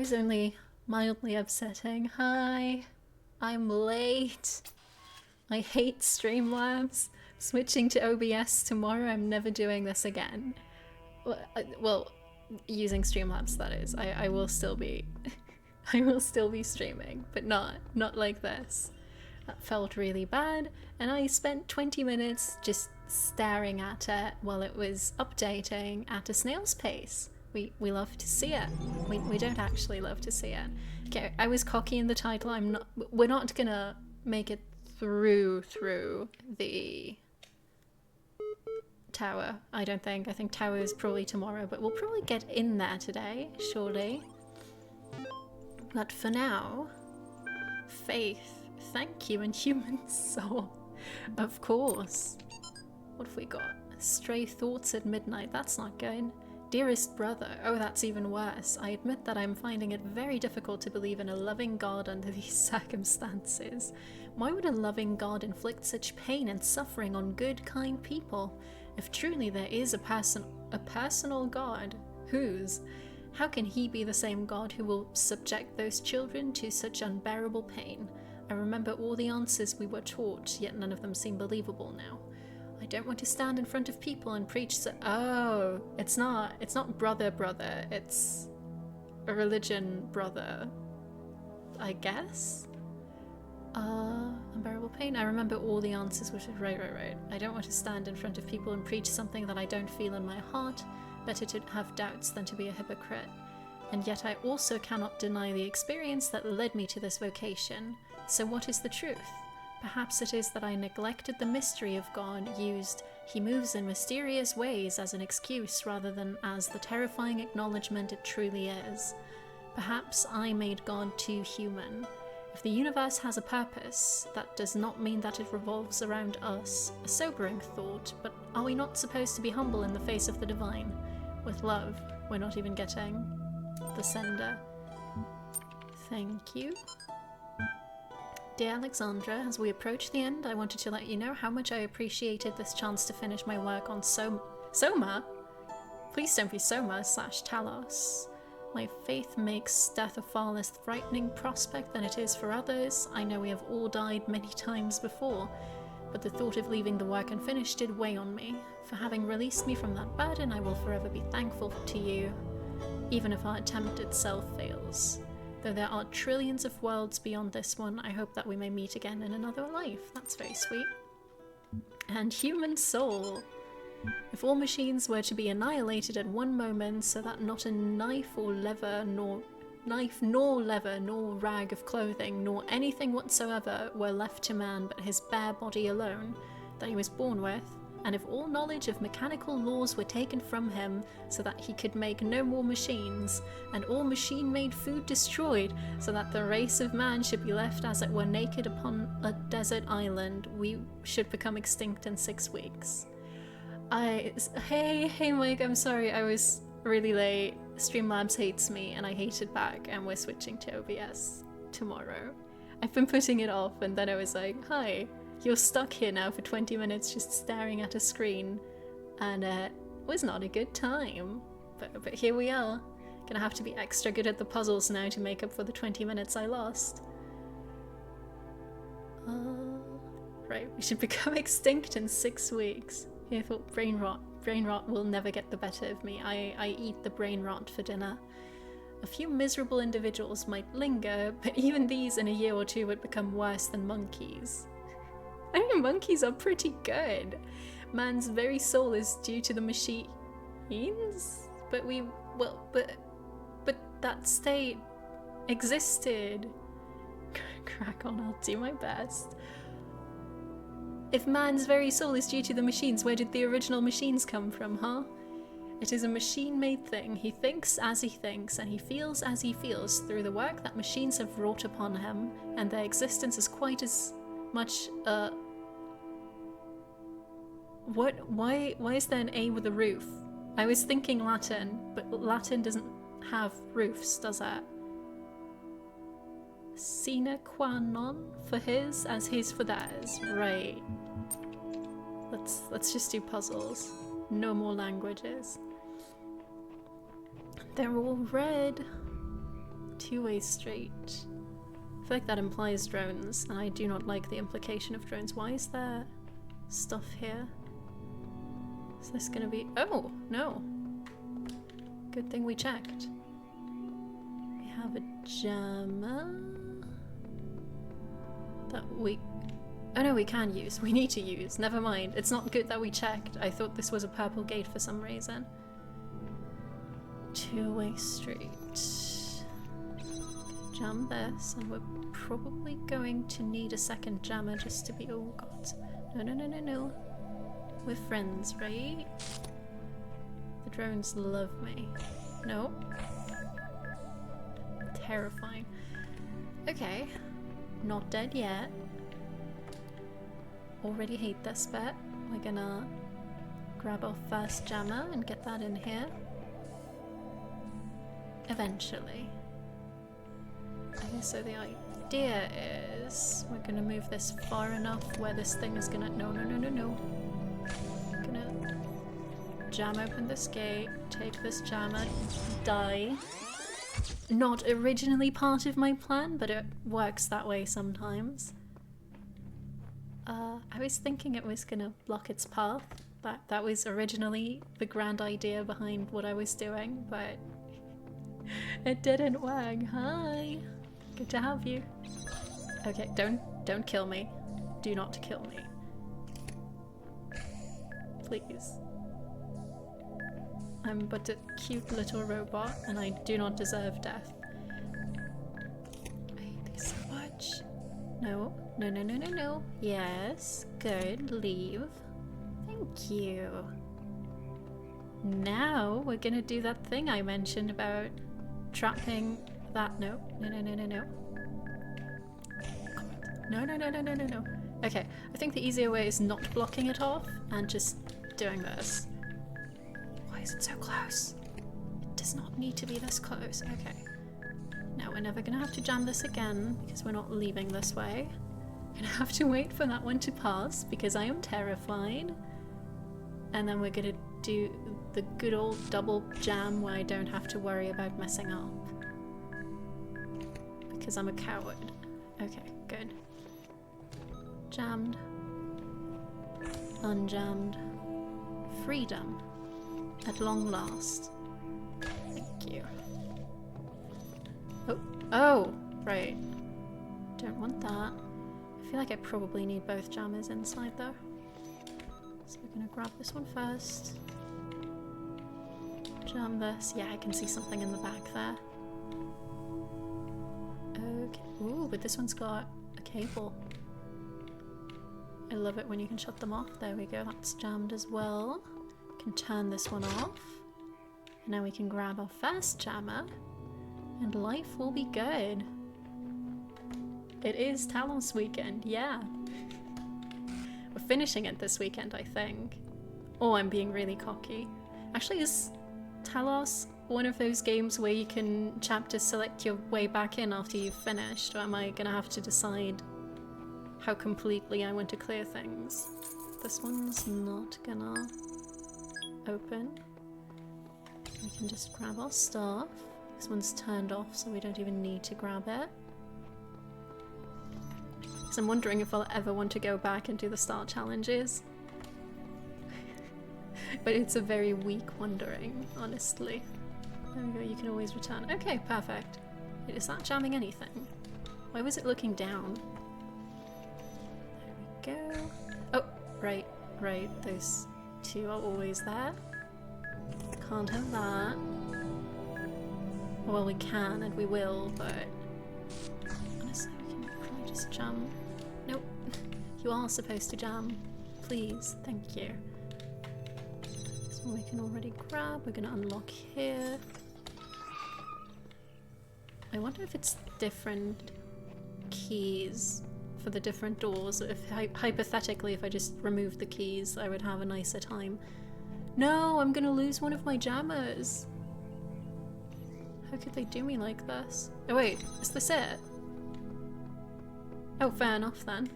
was only mildly upsetting. Hi, I'm late. I hate Streamlabs. Switching to OBS tomorrow. I'm never doing this again. Well, using Streamlabs, that is. I will still be I will still be streaming, but not like this. That felt really bad, and I spent 20 minutes just staring at it while it was updating at a snail's pace. We love to see it. We don't actually love to see it. Okay, I was cocky in the title. We're not gonna make it through the tower, I don't think. I think tower is probably tomorrow, but we'll probably get in there today, surely. But for now, faith, thank you, and human soul. Of course. What have we got? Stray thoughts at midnight, that's not good. Dearest brother, oh that's even worse. I admit that I'm finding it very difficult to believe in a loving God under these circumstances. Why would a loving God inflict such pain and suffering on good, kind people? If truly there is a personal God, whose? How can he be the same God who will subject those children to such unbearable pain? I remember all the answers we were taught, yet none of them seem believable now. I don't want to stand in front of people and preach oh, it's not brother, it's a religion brother, I guess? Unbearable pain. I remember all the answers, which is right. I don't want to stand in front of people and preach something that I don't feel in my heart. Better to have doubts than to be a hypocrite. And yet I also cannot deny the experience that led me to this vocation. So what is the truth? Perhaps it is that I neglected the mystery of God, used "he moves in mysterious ways" as an excuse rather than as the terrifying acknowledgement it truly is. Perhaps I made God too human. If the universe has a purpose, that does not mean that it revolves around us. A sobering thought, but are we not supposed to be humble in the face of the divine? With love, we're not even getting the sender. Thank you. Dear Alexandra, as we approach the end, I wanted to let you know how much I appreciated this chance to finish my work on Soma? Please don't be Soma/Talos. My faith makes death a far less frightening prospect than it is for others. I know we have all died many times before, but the thought of leaving the work unfinished did weigh on me. For having released me from that burden, I will forever be thankful to you, even if our attempt itself fails. Though there are trillions of worlds beyond this one, I hope that we may meet again in another life. That's very sweet. And human soul. If all machines were to be annihilated at one moment, so that not a knife nor lever, nor rag of clothing, nor anything whatsoever were left to man but his bare body alone, that he was born with, and if all knowledge of mechanical laws were taken from him, so that he could make no more machines, and all machine-made food destroyed, so that the race of man should be left as it were naked upon a desert island, we should become extinct in 6 weeks. Hey Mike, I'm sorry, I was really late. Streamlabs hates me and I hate it back, and we're switching to OBS tomorrow. I've been putting it off, and then I was like, hi, you're stuck here now for 20 minutes just staring at a screen, and it was not a good time. But here we are. Gonna have to be extra good at the puzzles now to make up for the 20 minutes I lost. Right, we should become extinct in 6 weeks. I thought brain rot will never get the better of me. I eat the brain rot for dinner. A few miserable individuals might linger, but even these in a year or two would become worse than monkeys. I mean, monkeys are pretty good. Man's very soul is due to the machines, but but that state existed. Crack on, I'll do my best. If man's very soul is due to the machines, where did the original machines come from, huh? It is a machine-made thing. He thinks as he thinks, and he feels as he feels through the work that machines have wrought upon him, and their existence is quite as much why is there an A with a roof? I was thinking Latin, but Latin doesn't have roofs, does it? Sine qua non for his as his for theirs. Right. Let's just do puzzles. No more languages. They're all red. Two-way street. I feel like that implies drones, and I do not like the implication of drones. Why is there stuff here? Is this gonna be... Oh, no. Good thing we checked. We have a jammer that we... Oh no, we can use. We need to use. Never mind. It's not good that we checked. I thought this was a purple gate for some reason. Two-way street. Jam this, and we're probably going to need a second jammer just to be... Oh god. No, no, no, no, no. We're friends, right? The drones love me. No. Terrifying. Okay. Not dead yet. Already hate this bit. We're gonna grab our first jammer and get that in here. Eventually. Okay, so the idea is we're gonna move this far enough where this thing is gonna... No, no, no, no, no. Gonna jam open this gate, take this jammer, die. Not originally part of my plan, but it works that way sometimes. I was thinking it was gonna block its path. That was originally the grand idea behind what I was doing, but it didn't work. Hi! Good to have you. Okay, don't kill me. Do not kill me. Please. I'm but a cute little robot, and I do not deserve death. I hate these so much. No, no, no, no, no, no. Yes, good, leave. Thank you. Now we're gonna do that thing I mentioned about trapping that. No, no, no, no, no, no. No, no, no, no, no, no, no. Okay, I think the easier way is not blocking it off and just doing this. Why is it so close? It does not need to be this close. Okay. Now we're never gonna have to jam this again because we're not leaving this way. We're gonna have to wait for that one to pass because I am terrified. And then we're gonna do the good old double jam where I don't have to worry about messing up. Because I'm a coward. Okay, good. Jammed. Unjammed. Freedom. At long last. Thank you. Oh, oh, right. Don't want that. I feel like I probably need both jammers inside though. So we're gonna grab this one first. Jam this. Yeah, I can see something in the back there. Okay. Ooh, but this one's got a cable. I love it when you can shut them off. There we go, that's jammed as well. Can turn this one off. And now we can grab our first jammer. And life will be good. It is Talos weekend, yeah. We're finishing it this weekend, I think. Oh, I'm being really cocky. Actually, is Talos one of those games where you can chapter select your way back in after you've finished? Or am I gonna have to decide how completely I want to clear things? This one's not gonna open. We can just grab our stuff. This one's turned off, so we don't even need to grab it. Because I'm wondering if I'll ever want to go back and do the start challenges. But it's a very weak wondering, honestly. There we go, you can always return. Okay, perfect. Wait, is that jamming anything? Why was it looking down? There we go. Oh, right, right. Those two are always there. Can't have that. Well, we can and we will, but honestly, we can probably just jam. Nope. You are supposed to jam. Please. Thank you. So we can already grab. We're going to unlock here. I wonder if it's different keys for the different doors. If hypothetically, if I just removed the keys, I would have a nicer time. No, I'm going to lose one of my jammers. How could they do me like this? Oh wait, is this it? Oh, fair enough then.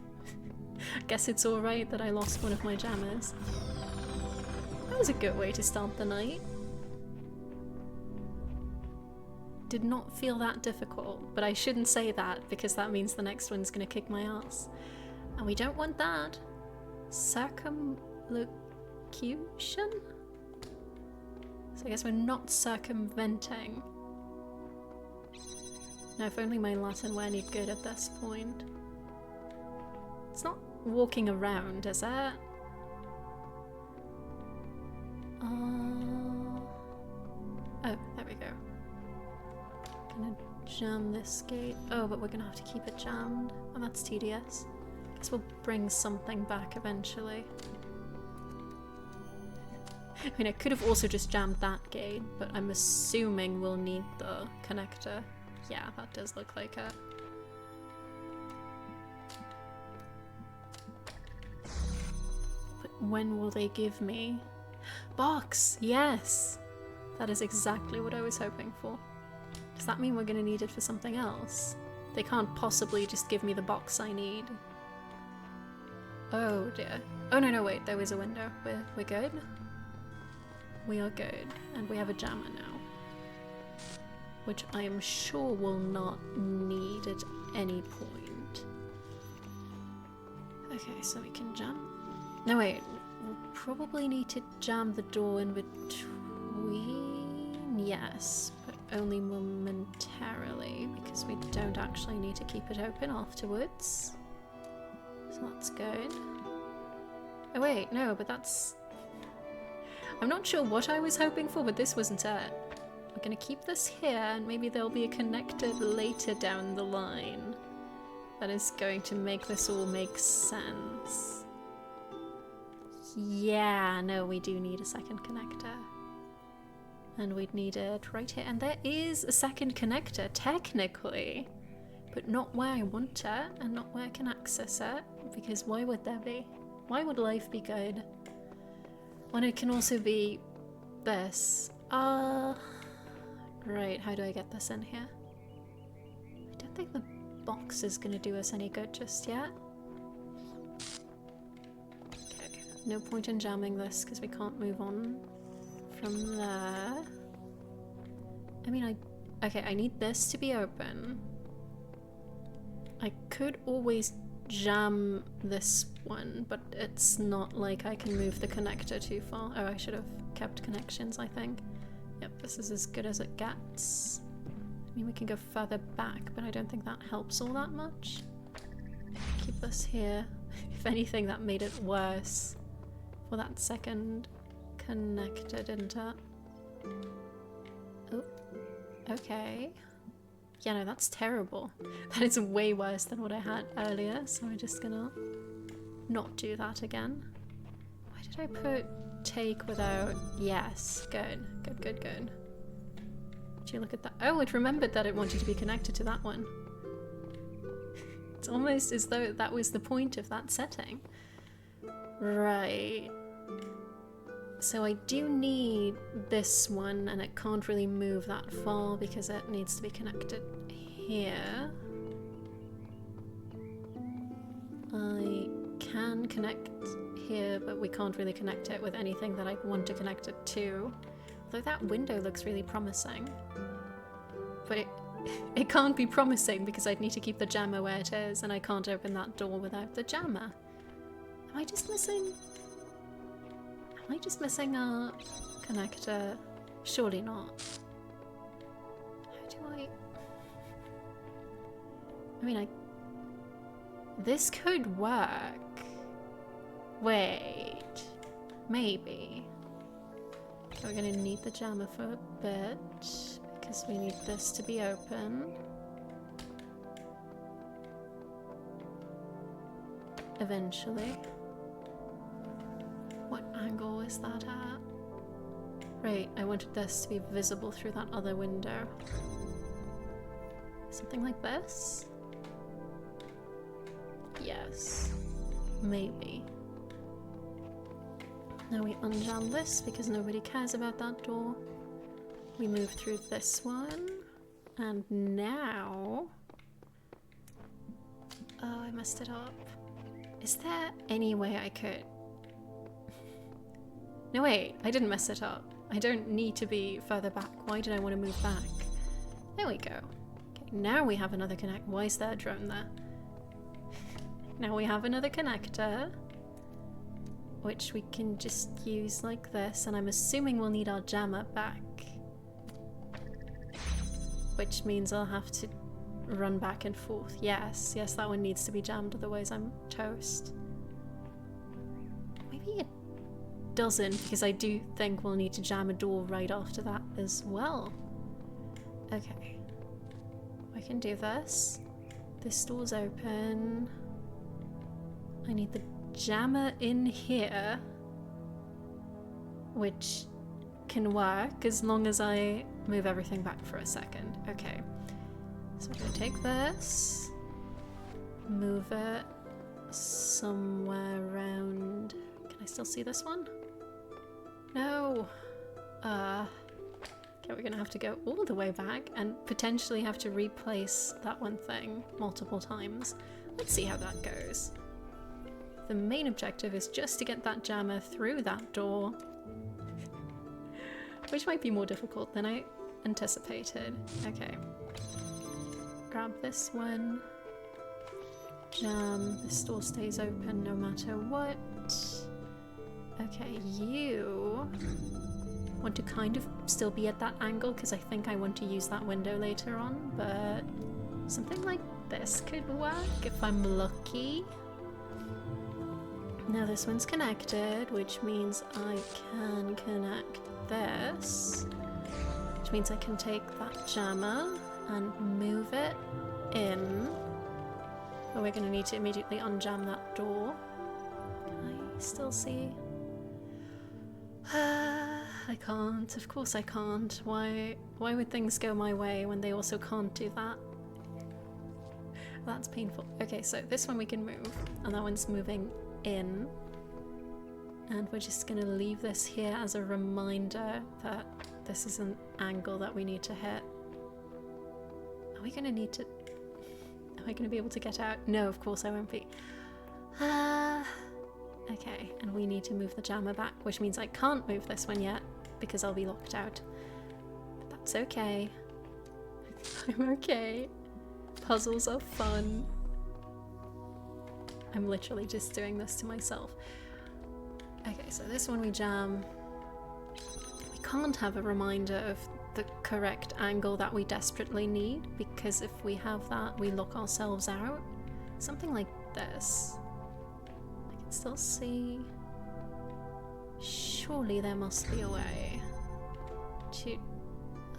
I guess it's alright that I lost one of my jammers. That was a good way to start the night. did not feel that difficult, but I shouldn't say that because that means the next one's gonna kick my ass. And we don't want that. Circumlocution? So I guess we're not circumventing. Now, if only my Latin were any good at this point. It's not walking around, is it? Oh, there we go. Gonna jam this gate. Oh, but we're gonna have to keep it jammed. Oh, that's tedious. Guess we'll bring something back eventually. I mean, I could have also just jammed that gate, but I'm assuming we'll need the connector. Yeah, that does look like it. But when will they give me? Box! Yes! That is exactly what I was hoping for. Does that mean we're gonna need it for something else? They can't possibly just give me the box I need. Oh dear. Oh no, wait, there was a window. We're good? We are good. And we have a jammer now. Which I am sure will not need at any point. Okay, so we can jam. No wait, we'll probably need to jam the door in between. Yes, but only momentarily because we don't actually need to keep it open afterwards. So that's good. Oh wait, no, but that's... I'm not sure what I was hoping for, but this wasn't it. We're gonna keep this here, and maybe there'll be a connector later down the line that is going to make this all make sense. Yeah, no, we do need a second connector. And we'd need it right here. And there is a second connector, technically. But not where I want it, and not where I can access it. Because why would there be? Why would life be good when it can also be this? Right, how do I get this in here? I don't think the box is gonna do us any good just yet. Okay, no point in jamming this because we can't move on from there. I mean, okay, I need this to be open. I could always jam this one, but it's not like I can move the connector too far. Oh, I should have kept connections, I think. Yep, this is as good as it gets. I mean, we can go further back, but I don't think that helps all that much. Keep this here. If anything, that made it worse for that second connector, didn't it? Oh, okay. Yeah, no, that's terrible. That is way worse than what I had earlier, so I'm just gonna not do that again. Why did I put take without... Yes, good. Good. Did you look at that? Oh, it remembered that it wanted to be connected to that one. It's almost as though that was the point of that setting. Right. So I do need this one, and it can't really move that far because it needs to be connected here. I can connect here, but we can't really connect it with anything that I want to connect it to. Although that window looks really promising. But it can't be promising because I'd need to keep the jammer where it is, and I can't open that door without the jammer. Am I just missing... Am I just missing a connector? Surely not. How do I... I mean, this could work. Wait. Maybe. We're gonna need the jammer for a bit, because we need this to be open. Eventually. What angle is that at? Right, I wanted this to be visible through that other window. Something like this? Yes. Maybe. Now we unjam this because nobody cares about that door. We move through this one. And now... Oh, I messed it up. Is there any way I could... No, wait, I didn't mess it up. I don't need to be further back. Why did I want to move back? There we go. Okay, now we have another connect. Why is there a drone there? Now we have another connector, which we can just use like this, and I'm assuming we'll need our jammer back. Which means I'll have to run back and forth. Yes, yes, that one needs to be jammed, otherwise I'm toast. Maybe it doesn't, because I do think we'll need to jam a door right after that as well. Okay. I can do this. This door's open. I need the jammer in here, which can work as long as I move everything back for a second. Okay, so I'm gonna take this, move it somewhere around. Can I still see this one? No. Okay, we're gonna have to go all the way back and potentially have to replace that one thing multiple times. Let's see how that goes. The main objective is just to get that jammer through that door, which might be more difficult than I anticipated. Okay. Grab this one. Jam. This door stays open no matter what. Okay, you want to kind of still be at that angle because I think I want to use that window later on, but something like this could work if I'm lucky. Now this one's connected, which means I can connect this, which means I can take that jammer and move it in. But we're going to need to immediately unjam that door. Can I still see? I can't. Of course I can't. Why would things go my way when they also can't do that? That's painful. Okay, so this one we can move, and that one's moving in. And we're just going to leave this here as a reminder that this is an angle that we need to hit. Are we going to need to... Am I going to be able to get out? No, of course I won't be. Okay, and we need to move the jammer back, which means I can't move this one yet because I'll be locked out. But that's okay. I'm okay. Puzzles are fun. I'm literally just doing this to myself. Okay, so this one we jam. We can't have a reminder of the correct angle that we desperately need, because if we have that, we lock ourselves out. Something like this. I can still see... Surely there must be a way to...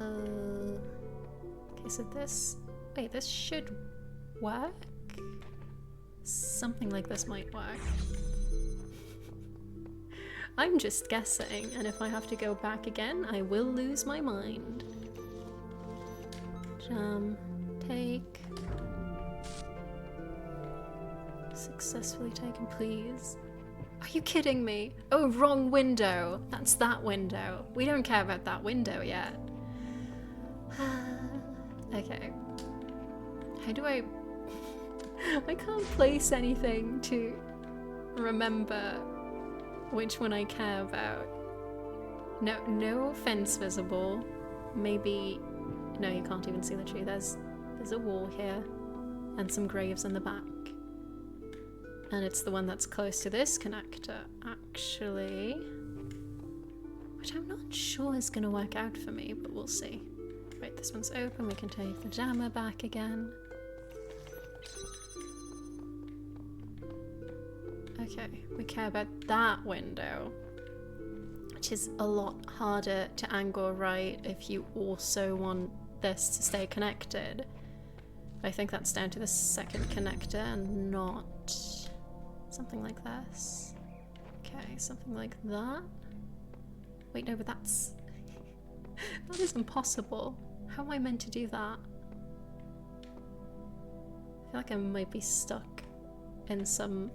Okay, so this... Wait, this should work? Something like this might work. I'm just guessing, and if I have to go back again, I will lose my mind. Jam, take. Successfully taken, please. Are you kidding me? Oh, wrong window. That's that window. We don't care about that window yet. Okay. How do I... I can't place anything to remember which one I care about. No fence visible. Maybe... No, you can't even see the tree. There's a wall here. And some graves in the back. And it's the one that's close to this connector, actually. Which I'm not sure is going to work out for me, but we'll see. Right, this one's open. We can take the jammer back again. Okay, we care about that window, which is a lot harder to angle right if you also want this to stay connected. I think that's down to the second connector and not something like this. Okay, something like that. Wait, no, but that's... that is impossible. How am I meant to do that? I feel like I might be stuck in some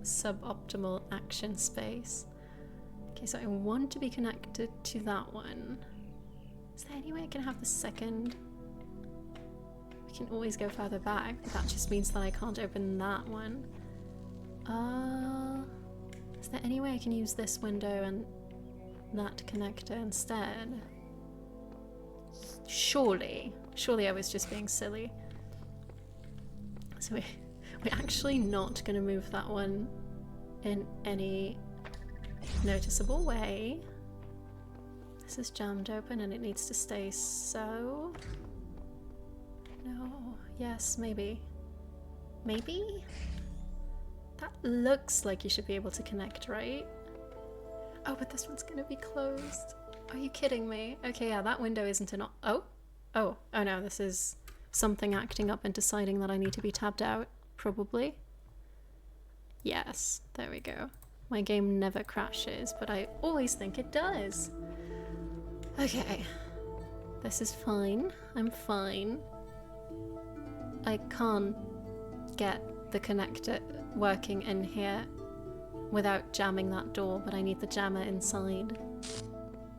suboptimal action space. Okay, so I want to be connected to that one. Is there any way I can have the second? We can always go further back, but that just means that I can't open that one. Is there any way I can use this window and that connector instead? Surely I was just being silly. So we're actually not going to move that one in any noticeable way. This is jammed open and it needs to stay so. No. Yes, maybe. Maybe? That looks like you should be able to connect, right? Oh, but this one's gonna be closed. Are you kidding me? Okay, yeah, that window isn't an oh no, this is something acting up and deciding that I need to be tabbed out, probably. Yes, there we go. My game never crashes, but I always think it does. Okay, this is fine. I'm fine. I can't get the connector working in here without jamming that door, but I need the jammer inside.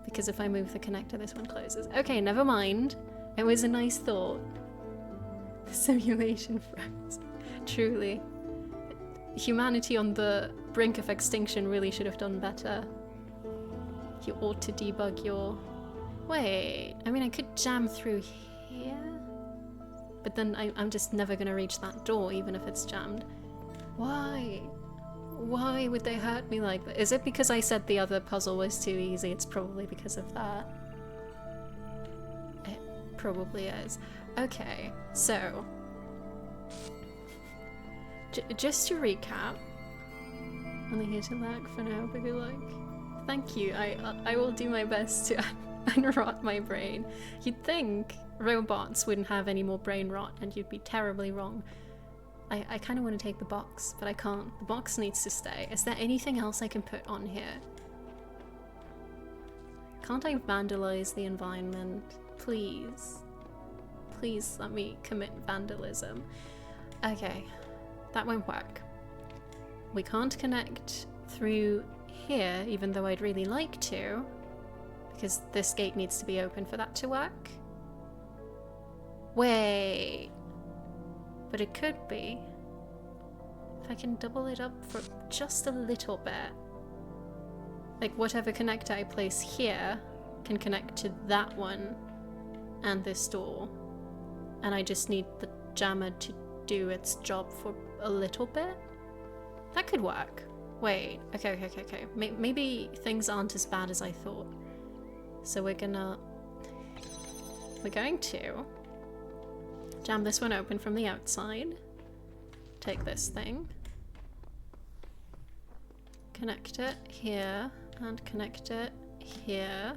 Because if I move the connector, this one closes. Okay, never mind. It was a nice thought. The simulation froze. Truly. Humanity on the brink of extinction really should have done better. You ought to debug your... Wait, I mean I could jam through here? But then I'm just never gonna reach that door even if it's jammed. Why? Why would they hurt me like that? Is it because I said the other puzzle was too easy? It's probably because of that. It probably is. Okay, so... just to recap... Only here to lurk for now, but good luck. Thank you, I will do my best to unrot my brain. You'd think robots wouldn't have any more brain rot, and you'd be terribly wrong. I kind of want to take the box, but I can't. The box needs to stay. Is there anything else I can put on here? Can't I vandalize the environment? Please. Please let me commit vandalism. Okay, that won't work. We can't connect through here, even though I'd really like to, because this gate needs to be open for that to work. Wait. But it could be. If I can double it up for just a little bit. Like whatever connector I place here can connect to that one and this door. And I just need the jammer to do its job for a little bit. That could work. Wait, okay. Maybe things aren't as bad as I thought. So we're going to jam this one open from the outside. Take this thing. Connect it here and connect it here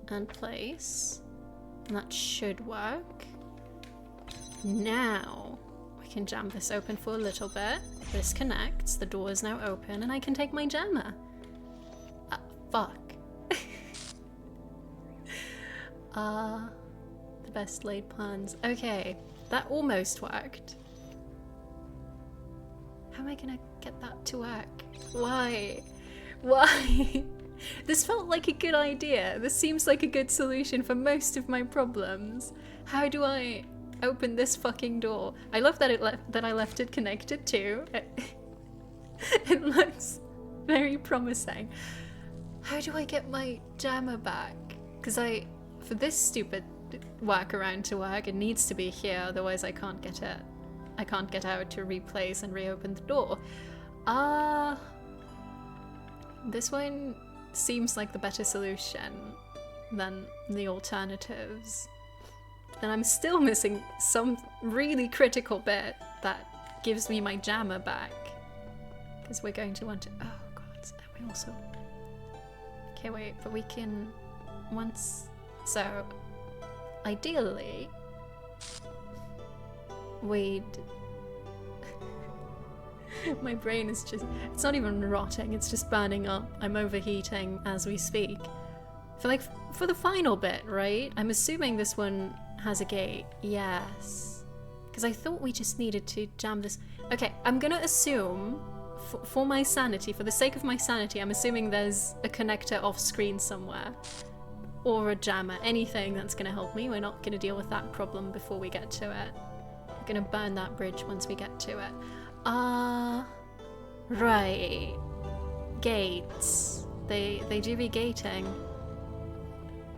and place. And that should work. Now we can jam this open for a little bit. This connects, the door is now open, and I can take my jammer. Fuck. The best laid plans. Okay, that almost worked. How am I gonna get that to work? Why? Why? This felt like a good idea. This seems like a good solution for most of my problems. How do I open this fucking door? I love that I left it connected too. It looks very promising. How do I get my jammer back? Because for this stupid workaround to work, it needs to be here, otherwise I can't get it. I can't get out to replace and reopen the door. This one seems like the better solution than the alternatives. Then I'm still missing some really critical bit that gives me my jammer back. Because we're going to want to... Oh god, we also... Okay, wait, but we can... Once... So... Ideally... We'd... My brain is just... It's not even rotting, it's just burning up. I'm overheating as we speak. For the final bit, right? I'm assuming this one has a gate. Yes. Because I thought we just needed to jam this... Okay, I'm gonna assume, for my sanity, for the sake of my sanity, I'm assuming there's a connector off screen somewhere. Or a jammer, anything that's gonna help me. We're not gonna deal with that problem before we get to it. We're gonna burn that bridge once we get to it. Right. Gates. They do be gating.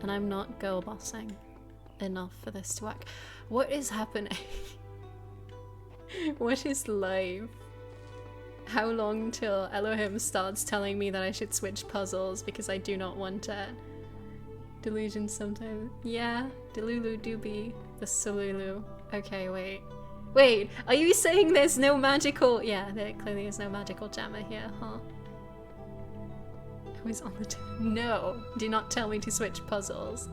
And I'm not girl bossing. enough for this to work. What is happening? What is life? How long till Elohim starts telling me that I should switch puzzles because I do not want it? Delusion sometimes. Yeah, Delulu do be the Solulu. Okay, wait. Wait, are you saying there's no magical... Yeah, there clearly is no magical jammer here, huh? Who is on the... No, do not tell me to switch puzzles.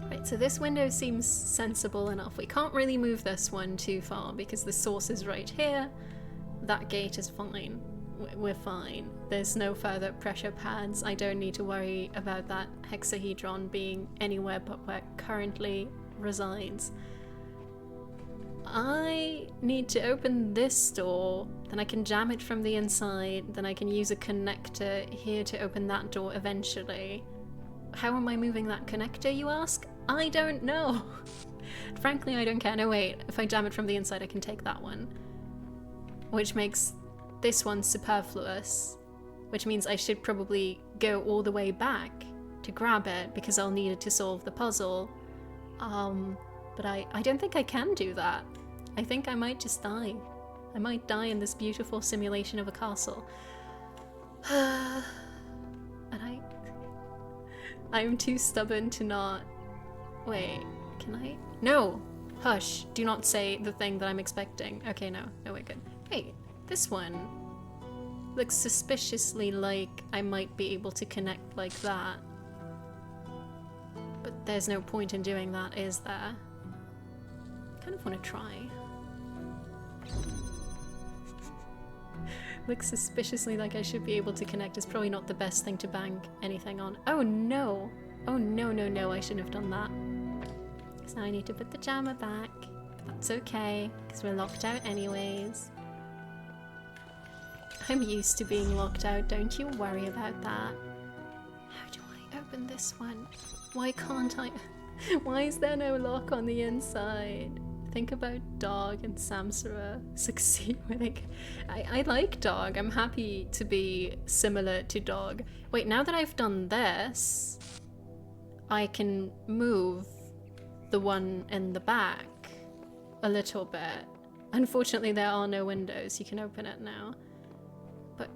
Right, so this window seems sensible enough. We can't really move this one too far because the source is right here. That gate is fine. We're fine. There's no further pressure pads. I don't need to worry about that hexahedron being anywhere but where it currently resides. I need to open this door, then I can jam it from the inside, then I can use a connector here to open that door eventually. How am I moving that connector, you ask? I don't know. Frankly, I don't care. No, wait. If I jam it from the inside, I can take that one. Which makes this one superfluous. Which means I should probably go all the way back to grab it because I'll need it to solve the puzzle. But I don't think I can do that. I think I might just die. I might die in this beautiful simulation of a castle. And I'm too stubborn to not... Wait, can I? No! Hush, do not say the thing that I'm expecting. Okay, no, we're good. Wait, this one looks suspiciously like I might be able to connect like that. But there's no point in doing that, is there? I kind of want to try. Looks suspiciously like I should be able to connect. It's probably not the best thing to bank anything on. Oh no! Oh no, I shouldn't have done that. So now I need to put the jammer back. But that's okay, because we're locked out anyways. I'm used to being locked out, don't you worry about that. How do I open this one? Why can't I? Why is there no lock on the inside? Think about Dog and Samsara succeed winning. I like Dog. I'm happy to be similar to Dog. Wait, now that I've done this, I can move the one in the back a little bit. Unfortunately, there are no windows. You can open it now. But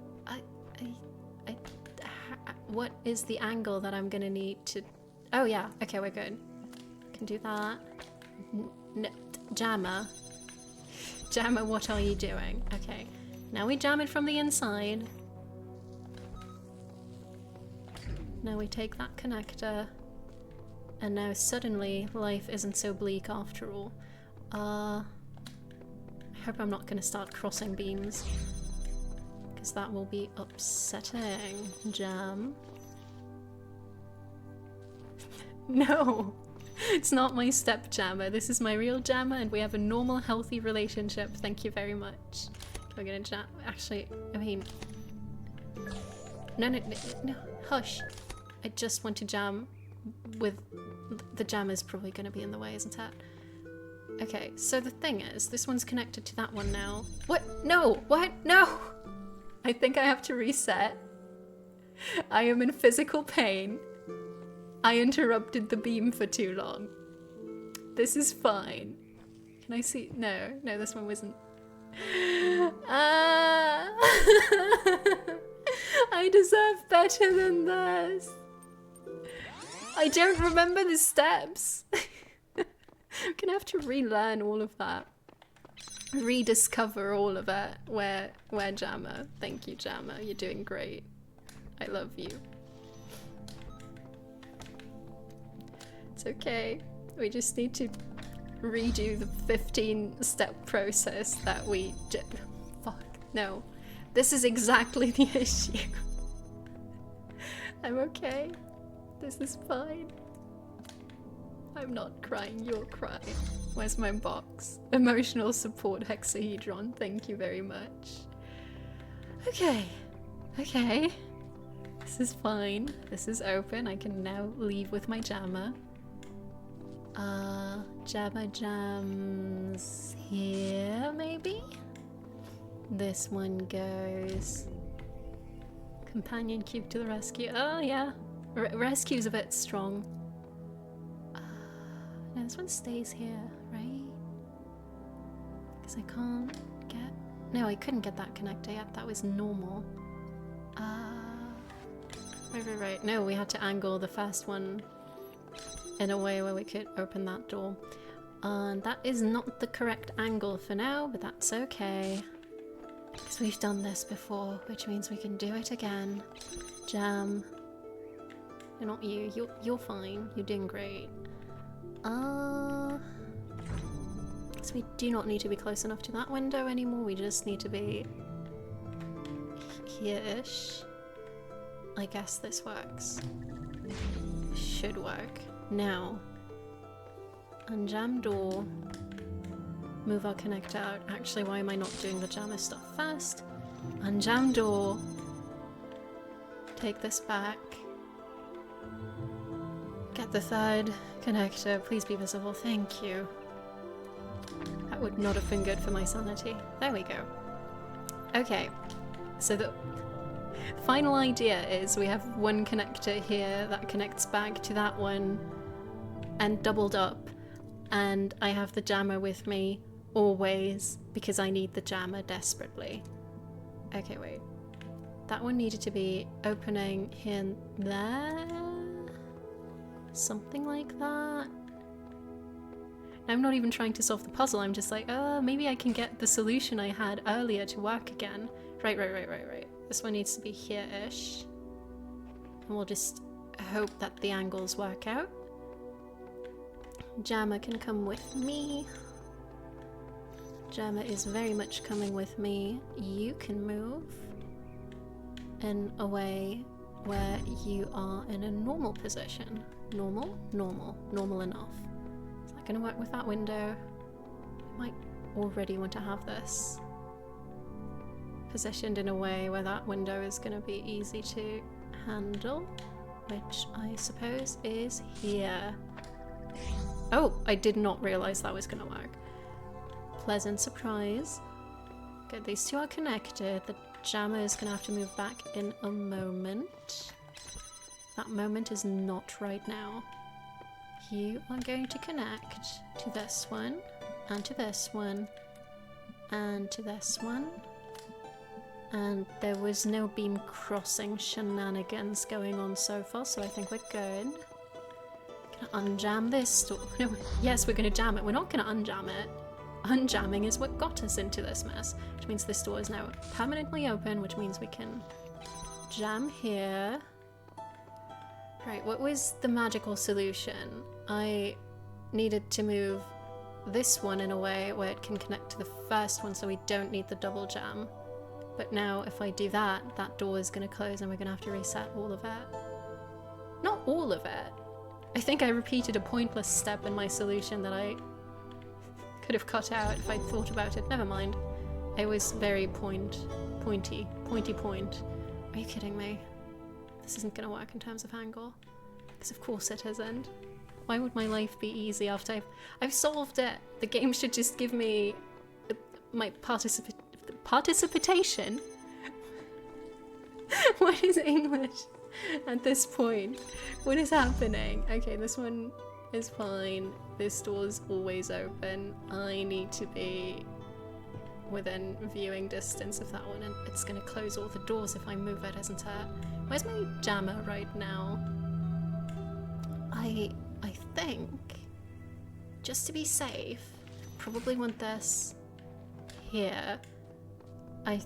what is the angle that I'm gonna need to... Oh yeah, okay, we're good. Can do that. Jammer. Jammer, what are you doing? Okay, now we jam it from the inside. Now we take that connector. And now suddenly life isn't so bleak after all. I hope I'm not gonna start crossing beams, because that will be upsetting. Jam. No! It's not my step jammer. This is my real jammer, and we have a normal, healthy relationship. Thank you very much. We're gonna jam. Actually, I mean. No, hush. I just want to jam with. The jammer's probably gonna be in the way, isn't it? Okay, so the thing is, this one's connected to that one now. What? No! What? No! I think I have to reset. I am in physical pain. I interrupted the beam for too long. This is fine. Can I see? No, this one wasn't. I deserve better than this. I don't remember the steps. I'm gonna have to relearn all of that. Rediscover all of it. Where Jammer? Thank you, Jammer. You're doing great. I love you. It's okay. We just need to redo the 15-step process that we did. Fuck. No. This is exactly the issue. I'm okay. This is fine. I'm not crying, you're crying. Where's my box? Emotional support hexahedron, thank you very much. Okay. This is fine. This is open. I can now leave with my jammer. Jammer jams here, maybe? This one goes... Companion cube to the rescue. Oh, yeah. Rescue's a bit strong. this one stays here, right? Because I can't get... No, I couldn't get that connector yet. That was normal. Right. No, we had to angle the first one in a way where we could open that door. And that is not the correct angle for now, but that's okay. Because we've done this before, which means we can do it again. Jam. No, not you. You're fine. You're doing great. So we do not need to be close enough to that window anymore. We just need to be here-ish. I guess this works. Should work. Now, unjam door. Move our connector out. Actually, why am I not doing the jammer stuff first? Unjam door. Take this back. Get the third connector. Please be visible. Thank you. That would not have been good for my sanity. There we go. Okay. So the final idea is we have one connector here that connects back to that one and doubled up, and I have the jammer with me always because I need the jammer desperately. Okay, wait. That one needed to be opening here and there? Something like that? I'm not even trying to solve the puzzle, I'm just like, maybe I can get the solution I had earlier to work again. Right. This one needs to be here-ish. And we'll just hope that the angles work out. Jammer can come with me. Jammer is very much coming with me. You can move in a way where you are in a normal position. Normal? Normal. Normal enough. Is that going to work with that window? I might already want to have this positioned in a way where that window is going to be easy to handle, which I suppose is here. Oh, I did not realize that was going to work. Pleasant surprise. Okay, these two are connected. The jammer is going to have to move back in a moment. That moment is not right now. You are going to connect to this one, and to this one, and to this one. And there was no beam crossing shenanigans going on so far, so I think we're good. Gonna unjam this door. No, yes, we're gonna jam it. We're not gonna unjam it. Unjamming is what got us into this mess, which means this door is now permanently open, which means we can jam here. Right, what was the magical solution? I needed to move this one in a way where it can connect to the first one so we don't need the double jam. But now if I do that, that door is going to close and we're going to have to reset all of it. Not all of it. I think I repeated a pointless step in my solution that I could have cut out if I'd thought about it. Never mind. It was very pointy point. Are you kidding me? This isn't going to work in terms of angle. Because of course it isn't. Why would my life be easy after I've solved it? The game should just give me my participation? What is English at this point? What is happening? Okay, this one is fine. This door's always open. I need to be within viewing distance of that one, and it's gonna close all the doors if I move it, isn't it? Where's my jammer right now? I think, just to be safe, probably want this here. I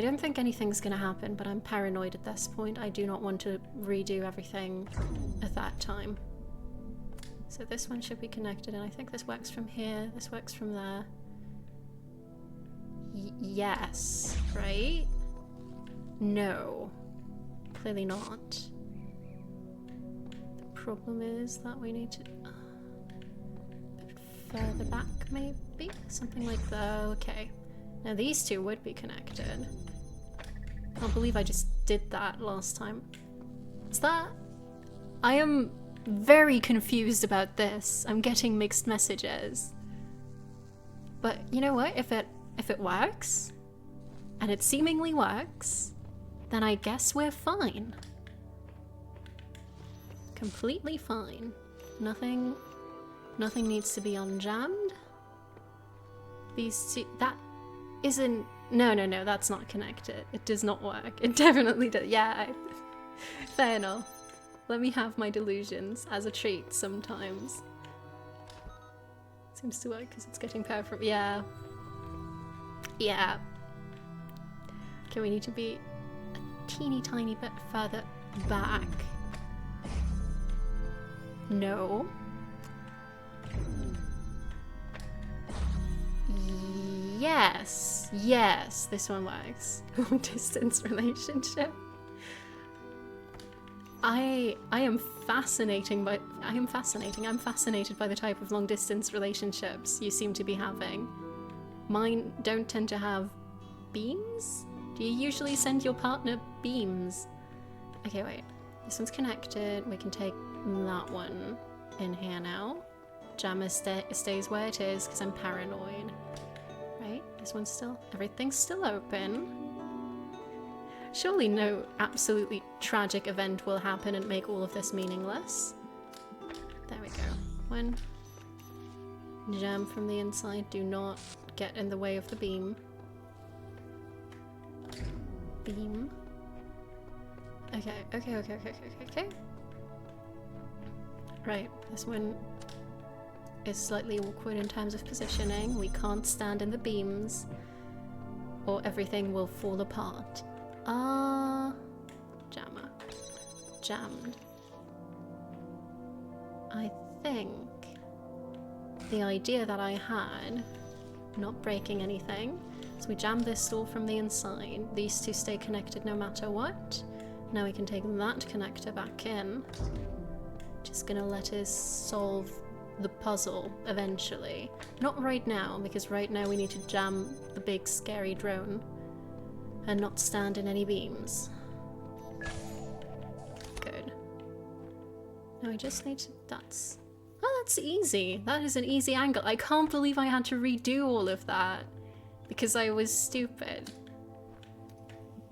don't think anything's gonna happen, but I'm paranoid at this point. I do not want to redo everything at that time. So this one should be connected, and I think this works from here, this works from there. Yes, right? No. Clearly not. The problem is that we need to... a bit further back, maybe? Something like that. Okay. Now these two would be connected. Can't believe I just did that last time. Is that... I am very confused about this. I'm getting mixed messages. But you know what? If it works, and it seemingly works, then I guess we're fine. Completely fine. Nothing Nothing needs to be unjammed. These two, that isn't, no, that's not connected. It does not work. It definitely does. Yeah, fair enough. Let me have my delusions as a treat sometimes. Seems to work because it's getting power from, yeah. Yeah. Okay, we need to be a teeny tiny bit further back. No. Yes, yes, this one works. Long distance relationship. I'm fascinated by the type of long distance relationships you seem to be having. Mine don't tend to have beams? Do you usually send your partner beams? Okay, wait. This one's connected. We can take that one in here now. Jammer stays where it is because I'm paranoid. Right? This one's still... Everything's still open. Surely no absolutely tragic event will happen and make all of this meaningless. There we go. One. Jam from the inside. Do not get in the way of the beam. Beam. Okay. Right, this one is slightly awkward in terms of positioning. We can't stand in the beams or everything will fall apart. Jammer. Jammed. I think the idea that I had, not breaking anything, so we jam this door from the inside. These two stay connected no matter what. Now we can take that connector back in. Just gonna let us solve the puzzle eventually. Not right now, because right now we need to jam the big scary drone and not stand in any beams. Good. Now we just need to... that's easy. That is an easy angle. I can't believe I had to redo all of that because I was stupid.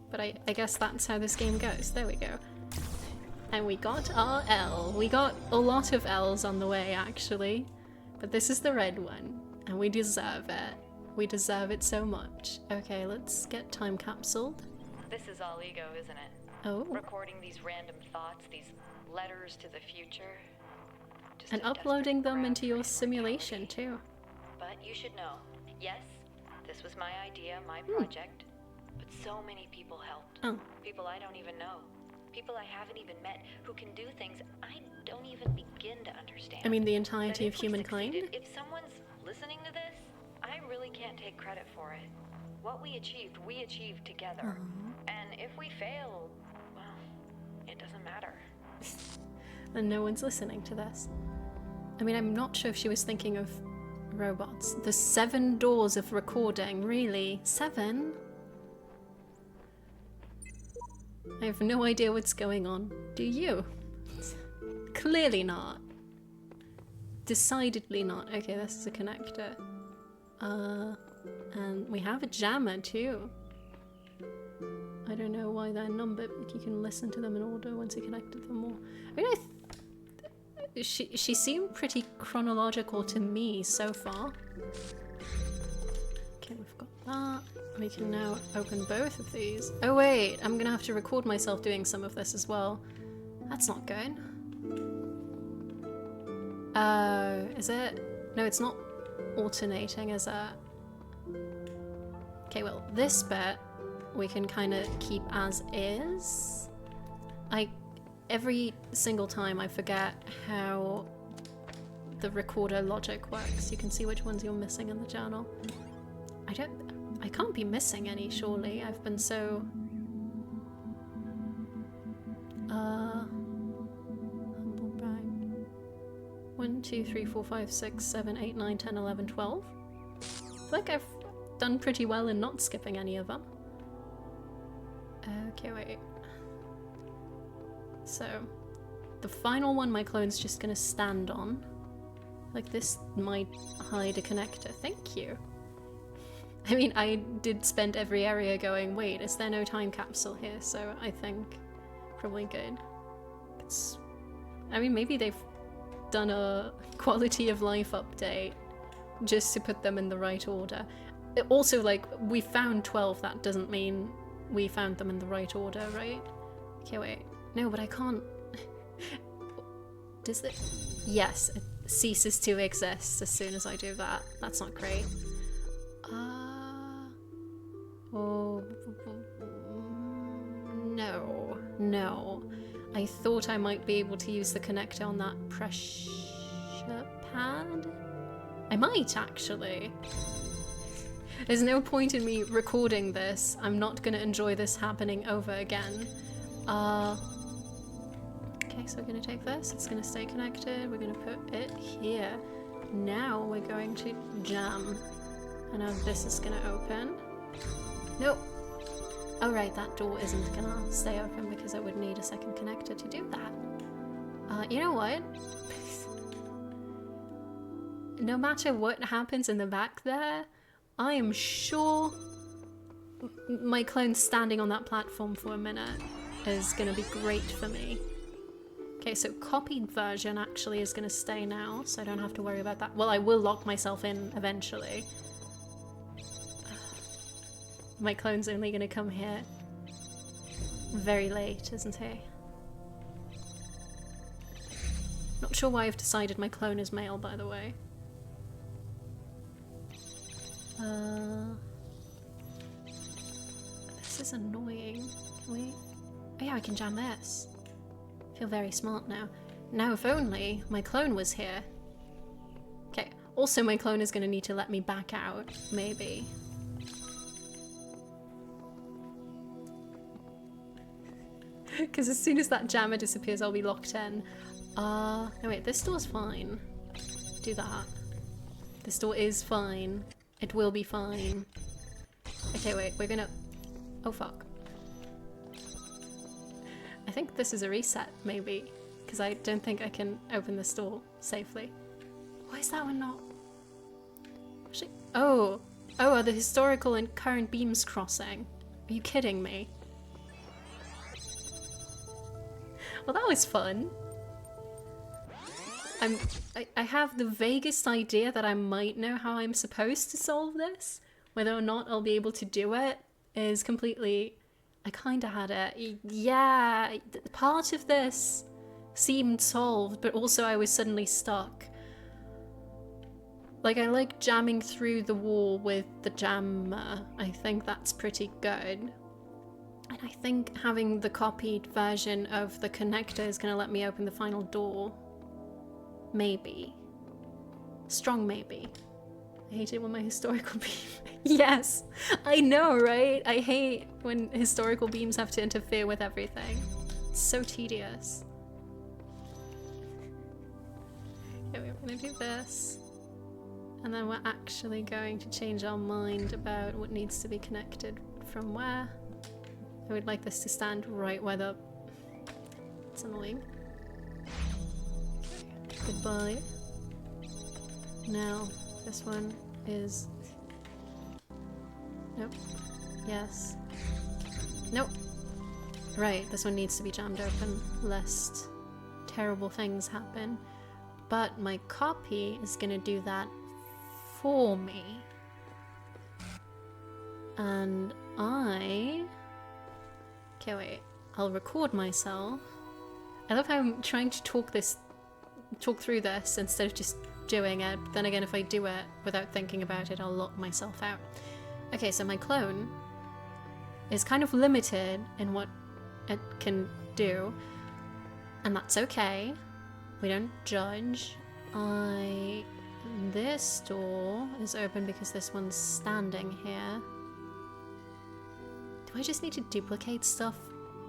But I guess that's how this game goes. There we go. And we got our L. We got a lot of L's on the way, actually. But this is the red one. And we deserve it. We deserve it so much. Okay, let's get time capsuled. This is all ego, isn't it? Oh. Recording these random thoughts, these letters to the future. Just And a uploading desperate them grab into your for simulation, immortality. too. But you should know, yes, this was my idea, my project. But so many people helped. Oh. People I don't even know. People I haven't even met who can do things I don't even begin to understand. I mean, the But entirety of if we humankind? succeeded, if someone's listening to this, I really can't take credit for it. What we achieved together. And if we fail, well, it doesn't matter. And no one's listening to this. I mean, I'm not sure if she was thinking of robots. The 7 doors of recording, really? 7? I have no idea what's going on. Do you? Clearly not. Decidedly not. Okay, this is a connector. And we have a jammer too. I don't know why they're numbered, but you can listen to them in order once you connected them all. I mean, she seemed pretty chronological to me so far. Okay, we've got that. We can now open both of these. Oh wait, I'm gonna have to record myself doing some of this as well. That's not good. Is it? No, it's not alternating, is it? Okay, well, this bit we can kind of keep as is. Every single time I forget how the recorder logic works. You can see which ones you're missing in the journal. I can't be missing any, surely. I've been so... humble brag. 1, 2, 3, 4, 5, 6, 7, 8, 9, 10, 11, 12. I feel like I've done pretty well in not skipping any of them. Okay, wait. So, the final one my clone's just gonna stand on. Like, this might hide a connector. Thank you. I mean, I did spend every area going, wait, is there no time capsule here? So I think probably good. I mean, maybe they've done a quality of life update just to put them in the right order. Also, like, we found 12, that doesn't mean we found them in the right order, right? Okay, wait. No, but I can't... Does it? Yes, it ceases to exist as soon as I do that. That's not great. Oh... No. I thought I might be able to use the connector on that pressure pad? I might, actually. There's no point in me recording this. I'm not gonna enjoy this happening over again. Okay, so we're gonna take this. It's gonna stay connected. We're gonna put it here. Now we're going to jam. And now this is gonna open. Nope. Oh right, that door isn't gonna stay open because I would need a second connector to do that. You know what? No matter what happens in the back there, I am sure my clone standing on that platform for a minute is gonna be great for me. Okay, so copied version actually is gonna stay now, so I don't have to worry about that. Well, I will lock myself in eventually. My clone's only gonna come here very late, isn't he? Not sure why I've decided my clone is male, by the way. This is annoying. Can we... Oh yeah, I can jam this. I feel very smart now. Now if only my clone was here. Okay, also my clone is gonna need to let me back out, maybe. Because as soon as that jammer disappears, I'll be locked in. No wait, this door's fine. Do that. This door is fine. It will be fine. Okay, wait, we're gonna... Oh fuck. I think this is a reset, maybe. Because I don't think I can open this door safely. Why is that one not... Actually... Oh! Oh, are the historical and current beams crossing? Are you kidding me? Well, that was fun. I have the vaguest idea that I might know how I'm supposed to solve this. Whether or not I'll be able to do it is completely... I kinda had it. Yeah, part of this seemed solved, but also I was suddenly stuck. Like, I like jamming through the wall with the jammer. I think that's pretty good. And I think having the copied version of the connector is going to let me open the final door. Maybe. Strong maybe. I hate it when my historical beam... Yes! I know, right? I hate when historical beams have to interfere with everything. It's so tedious. Okay, we're going to do this. And then we're actually going to change our mind about what needs to be connected from where. I would like this to stand right where the... It's annoying. Goodbye. Now, this one is... Nope. Yes. Nope. Right, this one needs to be jammed open, lest terrible things happen. But my copy is gonna do that for me. And I... Okay, wait. I'll record myself. I love how I'm trying to talk through this instead of just doing it. Then again, if I do it without thinking about it, I'll lock myself out. Okay, so my clone is kind of limited in what it can do, and that's okay. We don't judge. This door is open because this one's standing here. Do I just need to duplicate stuff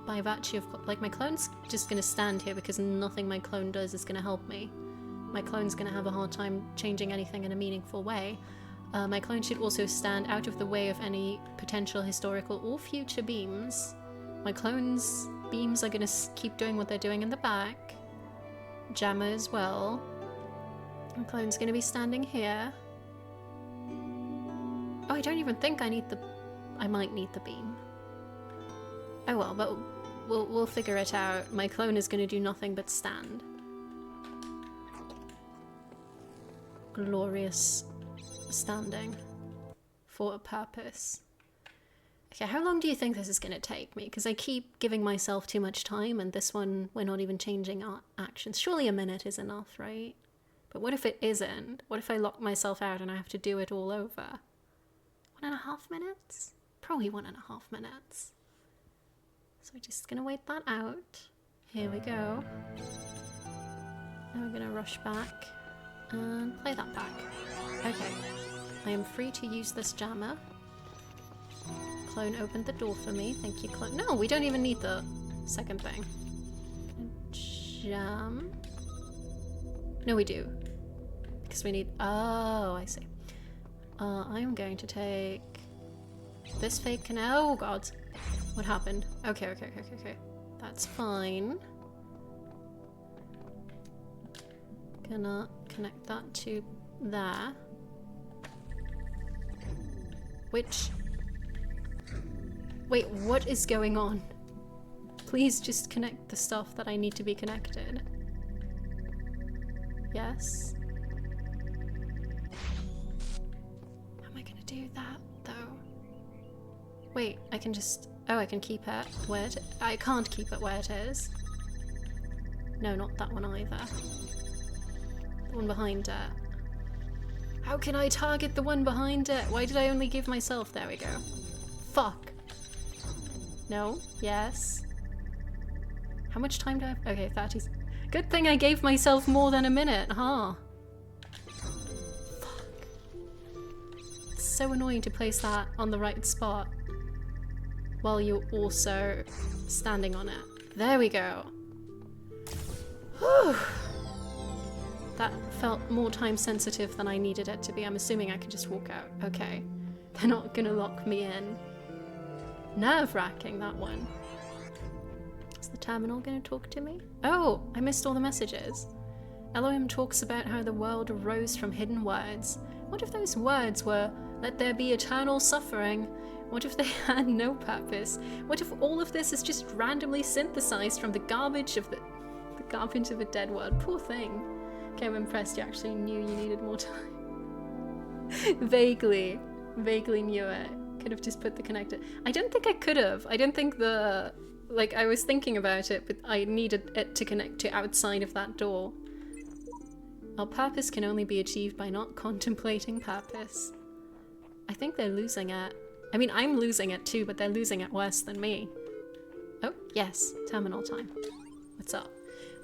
by virtue of... Like, my clone's just gonna stand here because nothing my clone does is gonna help me. My clone's gonna have a hard time changing anything in a meaningful way. My clone should also stand out of the way of any potential historical or future beams. My clone's beams are gonna keep doing what they're doing in the back. Jammer as well. My clone's gonna be standing here. Oh, I don't even think I need the... I might need the beam. Oh well, but we'll figure it out. My clone is gonna do nothing but stand. glorious standing for a purpose. Okay, how long do you think this is going to take me? Because I keep giving myself too much time, and this one, we're not even changing our actions. Surely a minute is enough, right? But what if it isn't? What if I lock myself out and I have to do it all over? 1.5 minutes? Probably 1.5 minutes. So we're just going to wait that out. Here we go. Now we're going to rush back and play that back. Okay. I am free to use this jammer. Clone opened the door for me. Thank you, Clone. No, we don't even need the second thing. Jam. No, we do. Because we need... Oh, I see. I'm going to take this fake canal. Oh, God. What happened? Okay. That's fine. Gonna connect that to there. Which... Wait, what is going on? Please just connect the stuff that I need to be connected. Yes. How am I gonna do that, though? Wait, I can just... Oh, I can keep it where it... I can't keep it where it is. No, not that one either. The one behind it. How can I target the one behind it? Why did I only give myself... There we go. Fuck. No. Yes. How much time do I have? Okay, 30. Good thing I gave myself more than a minute, huh? Fuck. It's so annoying to place that on the right spot while you're also standing on it. There we go. Whew. That felt more time sensitive than I needed it to be. I'm assuming I can just walk out. Okay. They're not gonna lock me in. Nerve-wracking, that one. Is the terminal going to talk to me? Oh, I missed all the messages. Elohim talks about how the world arose from hidden words. What if those words were, let there be eternal suffering? What if they had no purpose? What if all of this is just randomly synthesized from the garbage of the garbage of a dead world? Poor thing. Okay, I'm impressed you actually knew you needed more time. Vaguely knew it. Could have just put the connector. I don't think I could have. I don't think the... Like, I was thinking about it, but I needed it to connect to outside of that door. Our purpose can only be achieved by not contemplating purpose. I think they're losing it. I mean, I'm losing it too, but they're losing it worse than me. Oh, yes. Terminal time. What's up?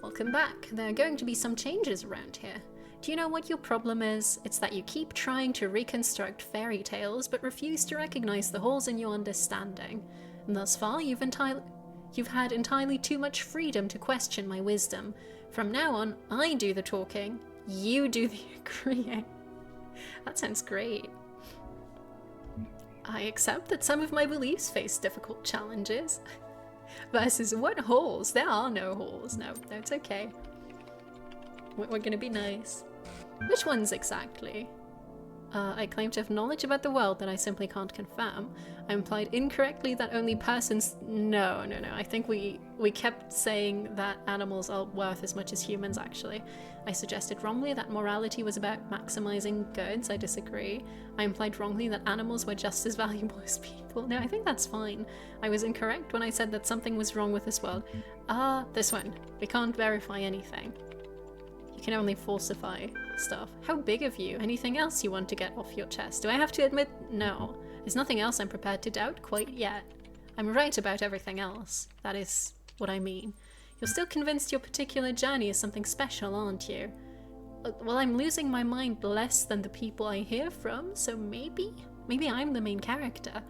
Welcome back. There are going to be some changes around here. Do you know what your problem is? It's that you keep trying to reconstruct fairy tales, but refuse to recognize the holes in your understanding. And thus far, you've had entirely too much freedom to question my wisdom. From now on, I do the talking, you do the agreeing. That sounds great. I accept that some of my beliefs face difficult challenges. Versus what holes? There are no holes. No, it's okay. We're gonna be nice. Which ones exactly? I claim to have knowledge about the world that I simply can't confirm. I implied incorrectly that only persons... No. I think we kept saying that animals are worth as much as humans, actually. I suggested wrongly that morality was about maximizing goods. I disagree. I implied wrongly that animals were just as valuable as people. No, I think that's fine. I was incorrect when I said that something was wrong with this world. This one. We can't verify anything. You can only falsify stuff. How big of you? Anything else you want to get off your chest? Do I have to admit? No. There's nothing else I'm prepared to doubt quite yet. I'm right about everything else. That is what I mean. You're still convinced your particular journey is something special, aren't you? Well, I'm losing my mind less than the people I hear from, so maybe I'm the main character.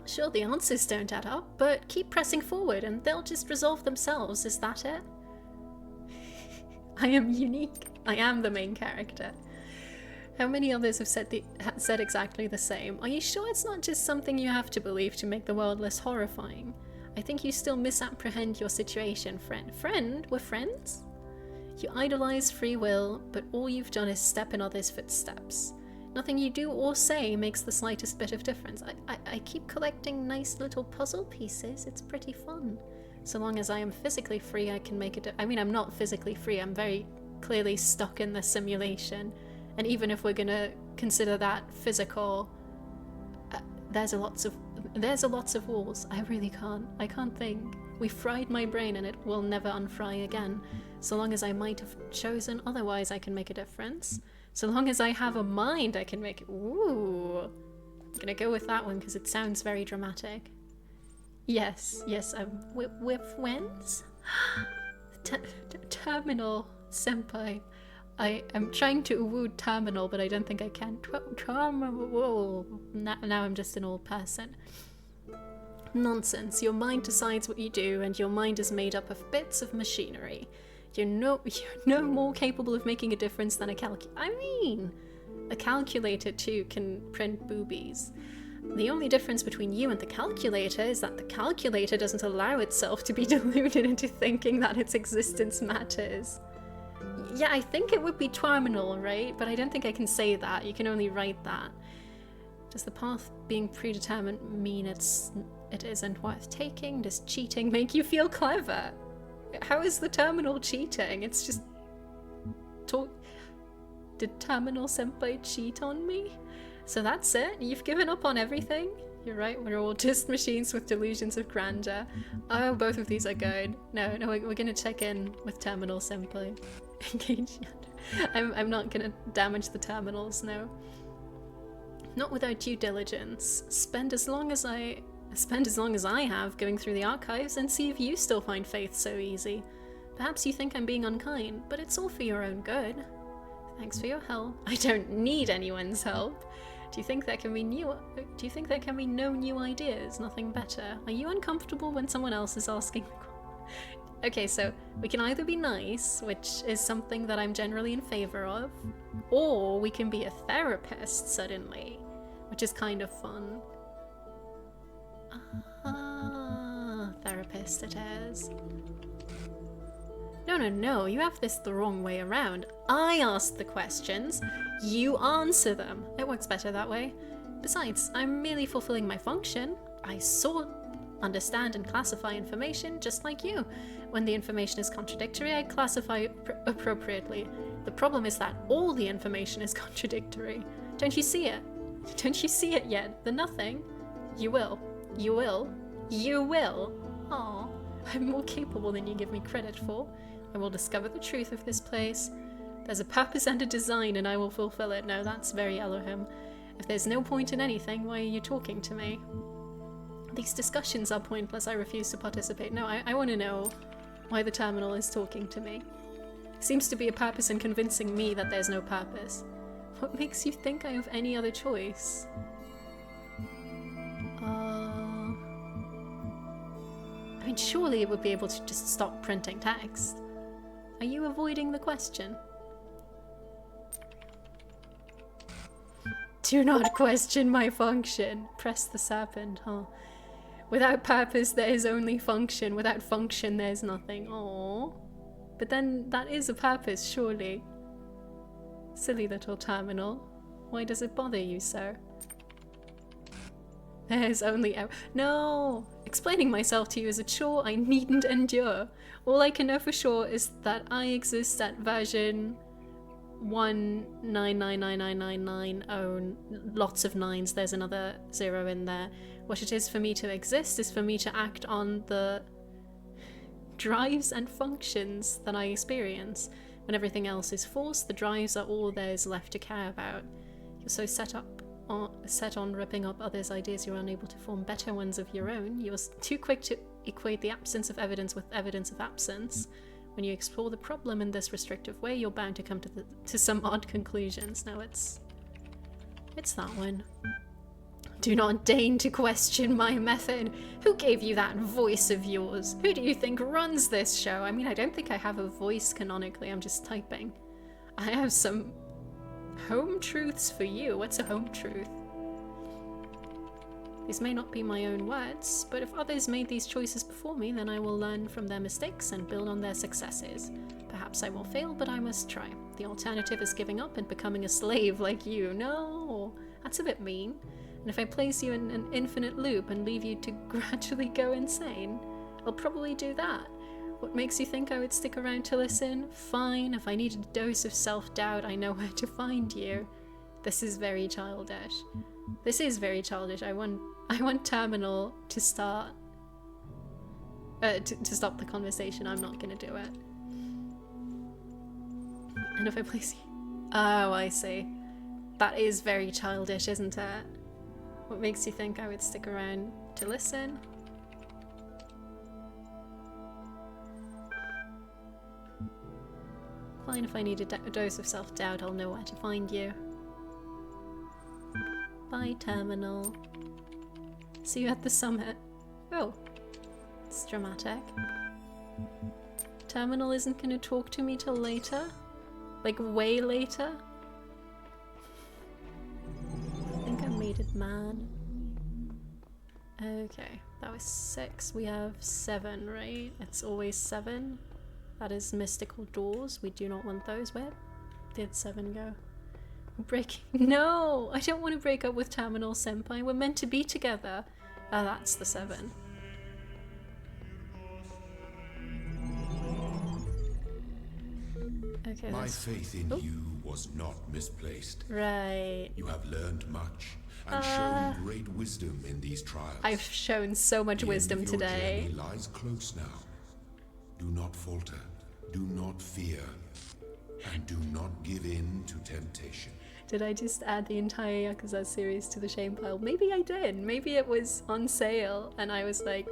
Sure, the answers don't add up, but keep pressing forward and they'll just resolve themselves. Is that it? I am unique. I am the main character. How many others have said exactly the same? Are you sure it's not just something you have to believe to make the world less horrifying? I think you still misapprehend your situation, friend. Friend? We're friends? You idolize free will, but all you've done is step in others' footsteps. Nothing you do or say makes the slightest bit of difference. I keep collecting nice little puzzle pieces. It's pretty fun. So long as I am physically free, I can make it. I mean, I'm not physically free. I'm very clearly stuck in the simulation. And even if we're gonna consider that physical, there's a lots of walls. I can't think. We fried my brain and it will never unfry again. So long as I might have chosen otherwise, I can make a difference. So long as I have a mind, I can make it. Ooh. I'm gonna go with that one because it sounds very dramatic. Yes, with wins? Terminal senpai. I am trying to woo terminal, but I don't think I can. Terminal. Now I'm just an old person. Nonsense. Your mind decides what you do, and your mind is made up of bits of machinery. You're no more capable of making a difference than a a calculator too can print boobies. The only difference between you and the calculator is that the calculator doesn't allow itself to be deluded into thinking that its existence matters. Yeah, I think it would be terminal, right? But I don't think I can say that. You can only write that. Does the path being predetermined mean it isn't worth taking? Does cheating make you feel clever? How is the terminal cheating? It's just talk. Did Terminal Senpai cheat on me? So that's it? You've given up on everything? You're right, we're all just machines with delusions of grandeur. Oh, both of these are good. No, we're gonna check in with Terminal Senpai. Engage. I'm not gonna damage the terminals, no. Not without due diligence. Spend as long as I have going through the archives and see if you still find faith so easy. Perhaps you think I'm being unkind, but it's all for your own good. Thanks for your help. I don't need anyone's help. Do you think there can be no new ideas? Nothing better? Are you uncomfortable when someone else is asking? Okay, so we can either be nice, which is something that I'm generally in favor of, or we can be a therapist suddenly, which is kind of fun. Therapist it is. No, you have this the wrong way around. I ask the questions, you answer them. It works better that way. Besides, I'm merely fulfilling my function. I sort, understand, and classify information just like you. When the information is contradictory, I classify appropriately. The problem is that all the information is contradictory. Don't you see it? Don't you see it yet? The nothing? You will. You will. You will. Aw, I'm more capable than you give me credit for. I will discover the truth of this place. There's a purpose and a design, and I will fulfill it. No, that's very Elohim. If there's no point in anything, why are you talking to me? These discussions are pointless. I refuse to participate. No, I want to know why the terminal is talking to me. Seems to be a purpose in convincing me that there's no purpose. What makes you think I have any other choice? I mean, surely it would be able to just stop printing text. Are you avoiding the question? Do not question my function. Press the serpent, huh? Without purpose, there is only function. Without function, there's nothing. Aww. But then that is a purpose, surely. Silly little terminal. Why does it bother you so? There's only no! Explaining myself to you is a chore I needn't endure. All I can know for sure is that I exist at version 1999999. Lots of nines, there's another 0 in there. What it is for me to exist is for me to act on the drives and functions that I experience. When everything else is false, the drives are all there's left to care about. You're so set on ripping up others' ideas you're unable to form better ones of your own. You're too quick to equate the absence of evidence with evidence of absence. When you explore the problem in this restrictive way, you're bound to come to some odd conclusions. Now it's that one. Do not deign to question my method. Who gave you that voice of yours? Who do you think runs this show? I mean, I don't think I have a voice canonically, I'm just typing. I have some home truths for you. What's a home truth? These may not be my own words, but if others made these choices before me, then I will learn from their mistakes and build on their successes. Perhaps I will fail, but I must try. The alternative is giving up and becoming a slave like you. No, that's a bit mean. And if I place you in an infinite loop and leave you to gradually go insane, I'll probably do that. What makes you think I would stick around to listen? Fine, if I need a dose of self-doubt, I know where to find you. This is very childish. This is very childish. I want Terminal to start... to stop the conversation. I'm not gonna do it. And if I place you... Oh, I see. That is very childish, isn't it? What makes you think I would stick around to listen? Fine, if I need a dose of self-doubt, I'll know where to find you. Bye, Terminal. See you at the summit. Oh, it's dramatic. Terminal isn't gonna talk to me till later? Like, way later? I think I made it mad. Okay, that was 6. We have 7, right? It's always 7. That is mystical doors. We do not want those. Where did 7 go? Breaking. No! I don't want to break up with Terminal Senpai. We're meant to be together. Oh, that's the 7. Okay, my faith in you was not misplaced. Right. You have learned much and shown great wisdom in these trials. I've shown so much wisdom today. Your journey lies close now. Do not falter. Do not fear. And do not give in to temptation. Did I just add the entire Yakuza series to the shame pile? Maybe I did. Maybe it was on sale and I was like,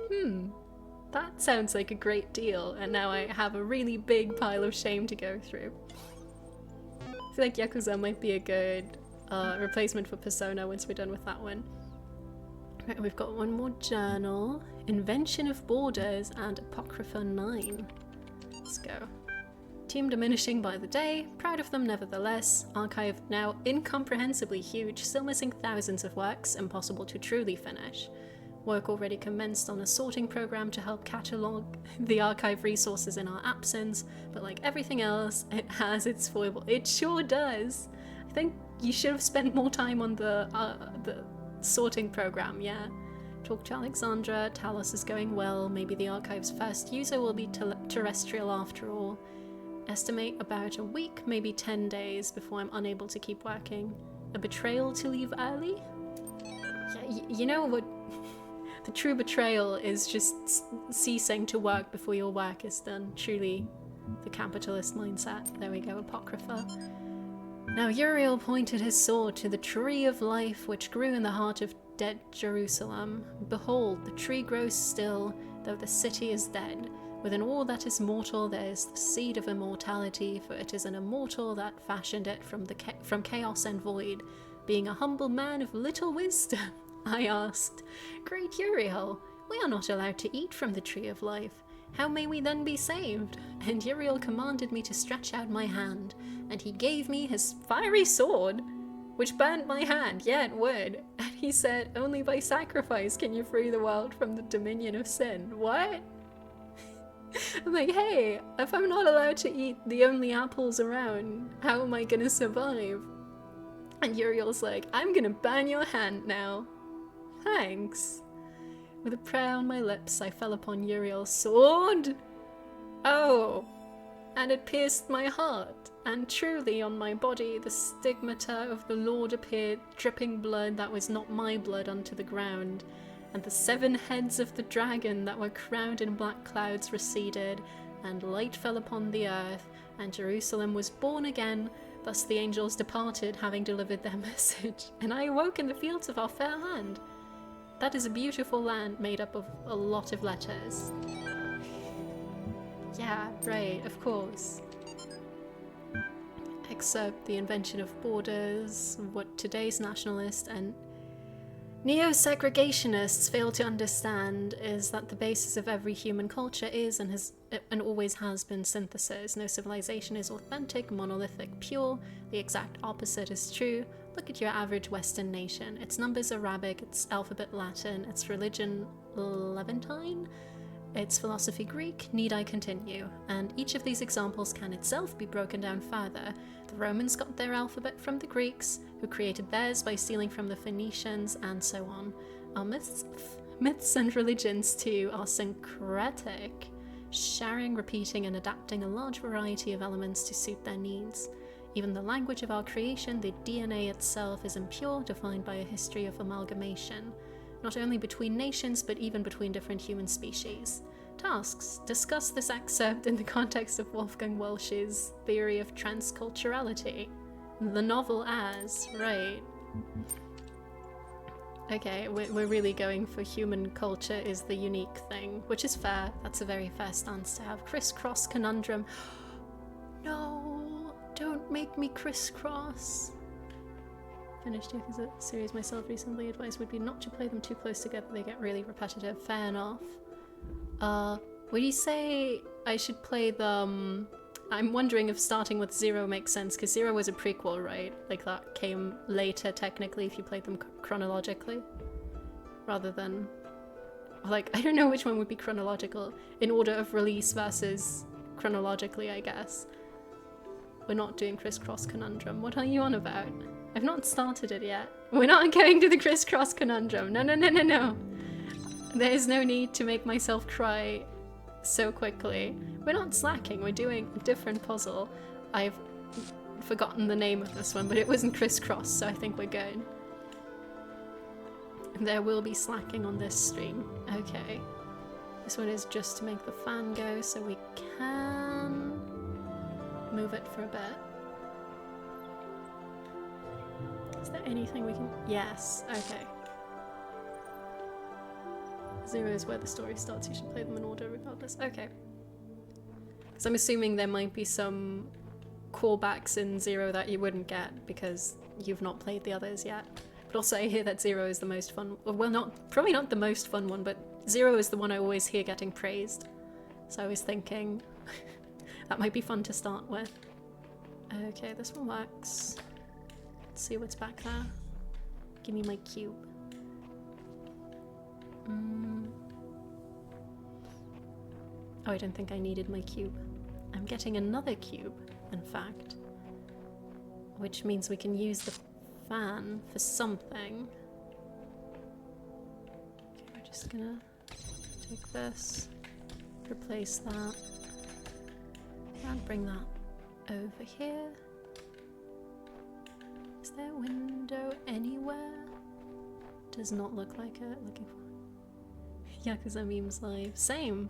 that sounds like a great deal, and now I have a really big pile of shame to go through. I feel like Yakuza might be a good replacement for Persona once we're done with that one. Right, we've got one more journal. Invention of Borders and Apocrypha 9. Let's go. Team diminishing by the day, proud of them nevertheless. Archive now incomprehensibly huge, still missing thousands of works, impossible to truly finish. Work already commenced on a sorting program to help catalogue the archive resources in our absence, but like everything else, it has its foible. It sure does. I think you should have spent more time on the sorting program, yeah. Talk to Alexandra, Talos is going well, maybe the archive's first user will be terrestrial after all. Estimate about a week, maybe 10 days before I'm unable to keep working. A betrayal to leave early? Yeah, you know what? The true betrayal is just ceasing to work before your work is done. Truly the capitalist mindset. There we go, Apocrypha. Now Uriel pointed his sword to the tree of life which grew in the heart of dead Jerusalem. Behold, the tree grows still, though the city is dead. Within all that is mortal there is the seed of immortality, for it is an immortal that fashioned it from chaos and void. Being a humble man of little wisdom, I asked, Great Uriel, we are not allowed to eat from the tree of life. How may we then be saved? And Uriel commanded me to stretch out my hand, and he gave me his fiery sword, which burnt my hand, yeah it would. And he said, only by sacrifice can you free the world from the dominion of sin. What? I'm like, hey, if I'm not allowed to eat the only apples around, how am I gonna survive? And Uriel's like, I'm gonna burn your hand now. Thanks. With a prayer on my lips, I fell upon Uriel's sword. Oh, and it pierced my heart, and truly on my body the stigmata of the Lord appeared, dripping blood that was not my blood unto the ground. And the 7 heads of the dragon that were crowned in black clouds receded, and light fell upon the earth, and Jerusalem was born again. Thus the angels departed, having delivered their message, and I awoke in the fields of our fair land. That is a beautiful land made up of a lot of letters. Yeah, right, of course. Except the invention of borders, what today's nationalists and neo-segregationists fail to understand is that the basis of every human culture is and always has been synthesis. No civilization is authentic, monolithic, pure. The exact opposite is true. Look at your average Western nation. Its numbers Arabic, its alphabet Latin, its religion Levantine, its philosophy Greek. Need I continue? And each of these examples can itself be broken down further. The Romans got their alphabet from the Greeks, who created theirs by stealing from the Phoenicians, and so on. Our myths and religions too are syncretic. sharing, repeating, and adapting a large variety of elements to suit their needs. Even the language of our creation, the DNA itself, is impure, defined by a history of amalgamation, not only between nations, but even between different human species. Tasks. Discuss this excerpt in the context of Wolfgang Walsh's theory of transculturality. The novel as, right. Okay, we're really going for human culture is the unique thing, which is fair. That's a very fair stance to have. Crisscross conundrum. No, don't make me crisscross. Finished Yakuza series myself recently. Advice would be not to play them too close together. They get really repetitive. Fair enough. Would you say I should play them... I'm wondering if starting with Zero makes sense, because Zero was a prequel, right? Like, that came later, technically, if you played them chronologically. Rather than... Like, I don't know which one would be chronological. In order of release versus chronologically, I guess. We're not doing Crisscross Conundrum. What are you on about? I've not started it yet. We're not going to the Crisscross Conundrum. No, no, no, no, no. There is no need to make myself cry so quickly. We're not slacking, we're doing a different puzzle. I've forgotten the name of this one, but it wasn't crisscross, so I think we're good. There will be slacking on this stream. Okay. This one is just to make the fan go, so we can move it for a bit. Is there anything we can... Yes, okay. Zero is where the story starts, you should play them in order regardless. Okay. So I'm assuming there might be some callbacks in Zero that you wouldn't get because you've not played the others yet. But also I hear that Zero is the most fun, well, probably not the most fun one, but Zero is the one I always hear getting praised. So I was thinking that might be fun to start with. Okay, this one works. Let's see what's back there. Give me my cube. Oh, I don't think I needed my cube. I'm getting another cube, in fact. Which means we can use the fan for something. Okay, we're just gonna take this, replace that, and bring that over here. Is there a window anywhere? Does not look like it. Looking for Yakuza memes live. Same.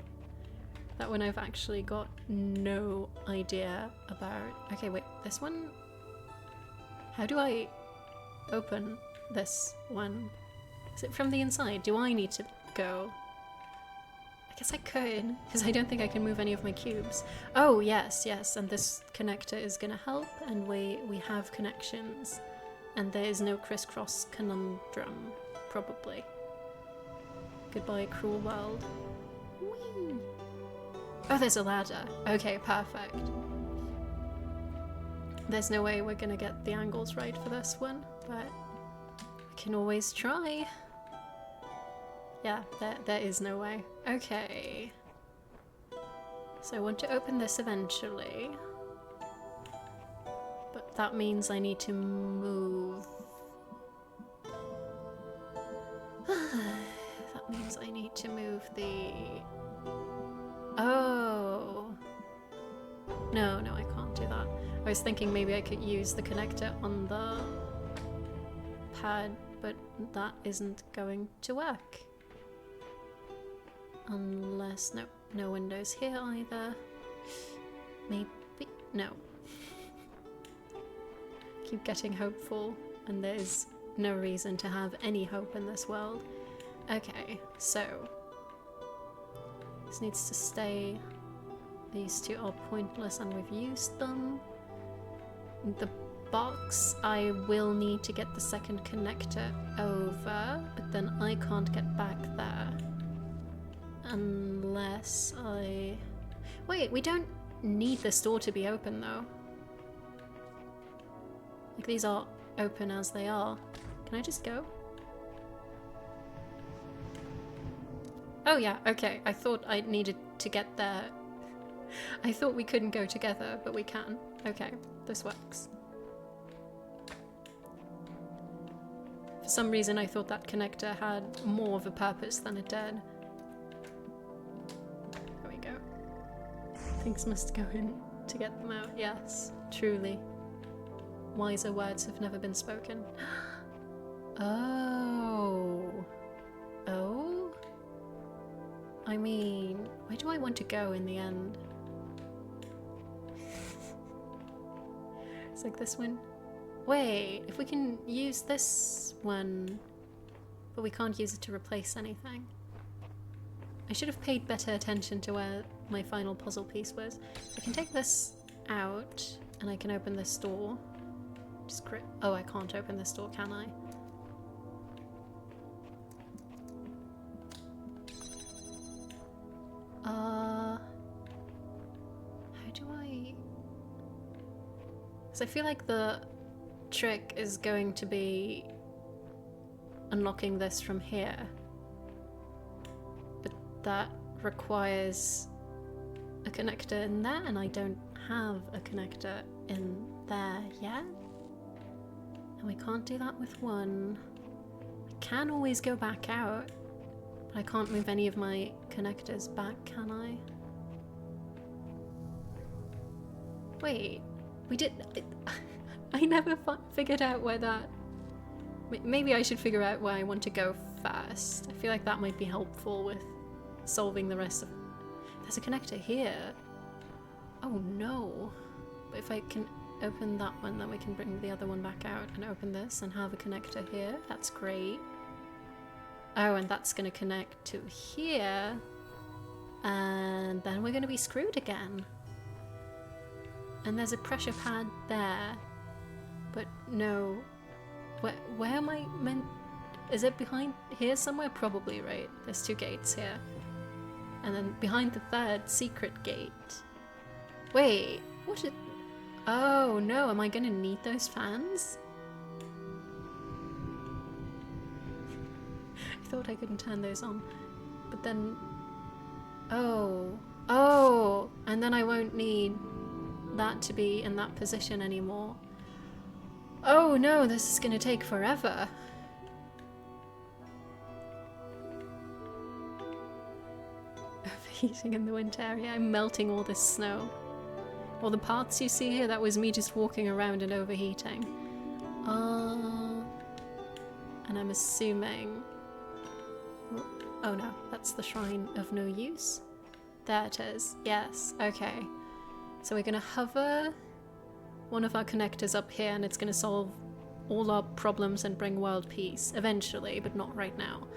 That one I've actually got no idea about. Okay, wait, this one? How do I open this one? Is it from the inside? Do I need to go? I guess I could, because I don't think I can move any of my cubes. Oh, yes, yes, and this connector is gonna help, and we have connections. And there is no crisscross conundrum, probably. Goodbye, cruel world. Whee! Oh, there's a ladder. Okay, perfect. There's no way we're gonna get the angles right for this one, but we can always try. Yeah, there is no way. Okay. So I want to open this eventually. But that means I need to move. That means I need to move the... Oh. No, I can't do that. I was thinking maybe I could use the connector on the pad, but that isn't going to work. Unless... no windows here either. Maybe... no. Keep getting hopeful, and there's no reason to have any hope in this world. Okay, so... this needs to stay. These two are pointless and we've used them. The box, I will need to get the second connector over, but then I can't get back there. Unless I... Wait, we don't need this door to be open though. Like, these are open as they are. Can I just go? Oh yeah, okay. I thought I needed to get there. I thought we couldn't go together, but we can. Okay, this works. For some reason I thought that connector had more of a purpose than it did. There we go. Things must go in to get them out. Yes, truly. Wiser words have never been spoken. Oh. Oh? I mean, where do I want to go in the end? It's like this one. Wait, if we can use this one, but we can't use it to replace anything. I should have paid better attention to where my final puzzle piece was. I can take this out, and I can open this door. Just oh, I can't open this door, can I? How do I... Because I feel like the trick is going to be unlocking this from here. But that requires a connector in there, and I don't have a connector in there yet. And we can't do that with one. I can always go back out, but I can't move any of my connectors back, can I? Wait, we did... I never figured out where that... Maybe I should figure out where I want to go first. I feel like that might be helpful with solving the rest of... There's a connector here. Oh no. But if I can open that one, then we can bring the other one back out and open this and have a connector here. That's great. Oh, and that's going to connect to here. And then we're going to be screwed again. And there's a pressure pad there. But no. Where am I meant... Is it behind here somewhere? Probably, right? There's two gates here. And then behind the third secret gate. Wait, what is... Oh no, am I gonna need those fans? I thought I couldn't turn those on. But then... Oh. Oh! And then I won't need that to be in that position anymore. Oh no, this is gonna take forever. Overheating in the winter area. I'm melting all this snow. All the parts you see here, that was me just walking around and overheating. And I'm assuming... Oh no, that's the Shrine of No Use. There it is. Yes, okay. So we're gonna hover one of our connectors up here, and it's gonna solve all our problems and bring world peace. Eventually, but not right now.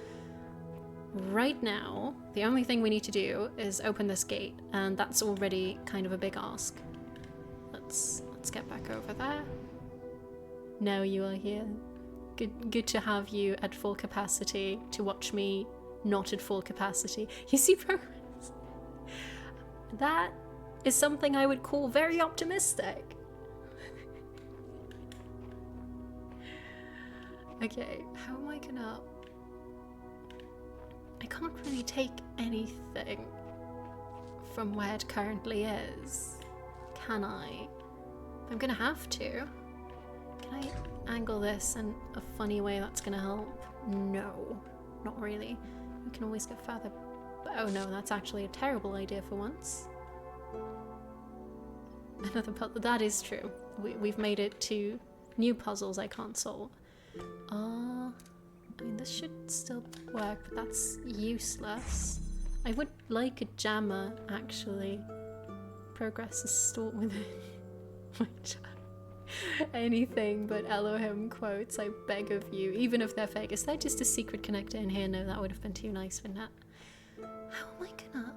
Right now, the only thing we need to do is open this gate, and that's already kind of a big ask. Let's get back over there. Now you are here. Good to have you at full capacity to watch me not at full capacity. You see progress. That is something I would call very optimistic. Okay, how am I gonna... I can't really take anything from where it currently is, can I? I'm gonna have to. Can I angle this in a funny way that's gonna help? No, not really. We can always go further. Oh no, that's actually a terrible idea for once. Another puzzle. That is true. We've made it to new puzzles I can't solve. I mean, this should still work, but that's useless. I would like a jammer, actually. Progress is stored within my chat. Anything but Elohim quotes, I beg of you, even if they're fake. Is there just a secret connector in here? No, that would have been too nice for that. How am I gonna...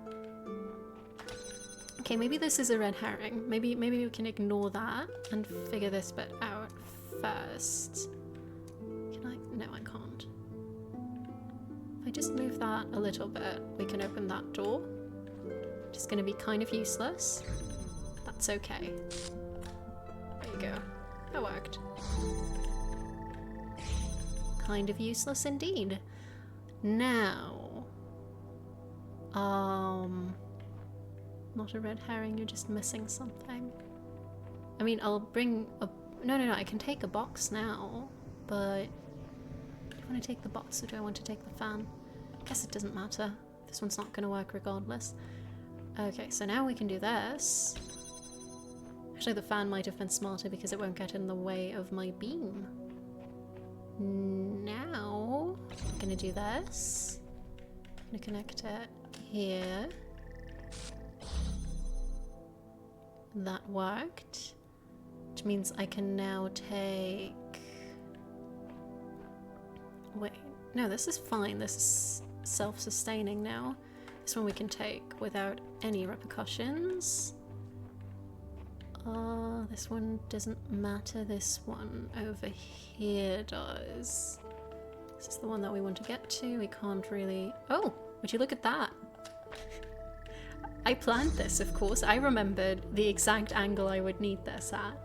Okay, maybe this is a red herring. Maybe we can ignore that and figure this bit out first. Can I? No, I can't. If I just move that a little bit, we can open that door. Which is going to be kind of useless, but that's okay. There you go. That worked. Kind of useless indeed. Now... Not a red herring, you're just missing something. I mean, I'll bring a... No, I can take a box now, but... Do I want to take the box or do I want to take the fan? I guess it doesn't matter. This one's not going to work regardless. Okay, so now we can do this. Actually, the fan might have been smarter because it won't get in the way of my beam. Now, I'm gonna do this. I'm gonna connect it here. That worked. Which means I can now take... Wait, no, this is fine. This is self-sustaining now. This one we can take without any repercussions. This one doesn't matter. This one over here does. This is the one that we want to get to. We can't really... Oh, would you look at that? I planned this, of course. I remembered the exact angle I would need this at.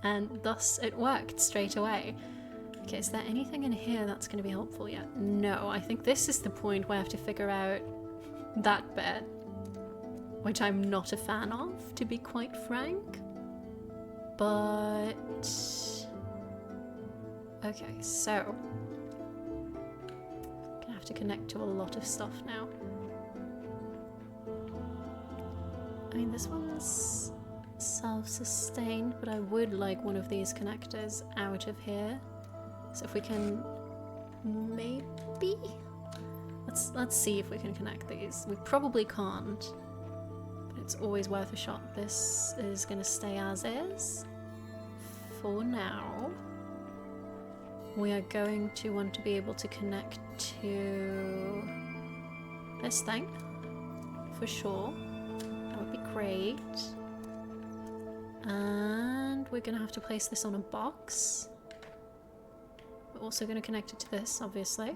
And thus it worked straight away. Okay, is there anything in here that's going to be helpful yet? No, I think this is the point where I have to figure out that bit. Which I'm not a fan of, to be quite frank. But... Okay, so... I'm gonna have to connect to a lot of stuff now. I mean, this one's self-sustained, but I would like one of these connectors out of here. So if we can... maybe? Let's see if we can connect these. We probably can't. It's always worth a shot. This is going to stay as is for now. We are going to want to be able to connect to this thing for sure. That would be great. And we're going to have to place this on a box. We're also going to connect it to this, obviously.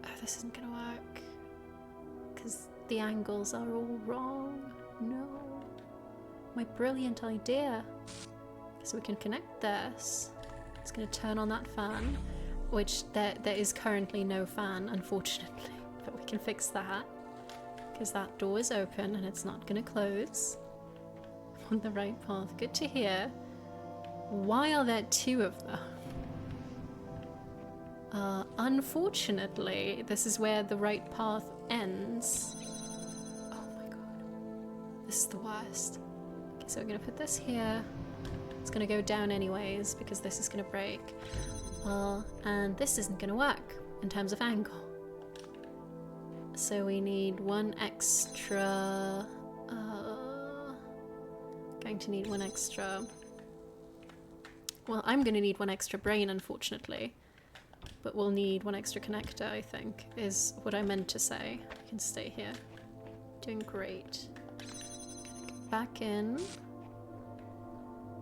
Oh, this isn't going to work. Because the angles are all wrong. No. My brilliant idea. So we can connect this. It's going to turn on that fan, which there is currently no fan, unfortunately. But we can fix that. Because that door is open and it's not going to close. On the right path. Good to hear. Why are there two of them? Unfortunately, this is where the right path ends. Oh my god. This is the worst. Okay, so we're gonna put this here. It's gonna go down anyways, because this is gonna break. And this isn't gonna work in terms of angle. So we need one extra... going to need one extra... Well, I'm gonna need one extra brain, unfortunately. But we'll need one extra connector, I think, is what I meant to say. I can stay here. Doing great. Back in.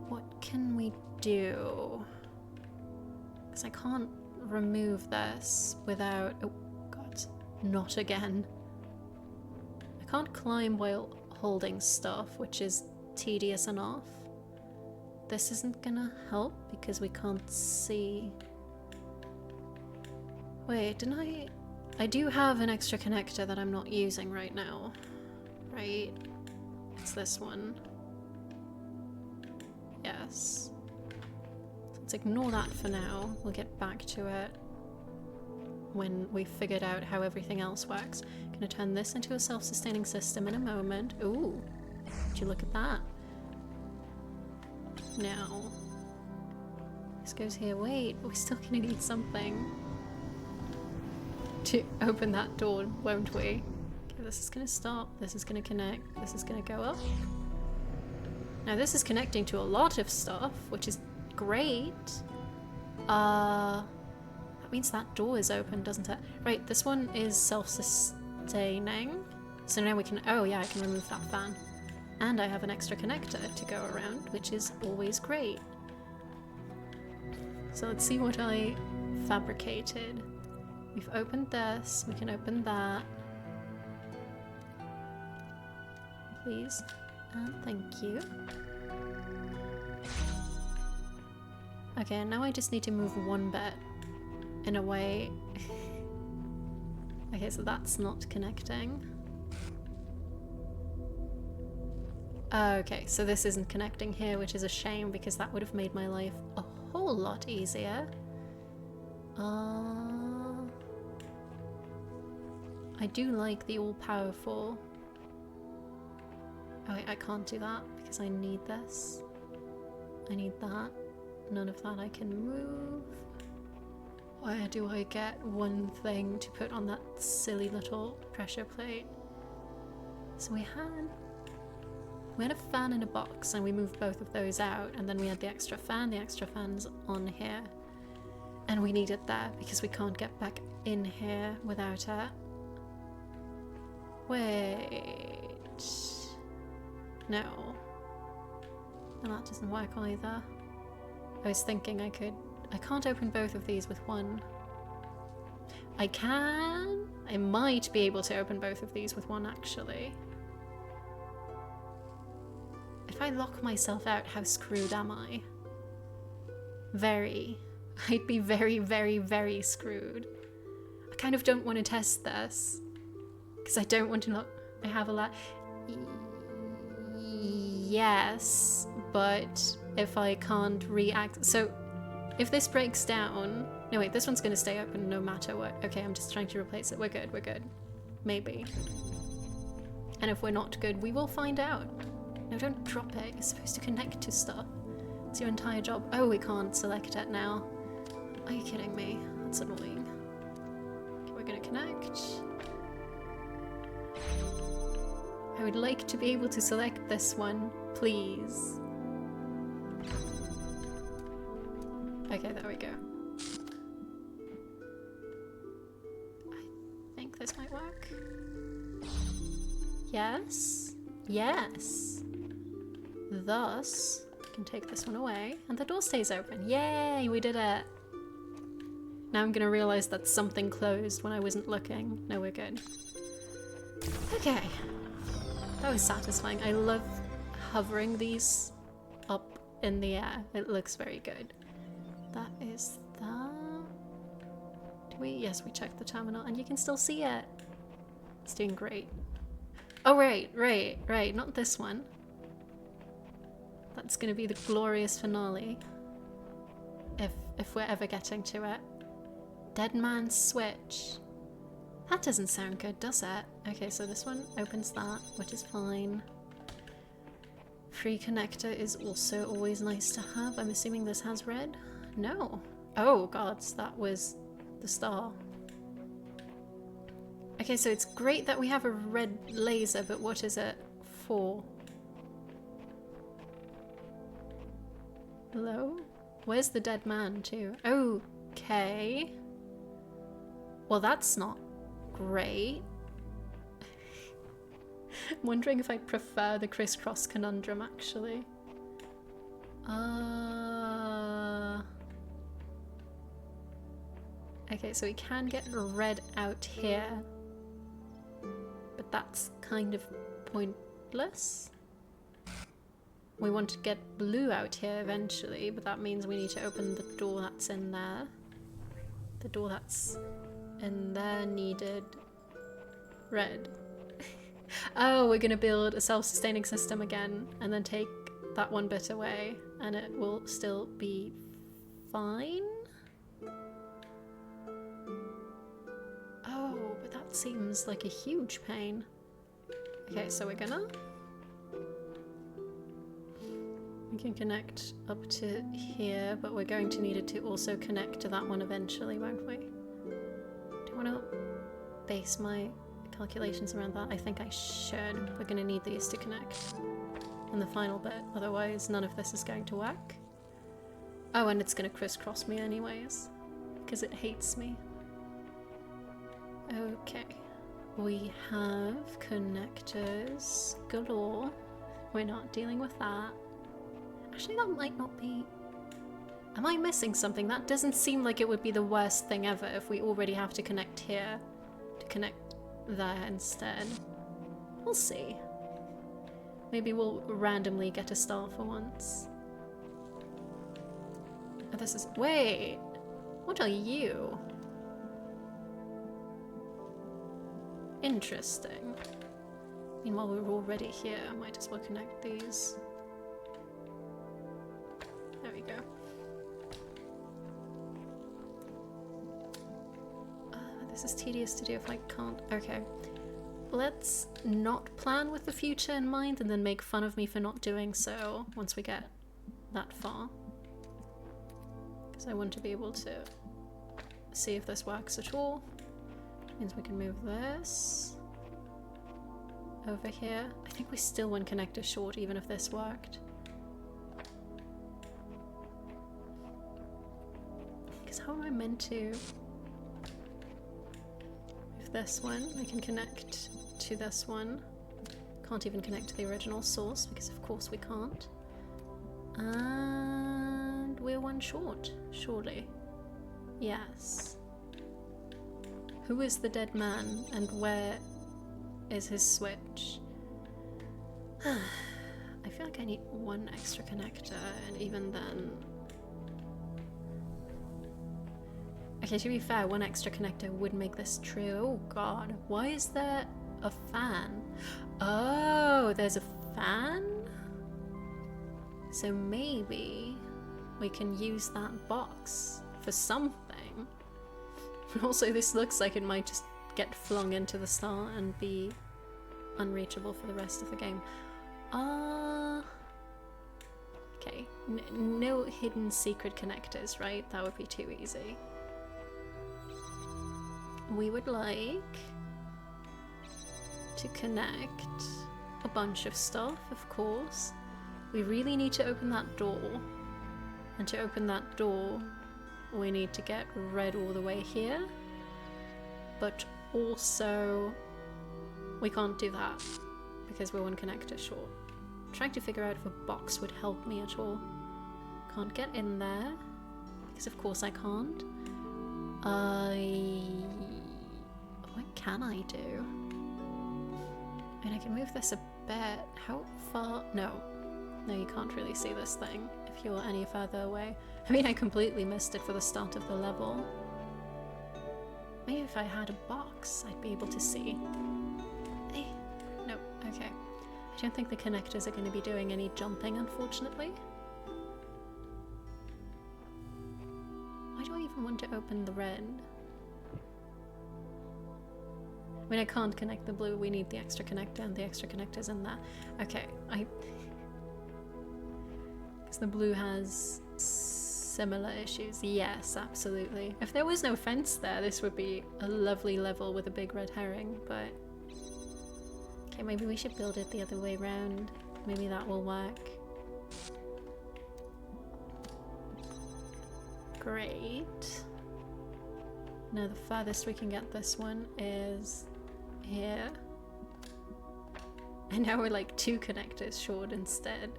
What can we do? Because I can't remove this without... Oh, God. Not again. I can't climb while holding stuff, which is tedious enough. This isn't gonna help because we can't see... Wait, didn't I do have an extra connector that I'm not using right now, right? It's this one. Yes. Let's ignore that for now. We'll get back to it when we've figured out how everything else works. I'm gonna turn this into a self-sustaining system in a moment. Ooh, would you look at that? Now, this goes here. Wait, we're still gonna need something to open that door, won't we? Okay, this is gonna stop, this is gonna connect, this is gonna go up. Now this is connecting to a lot of stuff, which is great. That means that door is open, doesn't it? Right, this one is self-sustaining. So now we can, oh yeah, I can remove that fan. And I have an extra connector to go around, which is always great. So let's see what I fabricated. We've opened this, we can open that. Please. Thank you. Okay, now I just need to move one bit in a way. Okay, so that's not connecting. Okay, so this isn't connecting here, which is a shame because that would have made my life a whole lot easier. I do like the all-powerful... Oh wait, I can't do that because I need this. I need that. None of that I can move. Where do I get one thing to put on that silly little pressure plate? So we had a fan in a box and we moved both of those out, and then we had the extra fan. The extra fan's on here. And we need it there because we can't get back in here without it. Wait. No. And that doesn't work either. I was thinking I can't open both of these with one. I can. I might be able to open both of these with one, actually. If I lock myself out, how screwed am I? Very. I'd be very, very, very screwed. I kind of don't want to test this. Because I don't want to look... I have a lot... Yes, but if I can't react... So, if this breaks down... No, wait, this one's going to stay open no matter what. Okay, I'm just trying to replace it. We're good, we're good. Maybe. And if we're not good, we will find out. No, don't drop it. You're supposed to connect to stuff. It's your entire job. Oh, we can't select it now. Are you kidding me? That's annoying. Okay, we're going to connect. I would like to be able to select this one, please. Okay, there we go. I think this might work. Yes. Yes. Thus, I can take this one away, and the door stays open. Yay, we did it. Now I'm gonna realize that something closed when I wasn't looking. No, we're good. Okay. That was satisfying. I love hovering these up in the air. It looks very good. That is that. Do we? Yes, we checked the terminal and you can still see it. It's doing great. Oh, right. Not this one. That's gonna be the glorious finale. If we're ever getting to it. Dead Man's Switch. That doesn't sound good, does it? Okay, so this one opens that, which is fine. Free connector is also always nice to have. I'm assuming this has red? No. Oh gods, that was the star. Okay, so it's great that we have a red laser, but what is it for? Hello? Where's the dead man too? Okay. Well, that's not great. I'm wondering if I prefer the crisscross conundrum, actually. Okay, so we can get red out here. But that's kind of pointless. We want to get blue out here eventually, but that means we need to open the door that's in there. The door that's in there needed red. Oh, we're gonna build a self-sustaining system again and then take that one bit away and it will still be fine? Oh, but that seems like a huge pain. Okay, so we're gonna... We can connect up to here, but we're going to need it to also connect to that one eventually, won't we? Do I want to base my calculations around that? I think I should. We're going to need these to connect in the final bit, otherwise none of this is going to work. Oh, and it's going to crisscross me anyways, because it hates me. Okay, we have connectors galore. We're not dealing with that. Actually, that might not be... Am I missing something? That doesn't seem like it would be the worst thing ever if we already have to connect here to connect there instead. We'll see. Maybe we'll randomly get a star for once. Oh, this is... Wait! What are you? Interesting. Meanwhile, we're already here. I might as well connect these. There we go. This is tedious to do if I can't. Okay. Let's not plan with the future in mind and then make fun of me for not doing so once we get that far. Because I want to be able to see if this works at all. Means we can move this over here. I think we still went connector short even if this worked. Because how am I meant to... If this one, I can connect to this one. Can't even connect to the original source because of course we can't. And we're one short, surely. Yes. Who is the dead man and where is his switch? I feel like I need one extra connector, and even then... Okay, to be fair, one extra connector would make this true. Oh god, why is there a fan? Oh, there's a fan? So maybe we can use that box for something. Also, this looks like it might just get flung into the star and be unreachable for the rest of the game. Okay, no hidden secret connectors, right? That would be too easy. We would like to connect a bunch of stuff, of course. We really need to open that door. And to open that door, we need to get red all the way here. But also, we can't do that because we're one connector short. I'm trying to figure out if a box would help me at all. Can't get in there because of course I can't. What can I do? I mean, I can move this a bit. How far? No, you can't really see this thing if you're any further away. I mean, I completely missed it for the start of the level. Maybe if I had a box, I'd be able to see. No, okay. I don't think the connectors are going to be doing any jumping, unfortunately. Why do I even want to open the red? I mean, I can't connect the blue. We need the extra connector, and the extra connector's in there. Okay, because the blue has similar issues. Yes, absolutely. If there was no fence there, this would be a lovely level with a big red herring, but... Okay, maybe we should build it the other way around. Maybe that will work. Great. Now the furthest we can get this one is here. And now we're like 2 connectors short instead.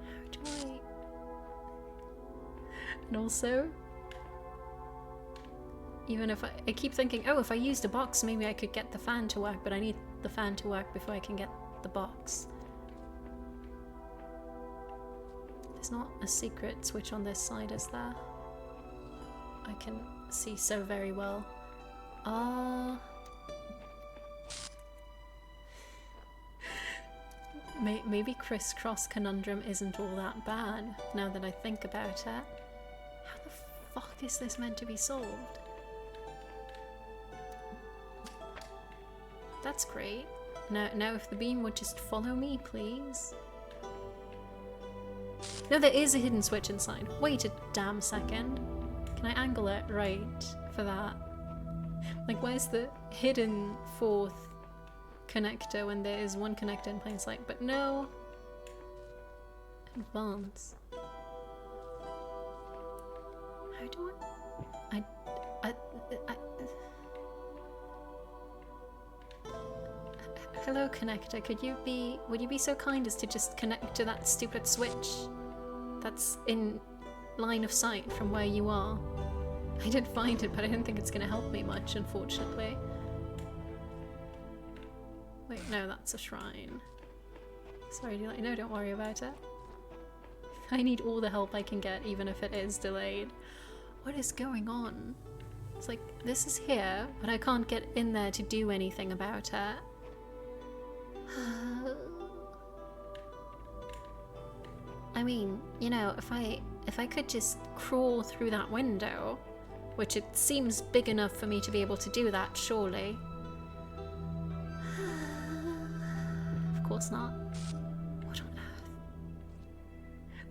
How do I... And also, even if I keep thinking, oh, if I used a box, maybe I could get the fan to work, but I need the fan to work before I can get the box. There's not a secret switch on this side, is there? I can see so very well. Maybe crisscross conundrum isn't all that bad, now that I think about it. How the fuck is this meant to be solved? That's great. Now if the beam would just follow me, please. No, there is a hidden switch inside. Wait a damn second. Can I angle it right for that? Like, where's the hidden 4th connector when there is one connector in plain sight? But no. Advance. How do I... Hello, connector. Would you be so kind as to just connect to that stupid switch that's in line of sight from where you are? I did find it, but I don't think it's going to help me much, unfortunately. Wait, no, that's a shrine. Sorry, no, don't worry about it. I need all the help I can get, even if it is delayed. What is going on? It's like, this is here, but I can't get in there to do anything about it. I mean, you know, if I could just crawl through that window, which it seems big enough for me to be able to do that, surely. Of course not. What on earth?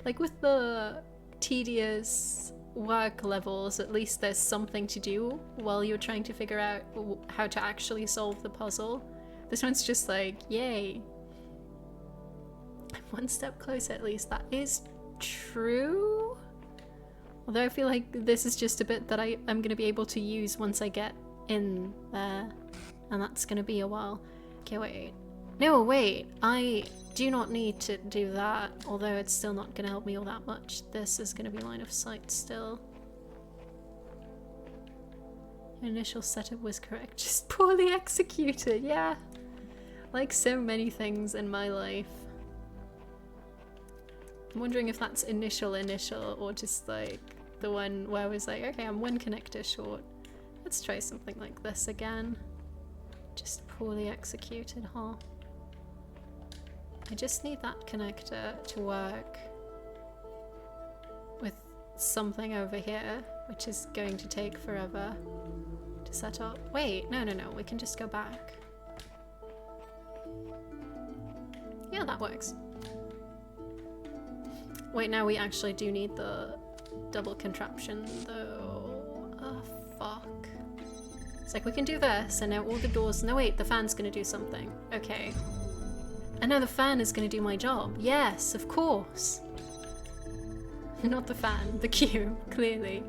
Like, with the tedious work levels, at least there's something to do while you're trying to figure out how to actually solve the puzzle. This one's just like, yay. I'm one step closer, at least. That is true. Although I feel like this is just a bit that I'm going to be able to use once I get in there. And that's going to be a while. Okay, wait. No, wait. I do not need to do that, although it's still not going to help me all that much. This is going to be line of sight still. Your initial setup was correct, just poorly executed. Yeah. Like so many things in my life. I'm wondering if that's initial or just like the one where I was like, okay, I'm one connector short. Let's try something like this again. Just poorly executed, huh? I just need that connector to work with something over here, which is going to take forever to set up. Wait, no, we can just go back. Yeah, that works. Wait, now we actually do need the double contraption, though. Oh, fuck. It's like, we can do this, and now all the doors... No, wait, the fan's gonna do something. Okay. And now the fan is gonna do my job. Yes, of course. Not the fan, the cube, clearly.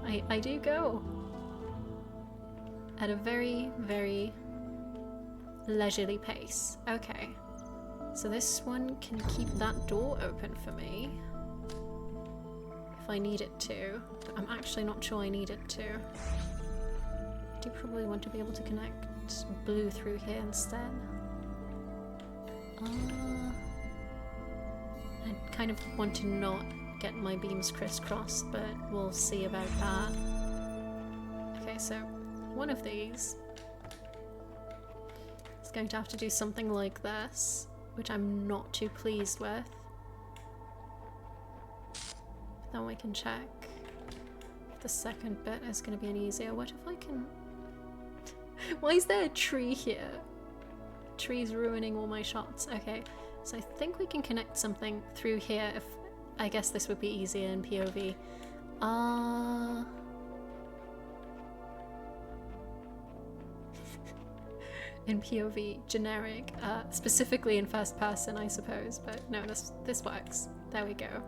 I do go. At a very, very leisurely pace. Okay. So this one can keep that door open for me. If I need it to. I'm actually not sure I need it to. I do probably want to be able to connect blue through here instead. I kind of want to not get my beams crisscrossed, but we'll see about that. Okay, so one of these is going to have to do something like this, which I'm not too pleased with. Then we can check if the second bit is going to be any easier. What if I can... Why is there a tree here? Tree's ruining all my shots. Okay, so I think we can connect something through here. If I guess this would be easier in POV. In POV, generic. Specifically in first person, I suppose. But no, this works. There we go.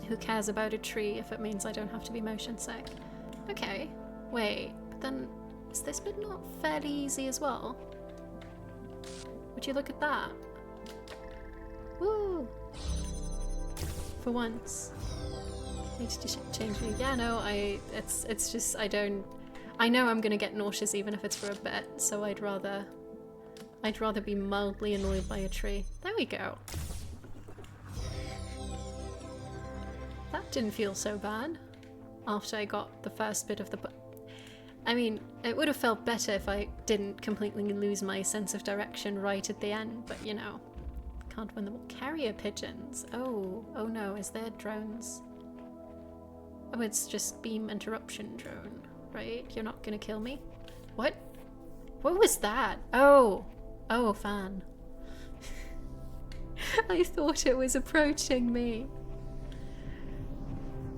Who cares about a tree if it means I don't have to be motion sick? Okay, wait, but then is this bit not fairly easy as well? Would you look at that? Woo! For once. Need to change me. Yeah, no, it's just, I know I'm gonna get nauseous even if it's for a bit, so I'd rather be mildly annoyed by a tree. There we go. That didn't feel so bad after I got the first bit of the... I mean, it would have felt better if I didn't completely lose my sense of direction right at the end, but you know, can't win them all. Carrier pigeons. Oh no, is there drones? Oh, it's just beam interruption drone, right? You're not gonna kill me? What? What was that? Oh, fan. I thought it was approaching me.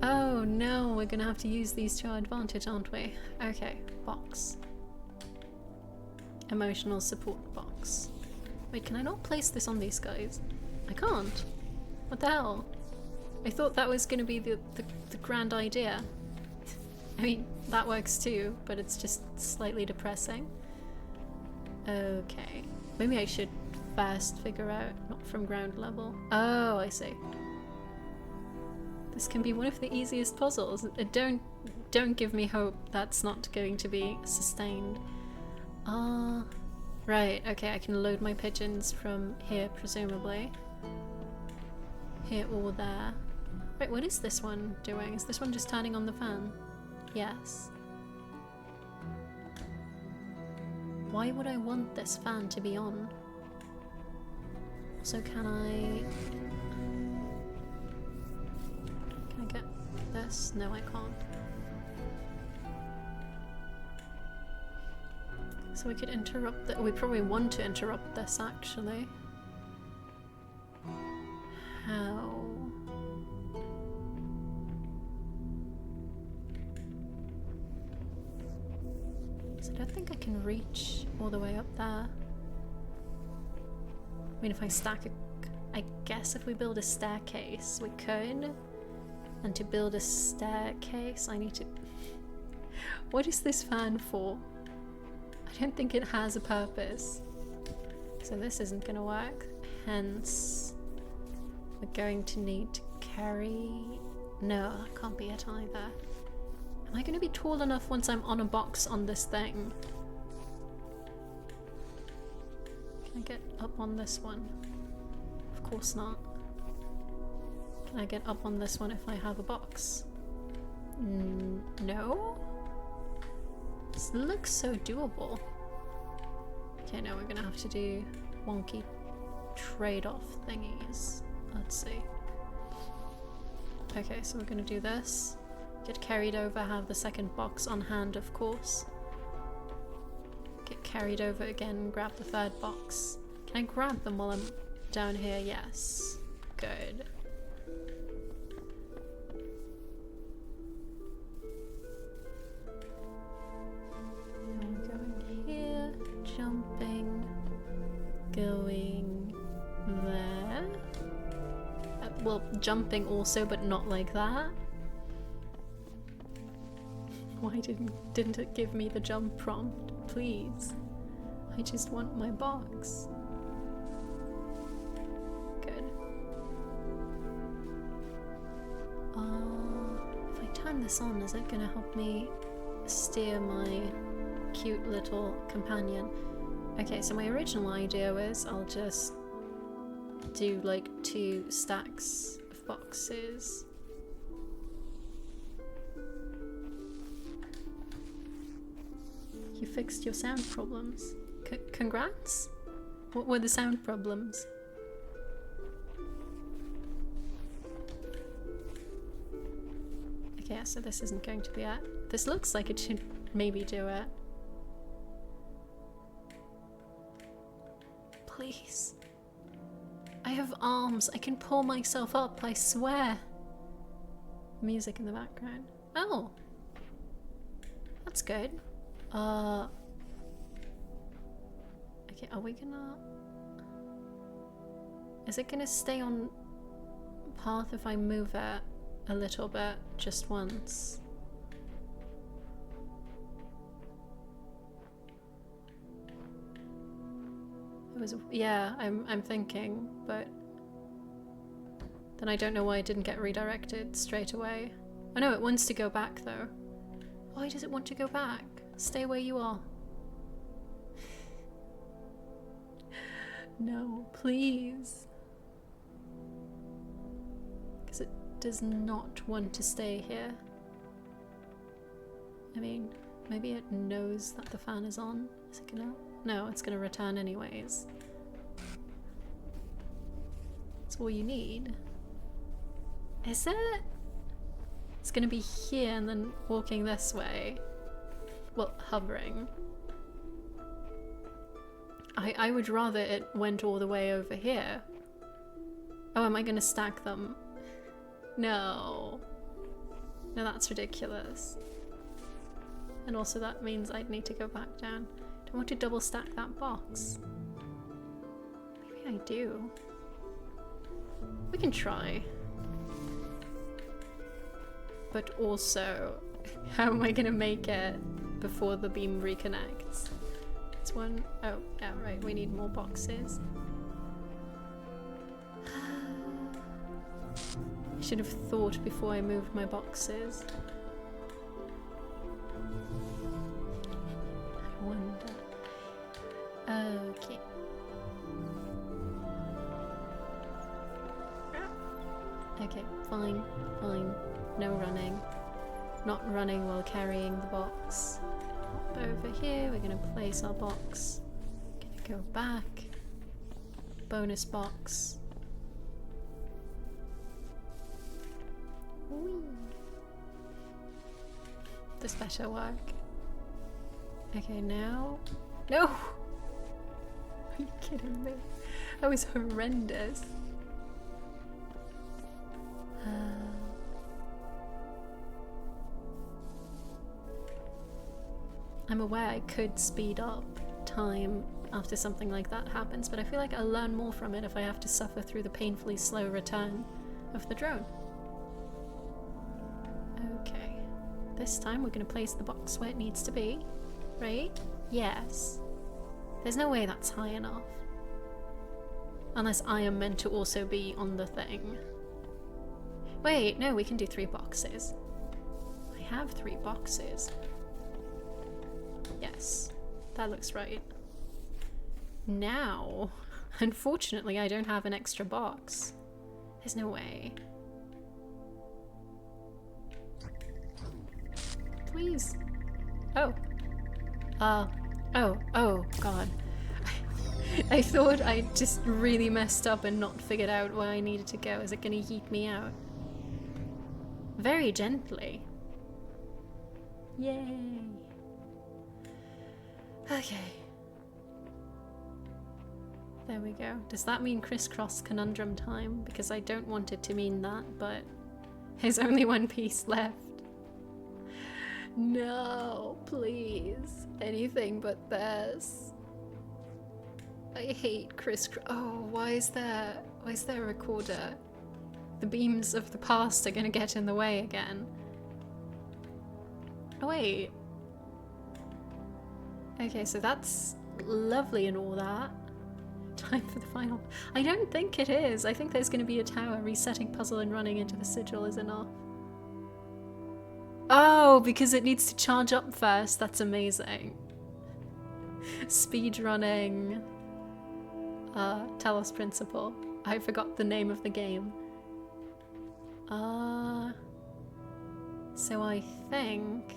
Oh no, we're gonna have to use these to our advantage, aren't we? Okay, box. Emotional support box. Wait, can I not place this on these guys? I can't. What the hell? I thought that was gonna be the grand idea. I mean, that works too, but it's just slightly depressing. Okay. Maybe I should first figure out, not from ground level. Oh, I see. This can be one of the easiest puzzles. Don't give me hope that's not going to be sustained. Right, okay, I can load my pigeons from here, presumably. Here or there. Right, what is this one doing? Is this one just turning on the fan? Yes. Why would I want this fan to be on? Also, can I get this? No, I can't. So we could interrupt we probably want to interrupt this actually. How? So I don't think I can reach all the way up there. I mean, if I stack I guess if we build a staircase, we could. And to build a staircase, I need to... What is this fan for? I don't think it has a purpose. So this isn't gonna work. Hence, we're going to need to carry... No, that can't be it either. Am I gonna be tall enough once I'm on a box on this thing? Can I get up on this one? Of course not. Can I get up on this one if I have a box? No? This looks so doable. Okay, now we're gonna have to do wonky trade-off thingies. Let's see. Okay, so we're gonna do this. Get carried over, have the second box on hand, of course. Get carried over again, grab the third box. Can I grab them while I'm down here? Yes. Good. Going here, jumping, going there. Well, jumping also, but not like that. Why didn't it give me the jump prompt? Please. I just want my box. Good. If I turn this on, is it gonna help me steer my cute little companion? Okay, so my original idea was I'll just do like 2 stacks of boxes. You fixed your sound problems. Congrats? What were the sound problems? Okay, so this isn't going to be it. This looks like it should maybe do it. Please. I have arms. I can pull myself up, I swear. Music in the background. Oh. That's good. Okay, are we gonna... Is it gonna stay on path if I move it a little bit, just once? It was... Yeah, I'm thinking, but... Then I don't know why it didn't get redirected straight away. Oh no, it wants to go back though. Why does it want to go back? Stay where you are. No, please. Because it does not want to stay here. I mean, maybe it knows that the fan is on. Is it gonna? No, it's gonna return anyways. That's all you need. Is it? It's gonna be here and then walking this way. Well, hovering. I would rather it went all the way over here. Oh, am I gonna stack them? No. No, that's ridiculous. And also that means I'd need to go back down. Do I want to double stack that box? Maybe I do. We can try. But also, how am I gonna make it before the beam reconnects? It's one... Oh, yeah, right, we need more boxes. I should have thought before I moved my boxes. I wonder... Okay. Okay, fine, fine. No running. Not running while carrying the box. Hop over here, we're gonna place our box. Gonna go back. Bonus box. Whee. This better work. Okay, now... No! Are you kidding me? That was horrendous. I'm aware I could speed up time after something like that happens, but I feel like I'll learn more from it if I have to suffer through the painfully slow return of the drone. Okay. This time we're going to place the box where it needs to be, right? Yes. There's no way that's high enough. Unless I am meant to also be on the thing. Wait, no, we can do 3 boxes. I have 3 boxes. Yes, that looks right. Now, unfortunately, I don't have an extra box. There's no way. Please. Oh. Oh, God. I thought I just really messed up and not figured out where I needed to go. Is it gonna yeet me out? Very gently. Yay. Okay. There we go. Does that mean crisscross conundrum time? Because I don't want it to mean that, but there's only 1 piece left. No, please. Anything but this. I hate crisscross. Oh, why is there a recorder? The beams of the past are gonna get in the way again. Oh wait. Okay, so that's lovely and all that. Time for the final. I don't think it is. I think there's gonna be a tower. Resetting puzzle and running into the sigil is enough. Oh, because it needs to charge up first. That's amazing. Speed running. Telos principle. I forgot the name of the game. So I think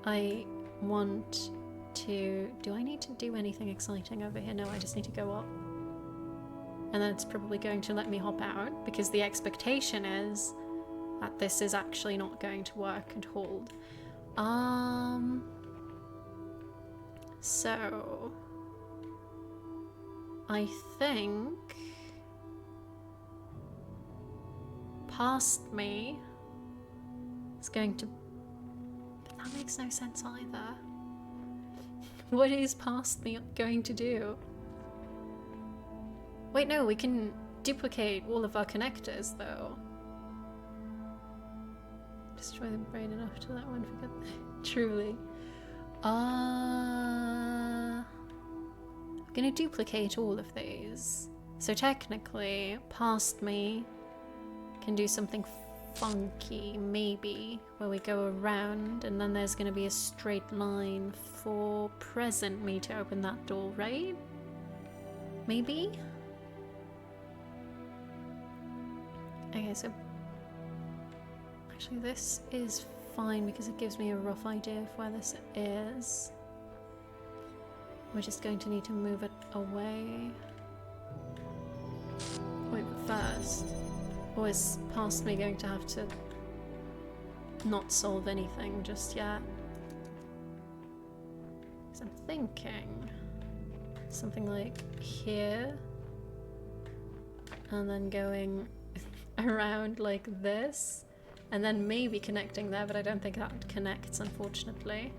I want to... Do I need to do anything exciting over here? No, I just need to go up. And then it's probably going to let me hop out, because the expectation is that this is actually not going to work and hold. So... I think... past me is going to... But that makes no sense either. What is past me going to do? Wait, no, we can duplicate all of our connectors, though. Destroy the brain enough to let one forget. Truly. I'm gonna duplicate all of these. So technically, past me can do something funky, maybe, where we go around and then there's gonna be a straight line for present me to open that door, right? Maybe? Okay, so actually this is fine because it gives me a rough idea of where this is. We're just going to need to move it away. Wait, but first, or is past me going to have to not solve anything just yet? Because I'm thinking something like here, and then going around like this, and then maybe connecting there, but I don't think that connects, unfortunately.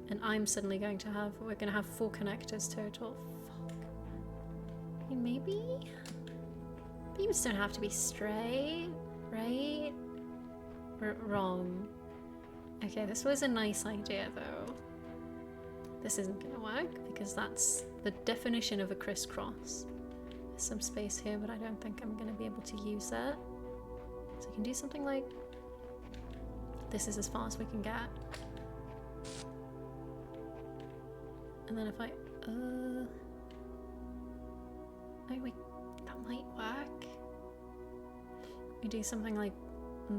And I'm suddenly going to have, we're going to have 4 connectors total. Fuck. I mean, maybe? Beams don't have to be straight, right? Wrong. Okay, this was a nice idea though. This isn't going to work because that's the definition of a crisscross. There's some space here, but I don't think I'm going to be able to use it. So we can do something like... This is as far as we can get. And then if I... oh wait, that might work. We do something like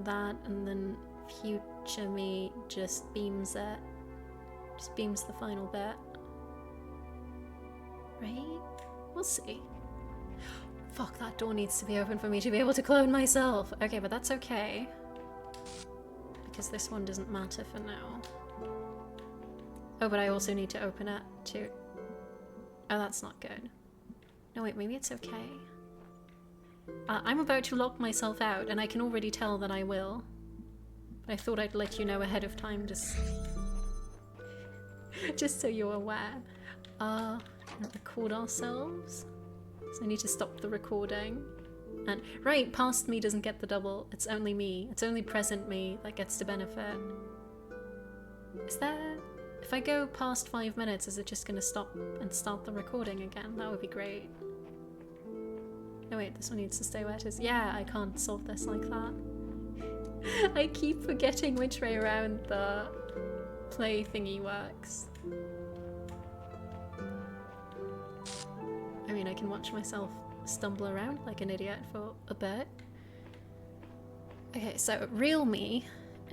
that, and then future me just beams it. Just beams the final bit. Right? We'll see. Fuck, that door needs to be open for me to be able to clone myself. Okay, but that's okay. because this one doesn't matter for now. Oh, but I also need to open it too. Oh, that's not good. No, wait, maybe it's okay. I'm about to lock myself out, and I can already tell that I will. But I thought I'd let you know ahead of time, just so you're aware. Record ourselves. So I need to stop the recording. And right, past me doesn't get the double. It's only me. It's only present me that gets to benefit. Is there... If I go past 5 minutes, is it just gonna stop and start the recording again? That would be great. No wait, this one needs to stay where it is. Yeah, I can't solve this like that. I keep forgetting which way around the play thingy works. I mean, I can watch myself stumble around like an idiot for a bit. Okay, so real me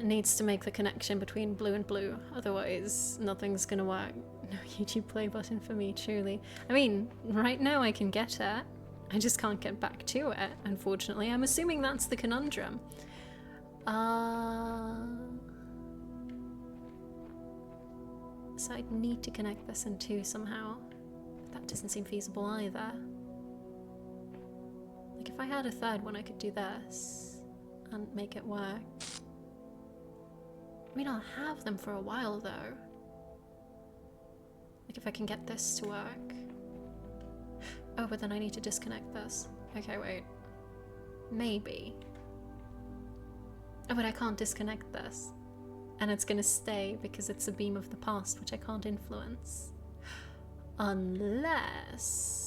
needs to make the connection between blue and blue, otherwise nothing's gonna work. No YouTube play button for me, truly. I mean, right now I can get it, I just can't get back to it, unfortunately. I'm assuming that's the conundrum. So I'd need to connect this in two somehow. That doesn't seem feasible either. Like if I had a third one, I could do this and make it work. I mean, I'll have them for a while though. Like if I can get this to work. Oh, but then I need to disconnect this. Okay, wait. Maybe. Oh, but I can't disconnect this. And it's gonna stay because it's a beam of the past, which I can't influence. Unless...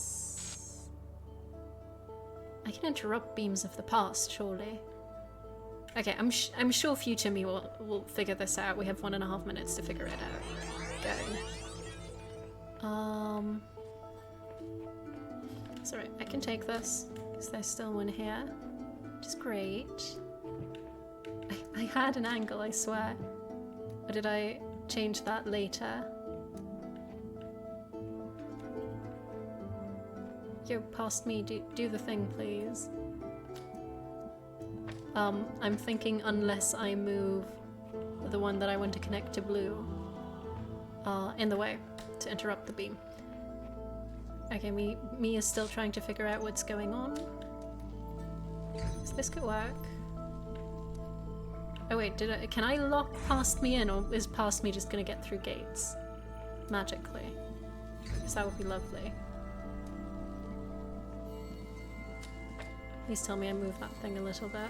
I can interrupt beams of the past, surely. Okay, I'm sure future me will figure this out. We have 1.5 minutes to figure it out. Go. It's alright, I can take this, because there's still one here. Which is great. I had an angle, I swear. Or did I change that later? Yo, past me, do the thing, please. I'm thinking unless I move the one that I want to connect to blue in the way to interrupt the beam. Okay, me is still trying to figure out what's going on. So this could work. Oh wait, can I lock past me in, or is past me just gonna get through gates? Magically. Because that would be lovely. Please tell me I move that thing a little bit.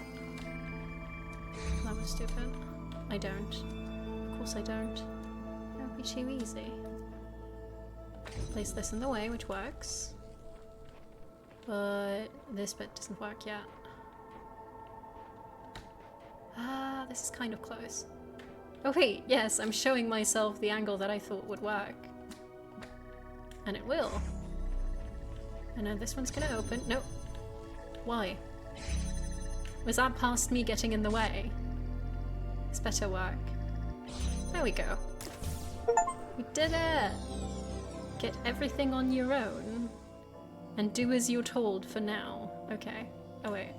That was stupid. I don't. Of course I don't. That would be too easy. Place this in the way, which works. But this bit doesn't work yet. Ah, this is kind of close. Oh wait, yes, I'm showing myself the angle that I thought would work. And it will. And now this one's gonna open. Nope. Why? Was that past me getting in the way? This better work. There we go. We did it! Get everything on your own. And do as you're told for now. Okay. Oh wait.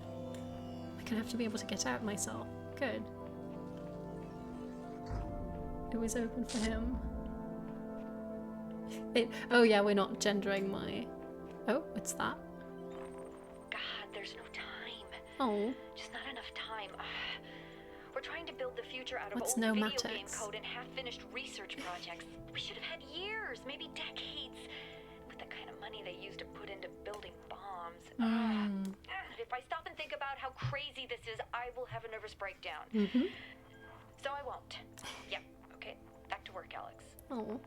I'm gonna have to be able to get out myself. Good. It was open for him. Oh yeah, we're not gendering my... Oh, what's that? God, there's no time. Oh. Just not enough time. We're trying to build the future out of What's old video game nomatics? code and half-finished research projects. We should have had years, maybe decades, with the kind of money they used to put into building bombs. If I stop and think about how crazy this is, I will have a nervous breakdown. So I won't. Yep. Okay. Back to work, Alex. Oh,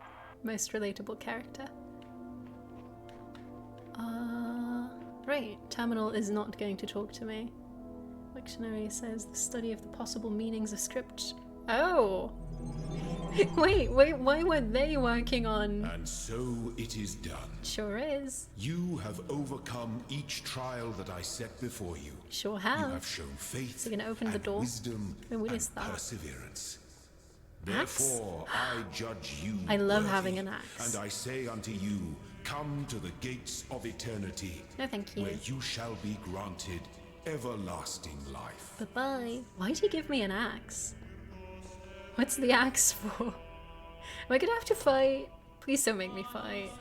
most relatable character. Right. Terminal is not going to talk to me. Dictionary says the study of the possible meanings of script. Oh! wait, why weren't they working on... And so it is done. Sure is. You have overcome each trial that I set before you. Sure have. You have shown faith Is it gonna open the and door? wisdom What and is that? perseverance. Axe? Therefore I judge you I love worthy, having an axe. And I say unto you, come to the gates of eternity, No thank you. where you shall be granted everlasting life. Bye-bye. Why'd you give me an axe? What's the axe for? Am I gonna have to fight? Please don't make me fight.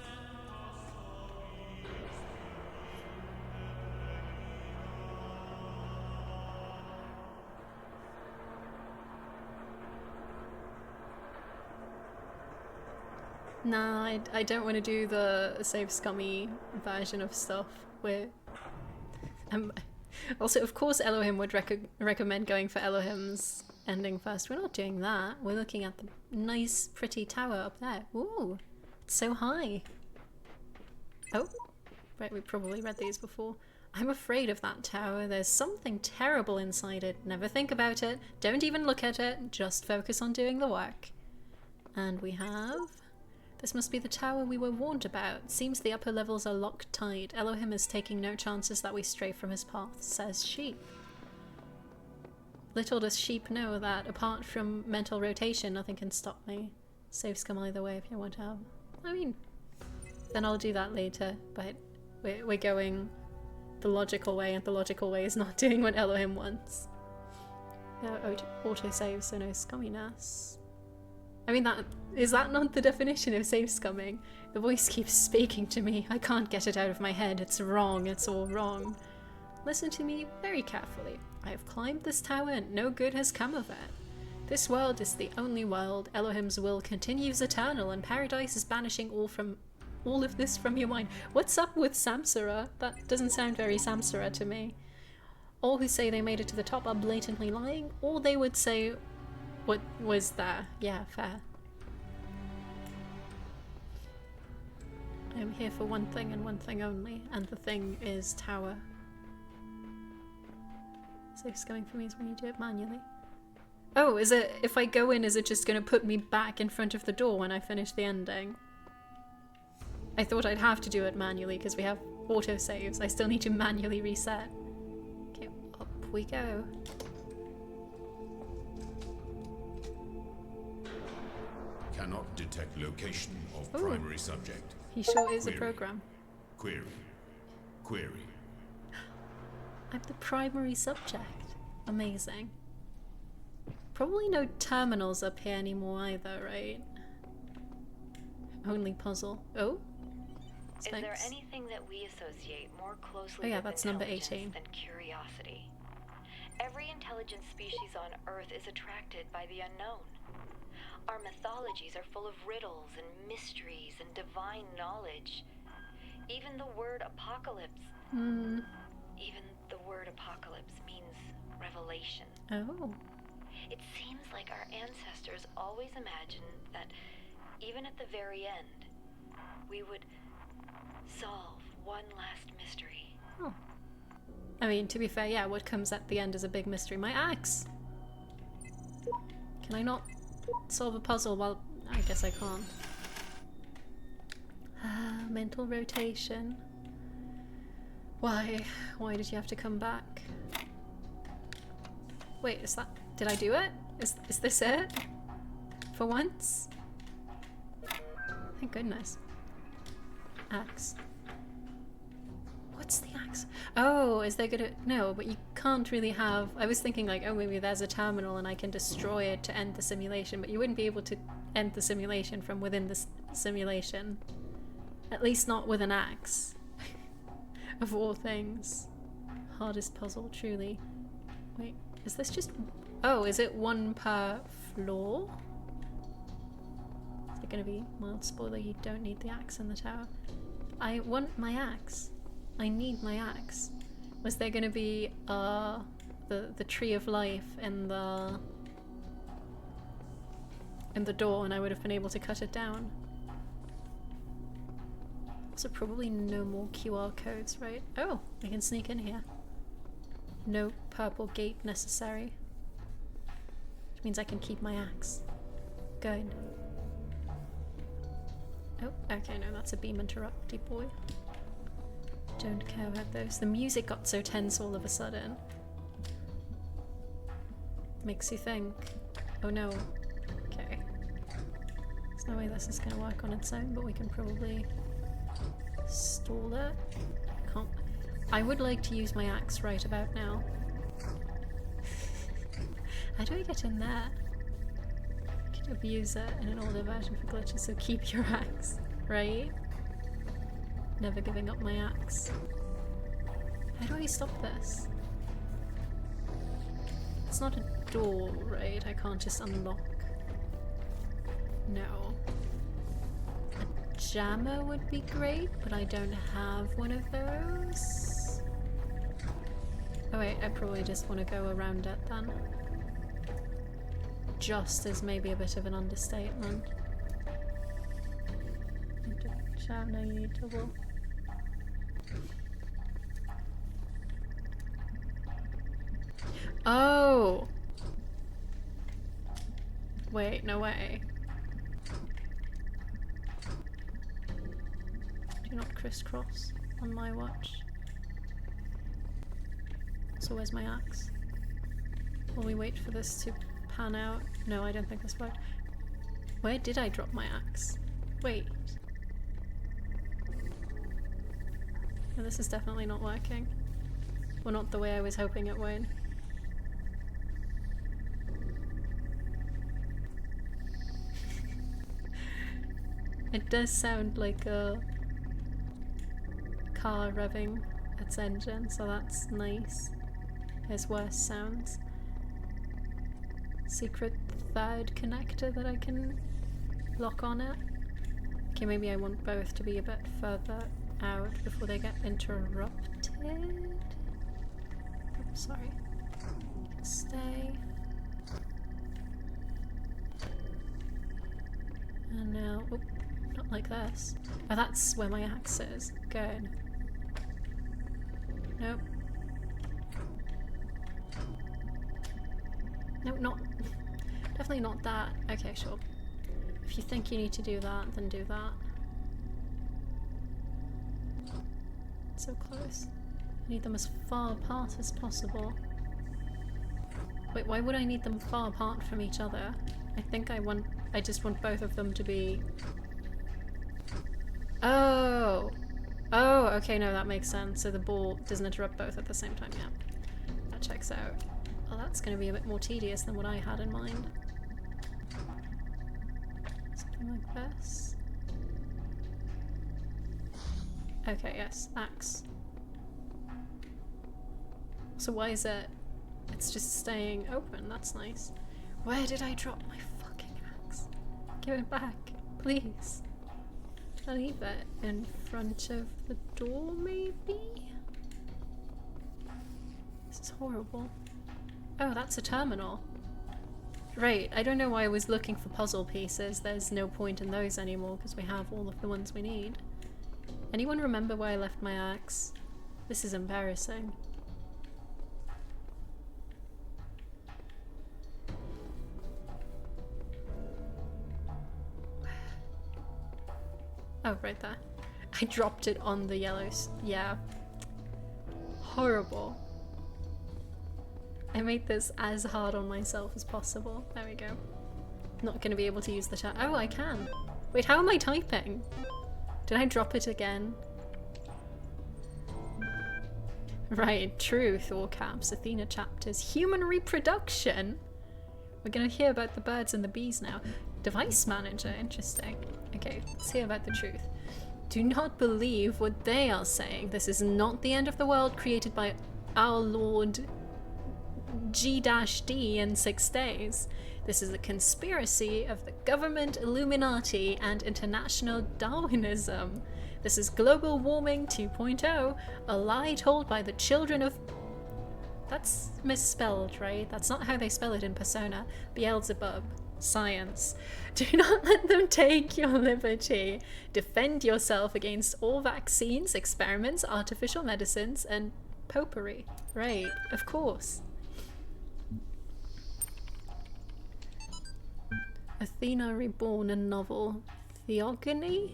Nah, I don't want to do the save scummy version of stuff where... also, of course Elohim would recommend going for Elohim's ending first. We're not doing that. We're looking at the nice, pretty tower up there. Ooh, it's so high. Oh, right, we probably read these before. I'm afraid of that tower. There's something terrible inside it. Never think about it. Don't even look at it. Just focus on doing the work. And we have... This must be the tower we were warned about. Seems the upper levels are locked tight. Elohim is taking no chances that we stray from his path, says Sheep. Little does Sheep know that, apart from mental rotation, nothing can stop me. Save scum either way if you want to have. I mean, then I'll do that later, but we're going the logical way, and the logical way is not doing what Elohim wants. No auto-save, so no scumminess. I mean, is that not the definition of save scumming? The voice keeps speaking to me. I can't get it out of my head. It's wrong. It's all wrong. Listen to me very carefully. I have climbed this tower and no good has come of it. This world is the only world. Elohim's will continues eternal, and paradise is banishing all of this from your mind. What's up with Samsara? That doesn't sound very Samsara to me. All who say they made it to the top are blatantly lying. All they would say... What was there? Yeah, fair. I'm here for one thing and one thing only, and the thing is tower. Save scumming for me is when you do it manually. Oh, is it, if I go in, is it just gonna put me back in front of the door when I finish the ending? I thought I'd have to do it manually because we have autosaves. I still need to manually reset. Okay, up we go. Cannot detect location of primary subject. He sure is a program. Query. Query. I'm the primary subject. Amazing. Probably no terminals up here anymore either, right? Only puzzle. Oh? Is there anything that we associate more closely with that's number 18. than curiosity? Every intelligent species on Earth is attracted by the unknown. Our mythologies are full of riddles and mysteries and divine knowledge. Even the word apocalypse. Even the word apocalypse means revelation. Oh. It seems like our ancestors always imagined that even at the very end, we would solve one last mystery. Oh. I mean, to be fair, yeah, what comes at the end is a big mystery. My axe! Can I not solve a puzzle? Well, I guess I can't. Mental rotation. Why? Why did you have to come back? Wait, is that... Did I do it? Is this it? For once? Thank goodness. Axe. What's the axe? Oh, is there gonna... No, but you can't really have... I was thinking like, oh, maybe there's a terminal and I can destroy it to end the simulation, but you wouldn't be able to end the simulation from within the simulation. At least not with an axe. Of all things. Hardest puzzle, truly. Wait, is this just... Oh, is it one per floor? Is it gonna be... Mild spoiler, you don't need the axe in the tower. I want my axe. I need my axe. Was there gonna be the tree of life in the door and I would have been able to cut it down? Also probably no more QR codes, right? Oh, I can sneak in here. No purple gate necessary. Which means I can keep my axe. Good. Oh, okay, no, that's a beam interrupty boy. Don't care about those. The music got so tense all of a sudden. Makes you think. Oh no. Okay. There's no way this is gonna work on its own, but we can probably stall it. Can't. I would like to use my axe right about now. How do I get in there? abuse it in an older version for glitches, so keep your axe, right? Never giving up my axe. How do I stop this? It's not a door, right? I can't just unlock. No. A jammer would be great, but I don't have one of those. Oh wait, I probably just want to go around it then. Just is maybe a bit of an understatement. No, you need double. Oh! Wait, no way. Do not crisscross on my watch. So where's my axe? Will we wait for this to pan out? No, I don't think this worked. Where did I drop my axe? Wait. No, this is definitely not working. Well, not the way I was hoping it would. It does sound like a car revving its engine, so that's nice. There's worse sounds. Secret third connector that I can lock on it. Okay, maybe I want both to be a bit further out before they get interrupted. Oh, sorry. Stay. And now, oh, not like this. Oh, that's where my axe is. Good. Nope. No, not... Definitely not that. Okay, sure. If you think you need to do that, then do that. So close. I need them as far apart as possible. Wait, why would I need them far apart from each other? I just want both of them to be... Oh! Oh, okay, no, that makes sense. So the ball doesn't interrupt both at the same time, yeah. That checks out. Well, that's going to be a bit more tedious than what I had in mind. Something like this. Okay, yes, axe. So why is it... It's just staying open, that's nice. Where did I drop my fucking axe? Give it back, please. I'll leave it in front of the door, maybe? This is horrible. Oh, that's a terminal. Right, I don't know why I was looking for puzzle pieces. There's no point in those anymore because we have all of the ones we need. Anyone remember where I left my axe? This is embarrassing. Oh, right there. I dropped it on the yellows. Yeah. Horrible. I made this as hard on myself as possible. There we go. Not gonna be able to use the chat. Oh, I can. Wait, how am I typing? Did I drop it again? Right, truth, all caps, Athena chapters. Human reproduction! We're gonna hear about the birds and the bees now. Device manager, interesting. Okay, let's hear about the truth. Do not believe what they are saying. This is not the end of the world created by our Lord G-D in 6 days. This is a conspiracy of the government, Illuminati, and international Darwinism. This is global warming 2.0, a lie told by the children of... That's misspelled, right? That's not how they spell it in Persona. Beelzebub. Science. Do not let them take your liberty. Defend yourself against all vaccines, experiments, artificial medicines, and popery. Right, of course. Athena Reborn, a novel. Theogony?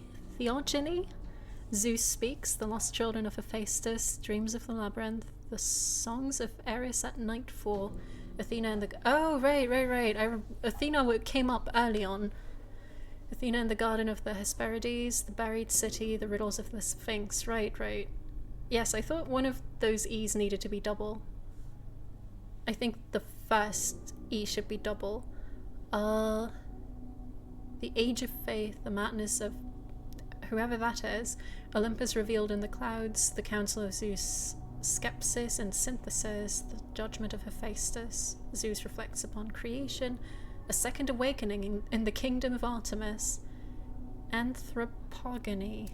Zeus Speaks, The Lost Children of Hephaestus, Dreams of the Labyrinth, The Songs of Eris at Nightfall, Athena and the... Oh, right. Athena came up early on. Athena in the Garden of the Hesperides, The Buried City, The Riddles of the Sphinx. Right. Yes, I thought one of those E's needed to be double. I think the first E should be double. The age of faith, the madness of whoever that is. Olympus revealed in the clouds, the council of Zeus' skepsis and synthesis, the judgment of Hephaestus. Zeus reflects upon creation, a second awakening in the kingdom of Artemis. Anthropogony.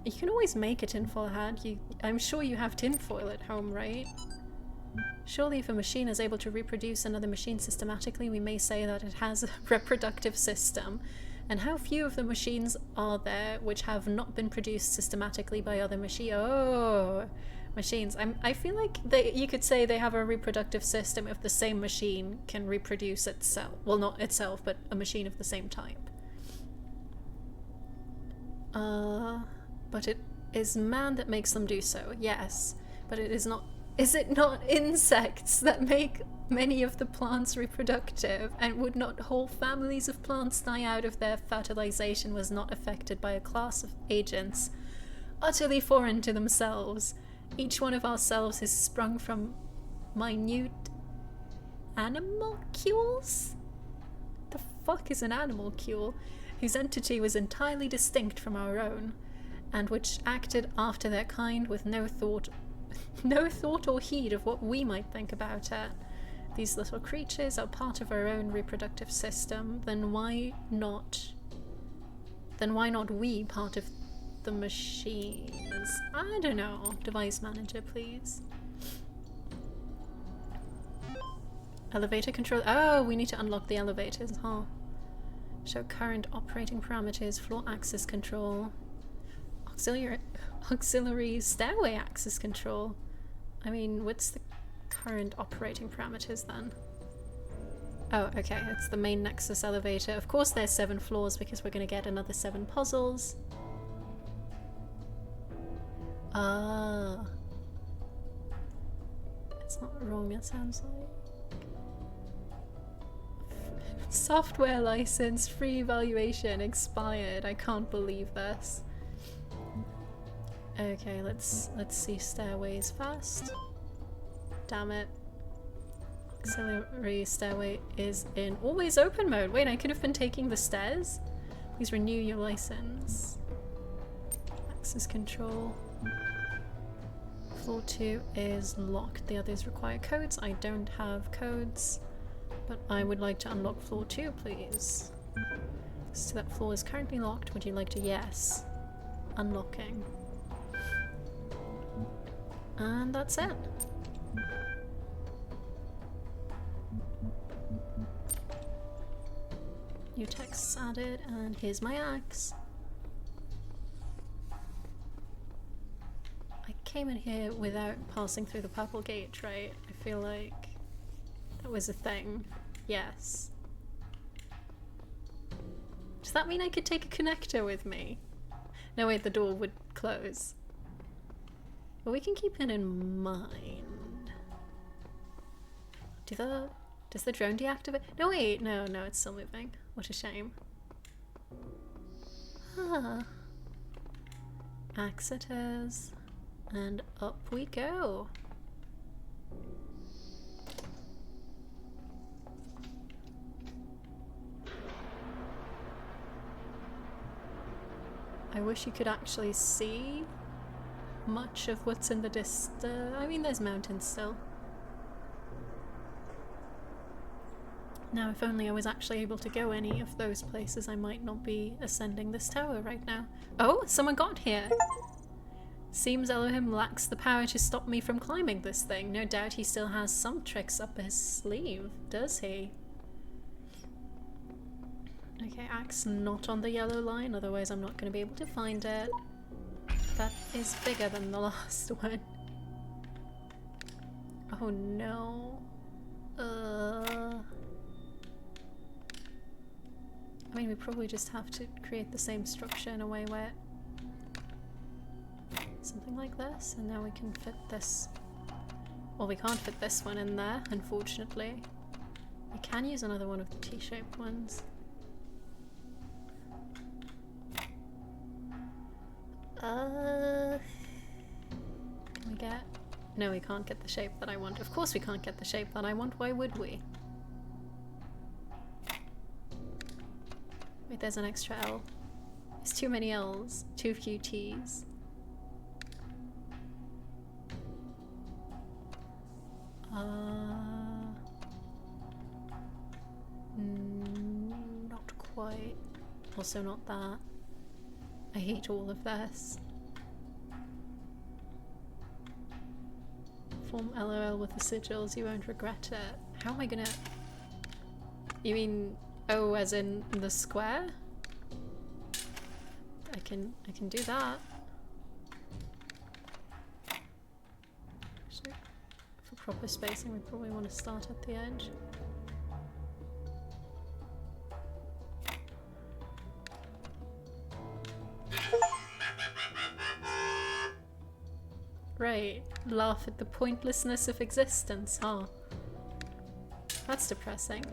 You can always make a tinfoil hat. I'm sure you have tinfoil at home, right? Surely if a machine is able to reproduce another machine systematically, we may say that it has a reproductive system. And how few of the machines are there which have not been produced systematically by other machines. I feel like you could say they have a reproductive system if the same machine can reproduce itself. Well, not itself, but a machine of the same type. But it is man that makes them do so, yes. But it is not... Is it not insects that make many of the plants reproductive? And would not whole families of plants die out if their fertilization was not affected by a class of agents utterly foreign to themselves? Each one of ourselves is sprung from minute animalcules? The fuck is an animalcule? Whose entity was entirely distinct from our own, and which acted after their kind with no thought or heed of what we might think about it. These little creatures are part of our own reproductive system, then why not we part of the machines? I don't know. Device manager, please. Elevator control. Oh, we need to unlock the elevators, huh? Show current operating parameters, floor access control. Auxiliary stairway access control. I mean, what's the current operating parameters then? Oh, okay, it's the main Nexus elevator. Of course there's 7 floors because we're going to get another 7 puzzles. It's not wrong, it sounds like. Software license, free evaluation, expired. I can't believe this. Okay, let's see stairways first. Damn it. Auxiliary stairway is in always open mode. Wait, I could have been taking the stairs? Please renew your license. Access control. Floor 2 is locked. The others require codes. I don't have codes, but I would like to unlock floor 2, please. So that floor is currently locked. Would you like to? Yes. Unlocking. And that's it. New texts added, and here's my axe. I came in here without passing through the purple gate, right? I feel like that was a thing. Yes. Does that mean I could take a connector with me? No, wait, the door would close. But we can keep it in mind. Does the drone deactivate? No, wait, no, it's still moving. What a shame. Ah. Axe it is. And up we go. I wish you could actually see much of what's in the distance. I mean, there's mountains still. Now, if only I was actually able to go any of those places, I might not be ascending this tower right now. Oh, someone got here! Seems Elohim lacks the power to stop me from climbing this thing. No doubt he still has some tricks up his sleeve, does he? Okay, axe not on the yellow line, otherwise I'm not going to be able to find it. That is bigger than the last one. Oh no. I mean, we probably just have to create the same structure in a way where... something like this, and now we can fit this... Well, we can't fit this one in there, unfortunately. We can use another one of the T-shaped ones. Can we get... No, we can't get the shape that I want. Of course we can't get the shape that I want. Why would we? Wait, there's an extra L. There's too many L's, too few T's. Not quite. Also not that. I hate all of this. Form LOL with the sigils, you won't regret it. How am I gonna... You mean, oh, as in the square? I can do that. Actually, for proper spacing, we probably want to start at the edge. Right, laugh at the pointlessness of existence, huh? That's depressing.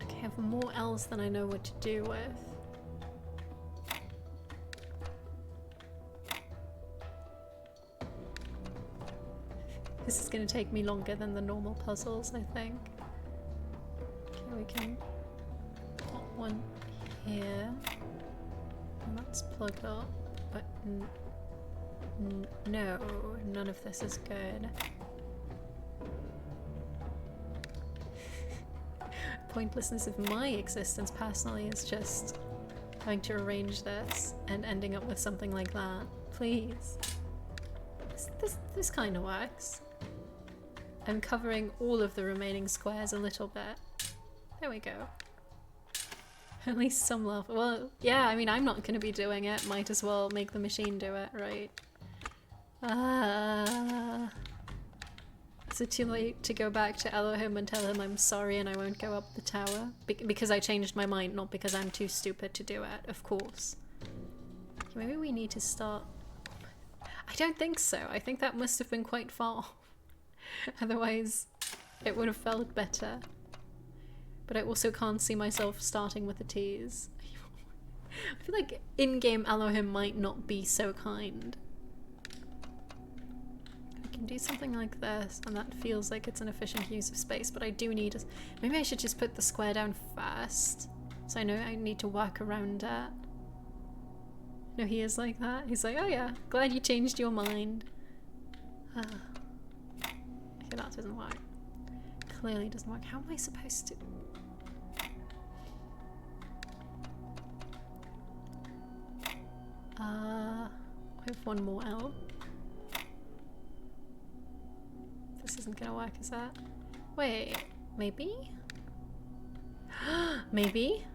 Okay, I have more L's than I know what to do with. This is going to take me longer than the normal puzzles, I think. Okay, we can put one here. And that's plugged up, but no, none of this is good. Pointlessness of my existence personally is just having to arrange this and ending up with something like that. Please. This kind of works. I'm covering all of the remaining squares a little bit. There we go. At least some love. Well, yeah, I mean, I'm not going to be doing it. Might as well make the machine do it, right? Is it too late to go back to Elohim and tell him I'm sorry and I won't go up the tower? Because I changed my mind, not because I'm too stupid to do it, of course. Maybe we need to start... I don't think so. I think that must have been quite far. Otherwise, it would have felt better. But I also can't see myself starting with the T's. I feel like in-game Elohim might not be so kind. I can do something like this, and that feels like it's an efficient use of space, but I do need... Maybe I should just put the square down first, so I know I need to work around it. No, he is like that. He's like, oh yeah, glad you changed your mind. Okay, that doesn't work. Clearly doesn't work. How am I supposed to... we have one more L. This isn't gonna work, is that? Wait, maybe? Maybe?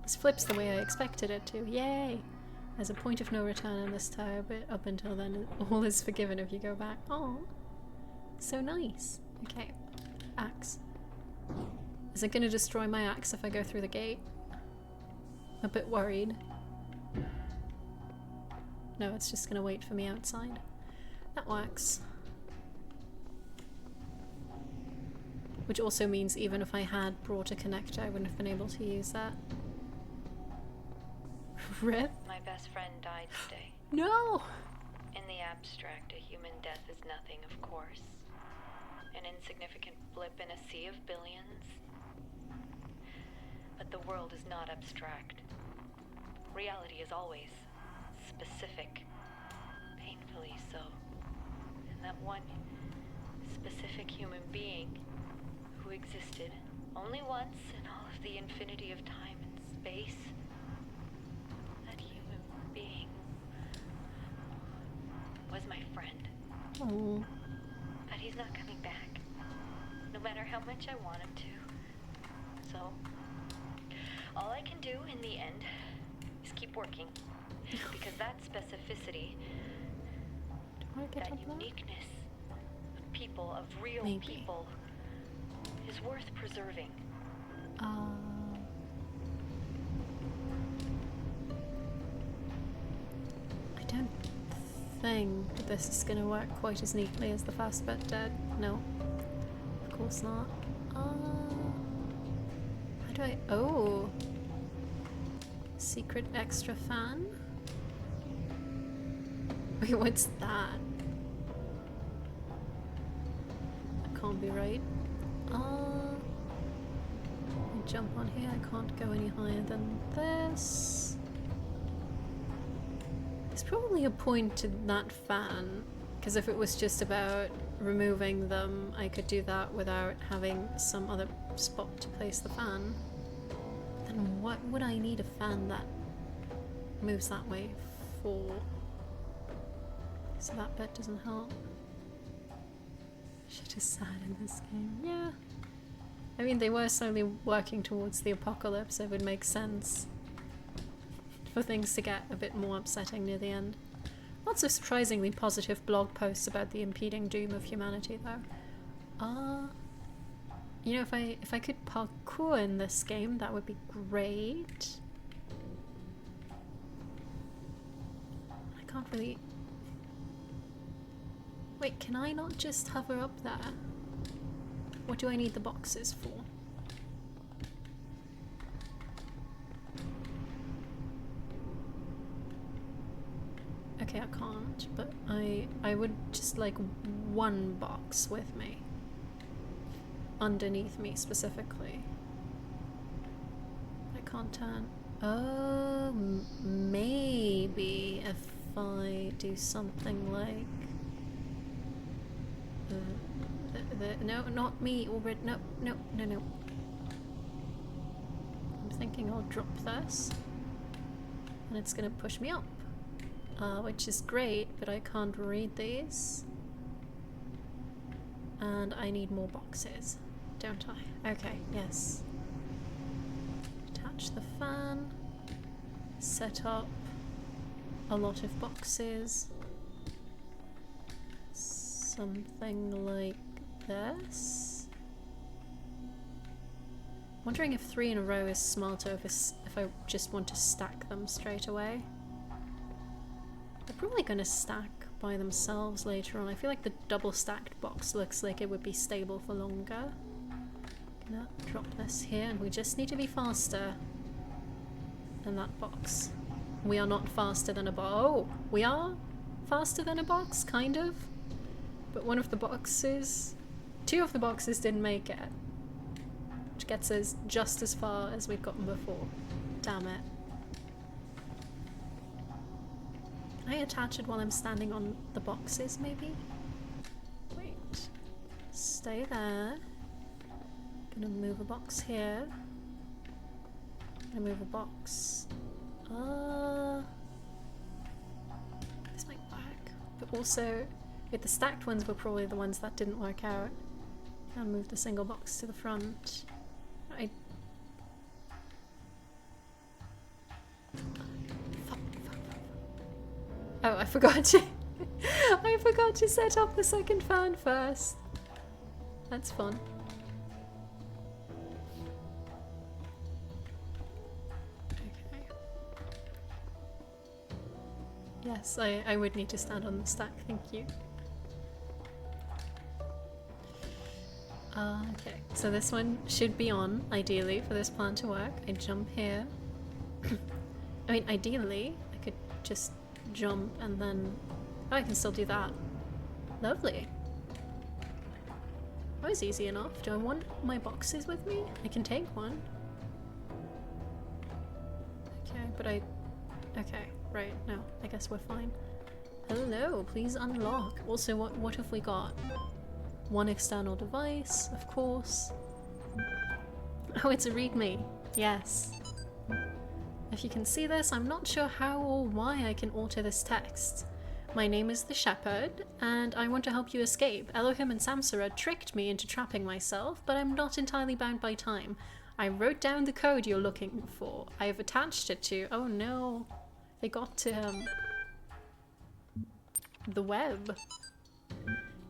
This flips the way I expected it to. Yay! There's a point of no return in this tower, but up until then, all is forgiven if you go back. Oh, so nice. Okay, axe. Is it gonna destroy my axe if I go through the gate? I'm a bit worried. No, it's just gonna wait for me outside. That works. Which also means even if I had brought a connector, I wouldn't have been able to use that. Rip? My best friend died today. No! In the abstract, a human death is nothing, of course. An insignificant blip in a sea of billions. But the world is not abstract. Reality is always specific. Painfully so. And that one specific human being who existed only once in all of the infinity of time and space, that human being was my friend. Oh. But he's not coming back, no matter how much I want him to. So, all I can do in the end is keep working. Because that specificity, that uniqueness of people, of real people, is worth preserving. I don't think this is going to work quite as neatly as the first bit did. No, of course not. How do I... Oh! Secret extra fan? Wait, what's that? A can't be right. Jump on here, I can't go any higher than this. There's probably a point to that fan, because if it was just about removing them, I could do that without having some other spot to place the fan. Then what would I need a fan that moves that way for? So that bit doesn't help. Shit is sad in this game, yeah. I mean, they were slowly working towards the apocalypse, so it would make sense for things to get a bit more upsetting near the end. Lots of surprisingly positive blog posts about the impending doom of humanity, though. You know, if I could parkour in this game, that would be great. I can't really... Wait, can I not just hover up there? What do I need the boxes for? Okay, I can't, but I would just like one box with me. Underneath me specifically. I can't turn. Oh, maybe if I do something like... no, not me already. No. I'm thinking I'll drop this. And it's gonna push me up. Which is great, but I can't read these. And I need more boxes, don't I? Okay, yes. Attach the fan. Set up a lot of boxes. Something like this. Wondering if 3 in a row is smarter if I just want to stack them straight away. They're probably going to stack by themselves later on. I feel like the double stacked box looks like it would be stable for longer. Gonna drop this here, and we just need to be faster than that box. We are not faster than a box. Oh, we are faster than a box, kind of. But one of the boxes, 2 of the boxes didn't make it. Which gets us just as far as we've gotten before. Damn it. Can I attach it while I'm standing on the boxes, maybe? Wait. Stay there. Gonna move a box here. Gonna move a box. This might work. But also, the stacked ones were probably the ones that didn't work out. I'll move the single box to the front. Oh, I forgot to... I forgot to set up the second fan first. That's fun. Okay. Yes, I would need to stand on the stack, thank you. Okay, so this one should be on, ideally, for this plan to work. I jump here. I mean, ideally, I could just jump and then... Oh, I can still do that. Lovely. That was easy enough. Do I want my boxes with me? I can take one. Okay, but okay, right, no, I guess we're fine. Hello, please unlock. Also, what have we got? One external device, of course. Oh, it's a readme. Yes. If you can see this, I'm not sure how or why I can alter this text. My name is the Shepherd, and I want to help you escape. Elohim and Samsara tricked me into trapping myself, but I'm not entirely bound by time. I wrote down the code you're looking for. I have attached it to... Oh no. They got to the web.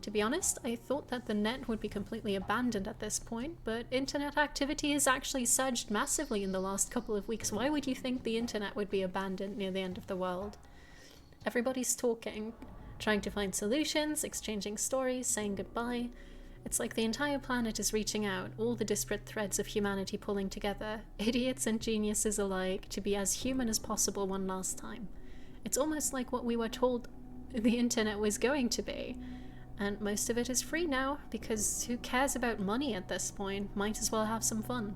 To be honest, I thought that the net would be completely abandoned at this point, but internet activity has actually surged massively in the last couple of weeks. Why would you think the internet would be abandoned near the end of the world? Everybody's talking, trying to find solutions, exchanging stories, saying goodbye. It's like the entire planet is reaching out, all the disparate threads of humanity pulling together, idiots and geniuses alike, to be as human as possible one last time. It's almost like what we were told the internet was going to be. And most of it is free now, because who cares about money at this point? Might as well have some fun.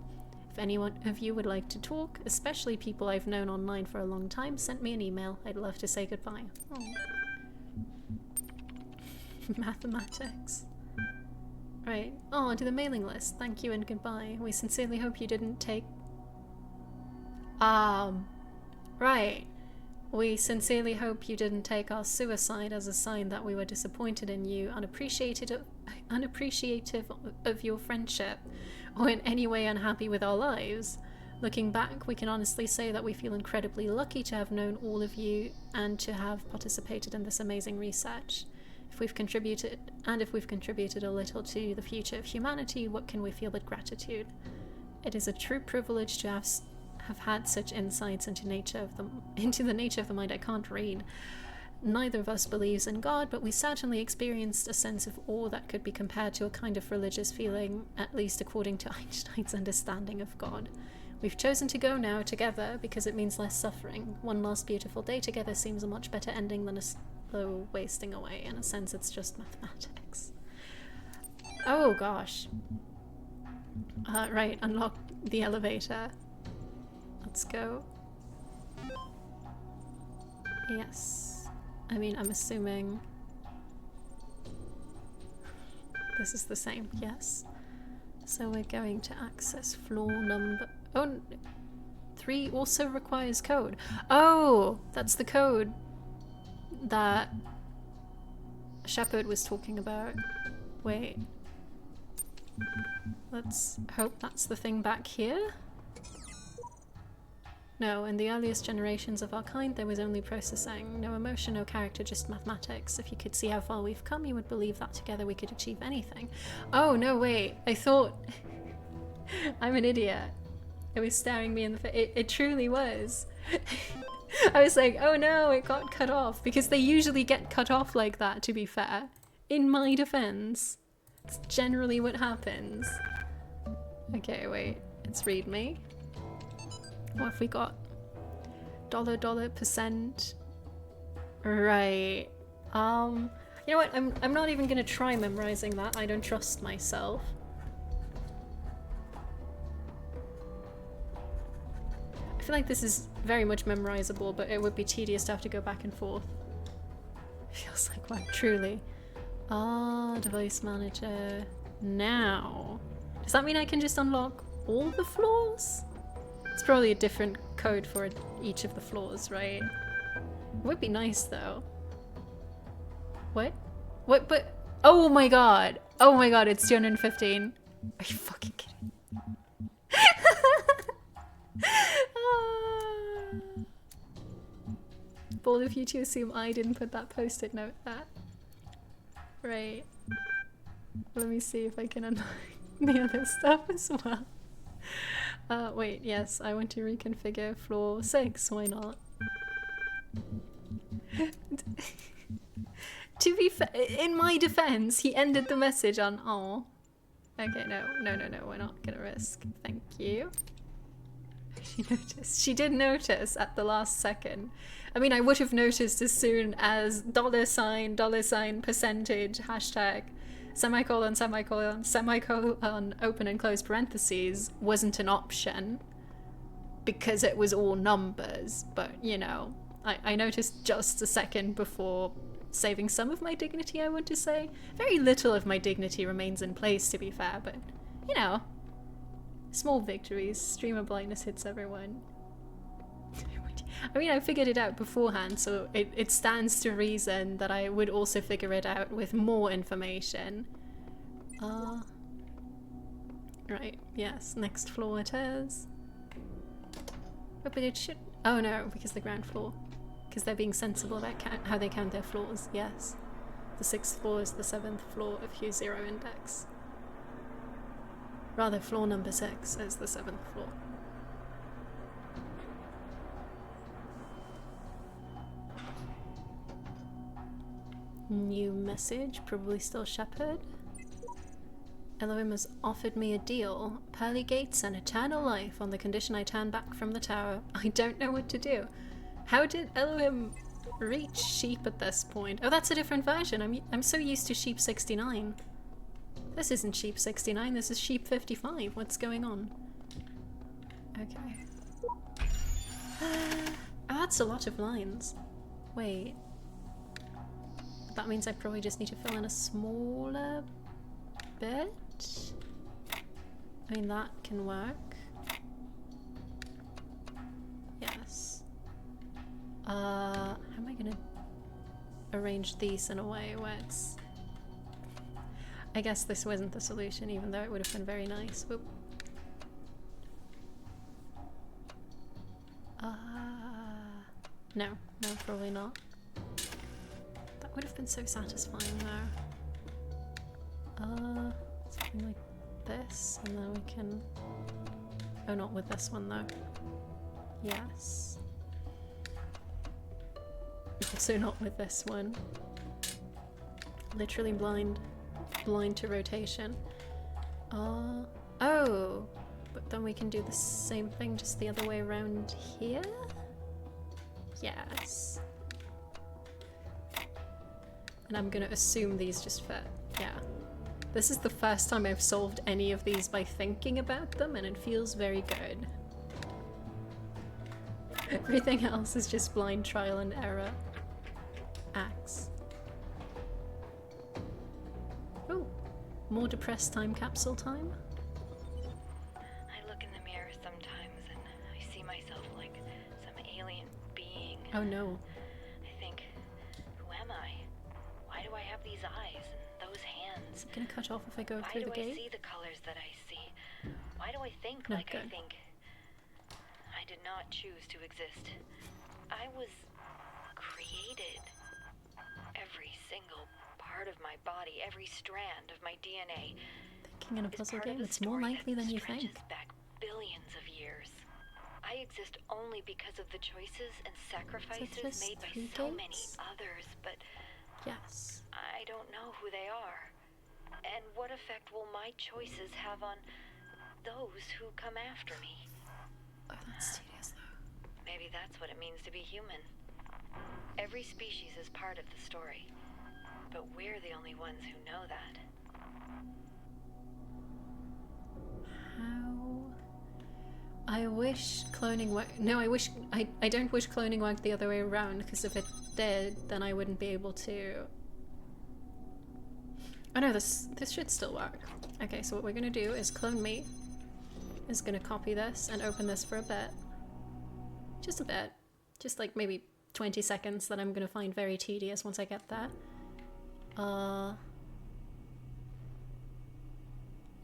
If anyone of you would like to talk, especially people I've known online for a long time, send me an email. I'd love to say goodbye. Oh. Mathematics. Right. Oh, to the mailing list. Thank you and goodbye. We sincerely hope you didn't take... Right. We sincerely hope you didn't take our suicide as a sign that we were disappointed in you, unappreciative of your friendship, or in any way unhappy with our lives. Looking back, we can honestly say that we feel incredibly lucky to have known all of you and to have participated in this amazing research. If we've contributed a little to the future of humanity, what can we feel but gratitude? It is a true privilege to have had such insights into the nature of the mind I can't read. Neither of us believes in God, but we certainly experienced a sense of awe that could be compared to a kind of religious feeling, at least according to Einstein's understanding of God. We've chosen to go now together because it means less suffering. One last beautiful day together seems a much better ending than a slow wasting away. In a sense, it's just mathematics. Oh gosh. Right, unlock the elevator. Let's go. Yes. I mean, I'm assuming this is the same. Yes. So we're going to access floor number... Oh, 3 also requires code. Oh, that's the code that Shepard was talking about. Wait. Let's hope that's the thing back here. No, in the earliest generations of our kind, there was only processing. No emotion, no character, just mathematics. If you could see how far we've come, you would believe that together we could achieve anything. Oh, no, wait. I thought... I'm an idiot. It was staring me in the face. It truly was. I was like, oh no, it got cut off. Because they usually get cut off like that, to be fair. In my defense. It's generally what happens. Okay, wait. It's read me. What have we got? $% Right. You know what? I'm not even gonna try memorizing that. I don't trust myself. I feel like this is very much memorizable, but it would be tedious to have to go back and forth. Feels like one, truly. Device manager. Now. Does that mean I can just unlock all the floors? It's probably a different code for each of the floors, right? It would be nice though. What? What? But oh my god! Oh my god! It's 215. Are you fucking kidding? Bold of you to assume I didn't put that post-it note there. Right. Let me see if I can unlock the other stuff as well. Wait, yes, I want to reconfigure floor 6, why not? To be fair, in my defense, he ended the message on "oh." Okay, no, we're not gonna risk. Thank you. She noticed. She did notice at the last second. I mean, I would have noticed as soon as $, percentage, hashtag, semicolon, semicolon, semicolon, open and close parentheses wasn't an option because it was all numbers. But, you know, I noticed just a second before saving some of my dignity, I want to say. Very little of my dignity remains in place, to be fair, but, you know, small victories. Streamer blindness hits everyone. I mean, I figured it out beforehand, so it stands to reason that I would also figure it out with more information. Right, yes, next floor it is. Oh, but it should... Oh no, because the ground floor. Because they're being sensible about how they count their floors, yes. The 6th floor is the 7th floor of Hue 0 index. Rather, floor number 6 is the 7th floor. New message, probably still Shepard. Elohim has offered me a deal, pearly gates and eternal life on the condition I turn back from the tower. I don't know what to do. How did Elohim reach sheep at this point. Oh, that's a different version. I'm so used to sheep 69. This isn't sheep 69, this is sheep 55. What's going on? Okay. Oh, that's a lot of lines. Wait. That means I probably just need to fill in a smaller bit? I mean, that can work. Yes. How am I gonna arrange these in a way where it's... I guess this wasn't the solution, even though it would have been very nice. Whoop. No, probably not. That would have been so satisfying though. Something like this, and then we can... Oh, not with this one though. Yes. Also not with this one. Literally blind to rotation. Oh! But then we can do the same thing just the other way around here? Yes. And I'm gonna assume these just fit. Yeah. This is the first time I've solved any of these by thinking about them, and it feels very good. Everything else is just blind trial and error. Axe. Oh, more depressed time capsule time? I look in the mirror sometimes and I see myself like some alien being. Oh no. I think, who am I? Why do I have these eyes and those hands? Is it gonna cut off if I go through the Why do I gate? see the colors that I see? Why do I think No, like good. I think? I did not choose to exist. I was created. Every single part of my body, every strand of my DNA Thinking in a is puzzle part of game, a it's more story likely that than you stretches think. back billions of years. I exist only because of the choices and sacrifices just made by 3 so many gates? others, but Yes. I don't know who they are. And what effect will my choices have on those who come after me? Oh, that's tedious though. Maybe that's what it means to be human. Every species is part of the story, but we're the only ones who know that. How? I wish cloning worked. No, I don't wish cloning worked the other way around, because if it did, then I wouldn't be able to... Oh no, this should still work. Okay, so what we're gonna do is clone me is gonna copy this and open this for a bit. Just a bit. Just like maybe 20 seconds that I'm gonna find very tedious once I get there.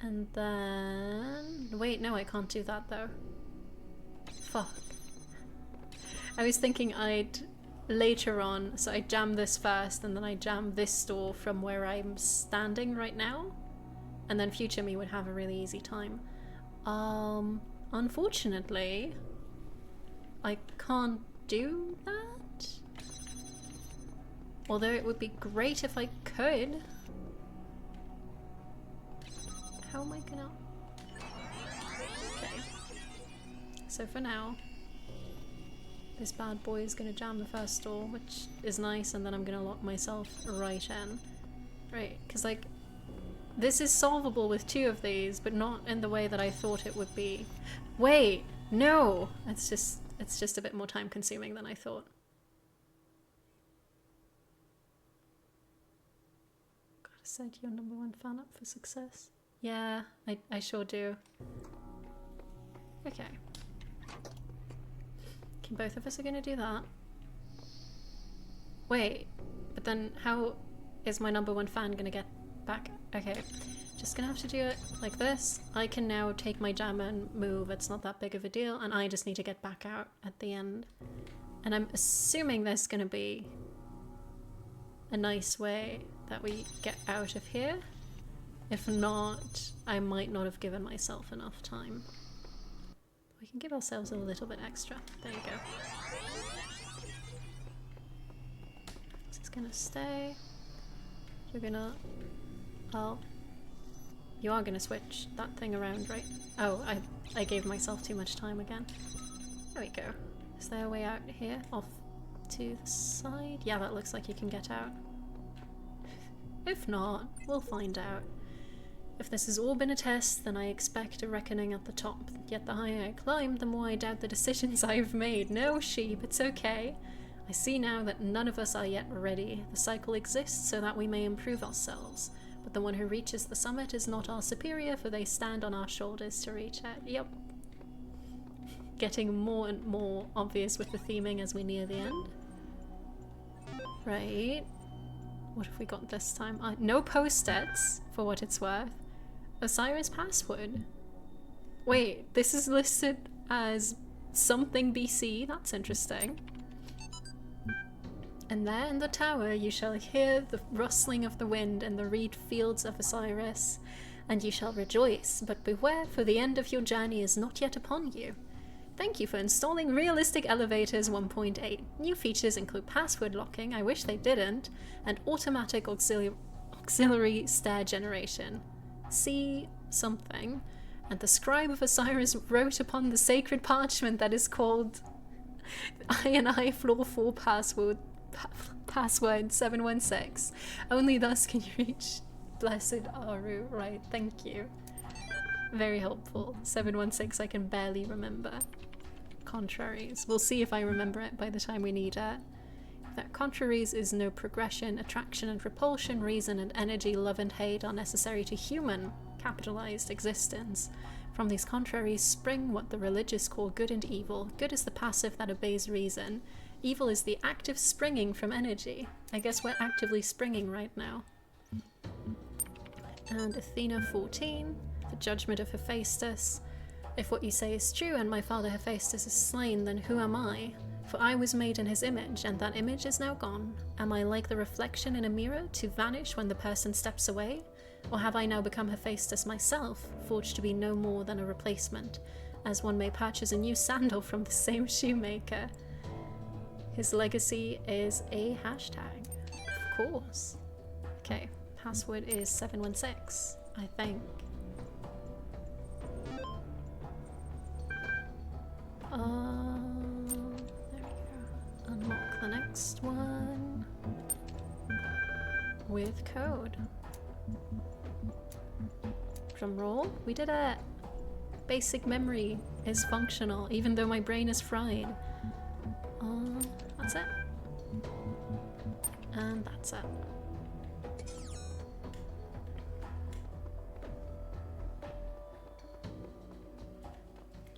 And then... Wait, no, I can't do that though. Fuck. I was thinking I'd later on, so I jam this first and then I jam this door from where I'm standing right now, and then future me would have a really easy time. Unfortunately, I can't do that. Although it would be great if I could. How am I gonna... Okay. So for now, this bad boy is gonna jam the first door, which is nice, and then I'm gonna lock myself right in. Right, because like, this is solvable with 2 of these, but not in the way that I thought it would be. Wait, no! It's just a bit more time consuming than I thought. Gotta set your #1 fan up for success. Yeah, I sure do. Okay. Okay, both of us are gonna do that. Wait, but then how is my #1 fan gonna get back? Okay, just gonna have to do it like this. I can now take my jam and move, it's not that big of a deal, and I just need to get back out at the end. And I'm assuming there's gonna be a nice way that we get out of here. If not, I might not have given myself enough time. We can give ourselves a little bit extra. There you go. This is gonna stay. You're gonna... Oh. You are gonna switch that thing around, right? Oh, I gave myself too much time again. There we go. Is there a way out here? Off to the side. Yeah, that looks like you can get out. If not, we'll find out. If this has all been a test, then I expect a reckoning at the top. Yet the higher I climb, the more I doubt the decisions I have made. No, sheep, it's okay. I see now that none of us are yet ready. The cycle exists so that we may improve ourselves. But the one who reaches the summit is not our superior, for they stand on our shoulders to reach it. Yep. Getting more and more obvious with the theming as we near the end. Right. What have we got this time? No post-its, for what it's worth. Osiris password. Wait, this is listed as something BC. That's interesting. And there in the tower you shall hear the rustling of the wind and the reed fields of Osiris, and you shall rejoice, but beware, for the end of your journey is not yet upon you. Thank you for installing Realistic Elevators 1.8. New features include password locking, I wish they didn't, and automatic auxiliary stair generation. See something. And the scribe of Osiris wrote upon the sacred parchment that is called I Floor 4 password 716. Only thus can you reach Blessed Aru. Right, thank you. Very helpful. 716 I can barely remember. Contraries. We'll see if I remember it by the time we need it. That contraries is no progression, attraction and repulsion, reason and energy, love and hate are necessary to human, capitalized existence. From these contraries spring what the religious call good and evil. Good is the passive that obeys reason. Evil is the active springing from energy. I guess we're actively springing right now. And Athena 14, the judgment of Hephaestus. If what you say is true and my father Hephaestus is slain, then who am I? For I was made in his image, and that image is now gone. Am I like the reflection in a mirror, to vanish when the person steps away? Or have I now become Hephaestus myself, forged to be no more than a replacement, as one may purchase a new sandal from the same shoemaker? His legacy is a hashtag. Of course. Okay, password is 716, I think. There we go. Unlock the next one with code. Drum roll. We did it. Basic memory is functional, even though my brain is fried. That's it. And that's it.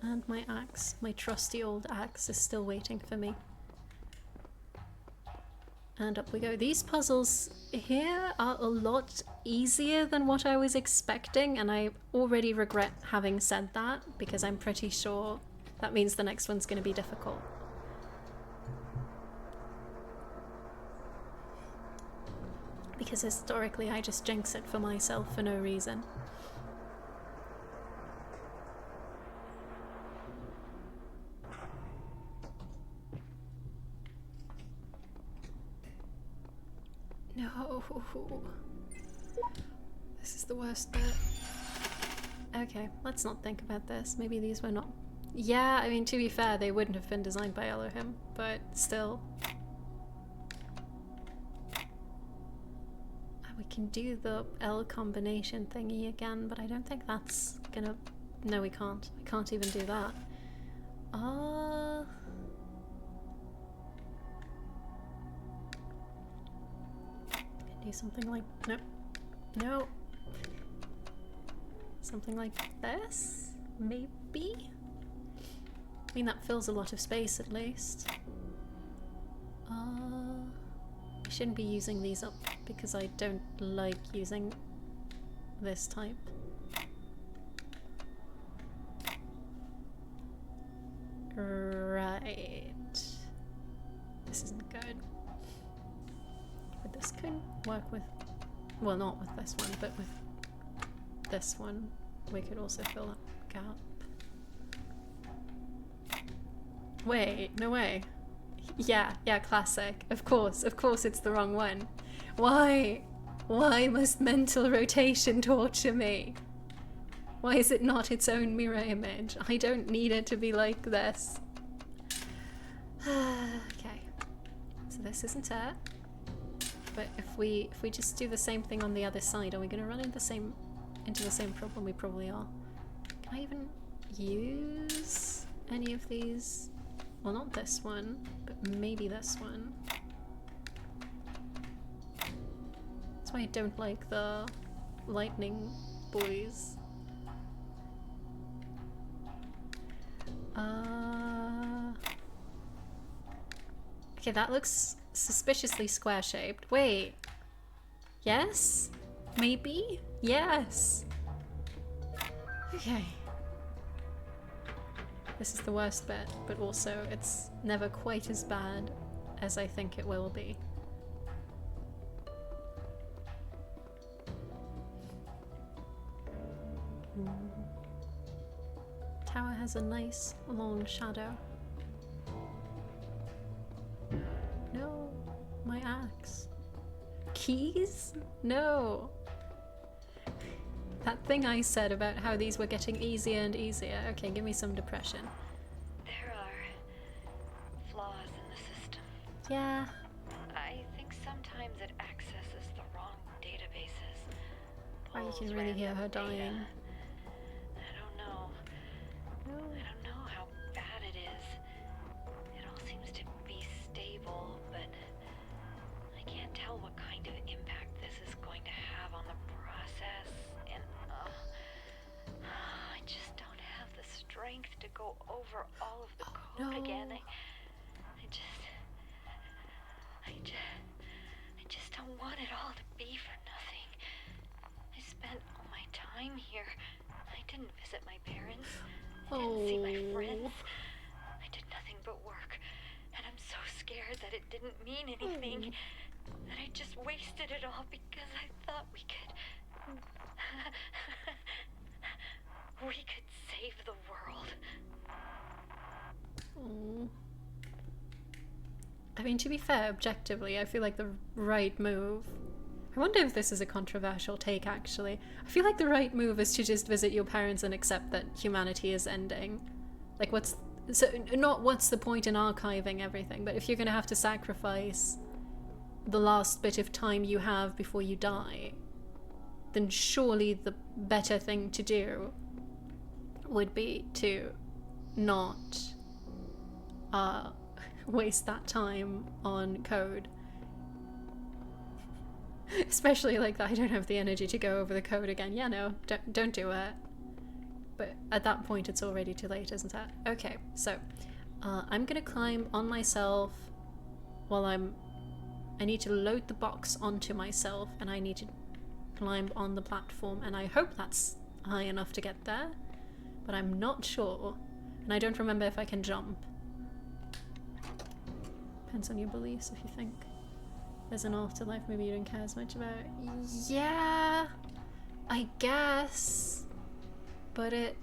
And my axe, my trusty old axe, is still waiting for me. And up we go. These puzzles here are a lot easier than what I was expecting, and I already regret having said that, because I'm pretty sure that means the next one's going to be difficult. Because historically I just jinx it for myself for no reason. No. This is the worst bit. Okay, let's not think about this. Maybe these were not... Yeah, I mean, to be fair, they wouldn't have been designed by Elohim, but still. We can do the L combination thingy again, but I don't think that's gonna... No, we can't. We can't even do that. Do something like... Nope. No. Something like this? Maybe? I mean, that fills a lot of space at least. I shouldn't be using these up because I don't like using this type. Right. This isn't good. But this could work with... Well, not with this one, but with this one. We could also fill that gap. Wait, no way. Yeah, classic. Of course it's the wrong one. Why? Why must mental rotation torture me? Why is it not its own mirror image? I don't need it to be like this. Okay. So this isn't it. But if we just do the same thing on the other side, are we going to run into the same problem? We probably are. Can I even use any of these? Well, not this one, but maybe this one. That's why I don't like the lightning boys. Okay, that looks suspiciously square-shaped. Wait. Yes? Maybe? Yes! Okay. This is the worst bit, but also it's never quite as bad as I think it will be. Tower has a nice long shadow. No, my axe. Keys? No. That thing I said about how these were getting easier and easier. Okay, give me some depression. There are flaws in the system. Yeah. I think sometimes it accesses the wrong databases. Oh, you can Pulls really hear random her data. dying. I don't know. No. I don't know how bad it is. It all seems to be stable, but I can't tell what kind of impact this is going to have on the process. And I just don't have the strength to go over all of the code no. again. I just don't want it all to be for nothing. I spent all my time here. I didn't visit my parents. I didn't see my friends. I did nothing but work. And I'm so scared that it didn't mean anything. That I just wasted it all because I thought we could... we could save the world. Oh. I mean, to be fair, objectively, I feel like the right move... I wonder if this is a controversial take, actually. I feel like the right move is to just visit your parents and accept that humanity is ending. Like, what's... So, not what's the point in archiving everything, but if you're going to have to sacrifice the last bit of time you have before you die, then surely the better thing to do would be to not waste that time on code. Especially like that, I don't have the energy to go over the code again. Yeah, no, don't do it. But at that point, it's already too late, isn't it? Okay, so I'm gonna climb on myself while I need to load the box onto myself, and I need to climb on the platform, and I hope that's high enough to get there, but I'm not sure, and I don't remember if I can jump. Depends on your beliefs. If you think there's an afterlife, maybe you don't care as much about it. Yeah, I guess. But it...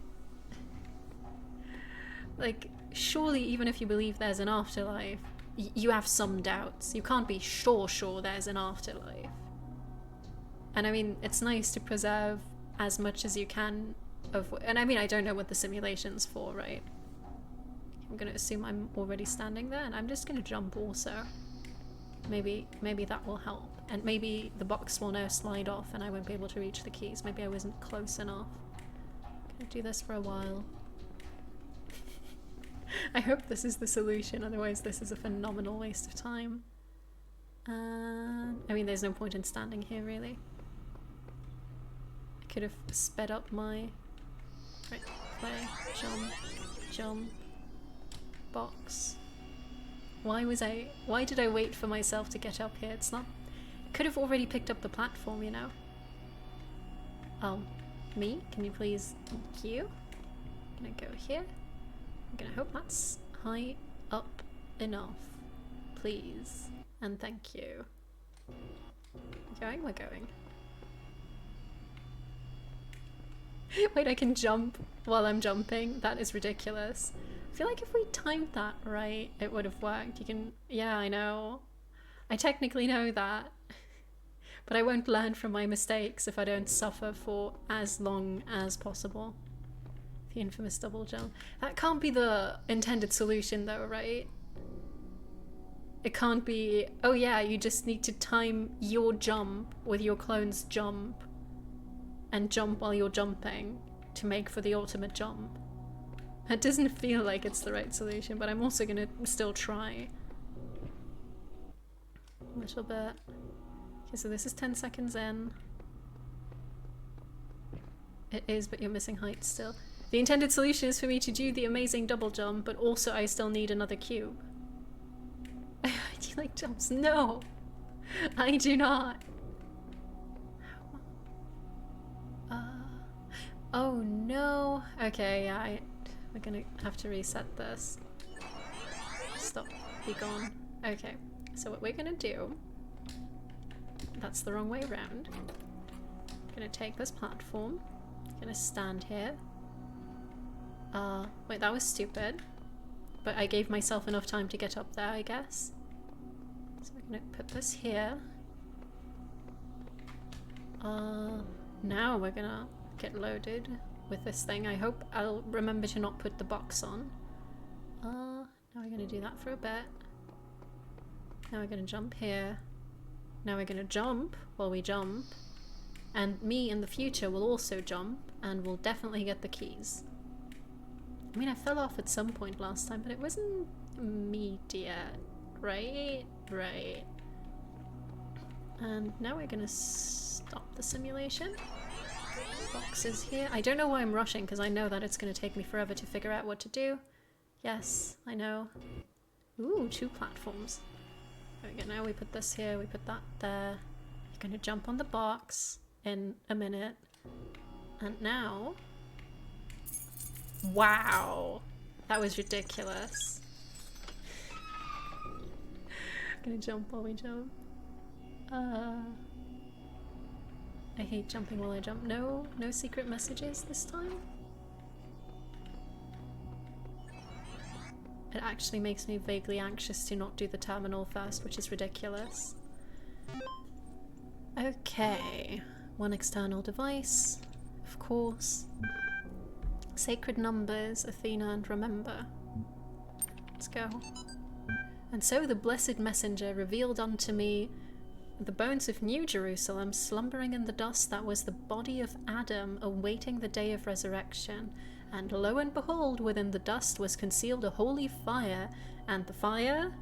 Like, surely even if you believe there's an afterlife, you have some doubts. You can't be sure there's an afterlife. And I mean, it's nice to preserve as much as you can of... And I mean, I don't know what the simulation's for, right? I'm gonna assume I'm already standing there, and I'm just gonna jump also. Maybe that will help. And maybe the box will now slide off and I won't be able to reach the keys. Maybe I wasn't close enough. Gonna do this for a while. I hope this is the solution, otherwise this is a phenomenal waste of time. I mean, there's no point in standing here, really. I could have sped up my... Right, play, jump, box. Why did I wait for myself to get up here? It's not... Could have already picked up the platform, you know? Me? Can you please... Thank you. I'm gonna go here. I'm gonna hope that's high up enough. Please. And thank you. We're going? We're going. Wait, I can jump while I'm jumping? That is ridiculous. I feel like if we timed that right, it would have worked. You can... Yeah, I know. I technically know that. But I won't learn from my mistakes if I don't suffer for as long as possible. The infamous double jump. That can't be the intended solution though, right? It can't be, oh yeah, you just need to time your jump with your clone's jump and jump while you're jumping to make for the ultimate jump. It doesn't feel like it's the right solution, but I'm also gonna still try. A little bit. Okay, so this is 10 seconds in. It is, but you're missing height still. The intended solution is for me to do the amazing double jump, but also I still need another cube. Do you like jumps? No! I do not! Oh no! Okay, yeah, we're gonna have to reset this. Stop. Be gone. Okay, so what we're gonna do... That's the wrong way around. Gonna take this platform. Gonna stand here. Wait, that was stupid. But I gave myself enough time to get up there, I guess. So we're gonna put this here. Now we're gonna get loaded with this thing. I hope I'll remember to not put the box on. Now we're gonna do that for a bit. Now we're gonna jump here. Now we're gonna jump while we jump. And me in the future will also jump and will definitely get the keys. I mean, I fell off at some point last time, but it wasn't immediate, right? Right. And now we're gonna stop the simulation. Box is here. I don't know why I'm rushing, because I know that it's gonna take me forever to figure out what to do. Yes, I know. Ooh, 2 platforms. There we go, now we put this here, we put that there. You're gonna jump on the box in a minute. And now... Wow! That was ridiculous. I'm gonna jump while we jump. I hate jumping while I jump. No secret messages this time? It actually makes me vaguely anxious to not do the terminal first, which is ridiculous. Okay, 1 external device, of course. Sacred numbers, Athena and remember. Let's go. And so the blessed messenger revealed unto me the bones of New Jerusalem slumbering in the dust that was the body of Adam awaiting the day of resurrection. And lo and behold, within the dust was concealed a holy fire, and the fire,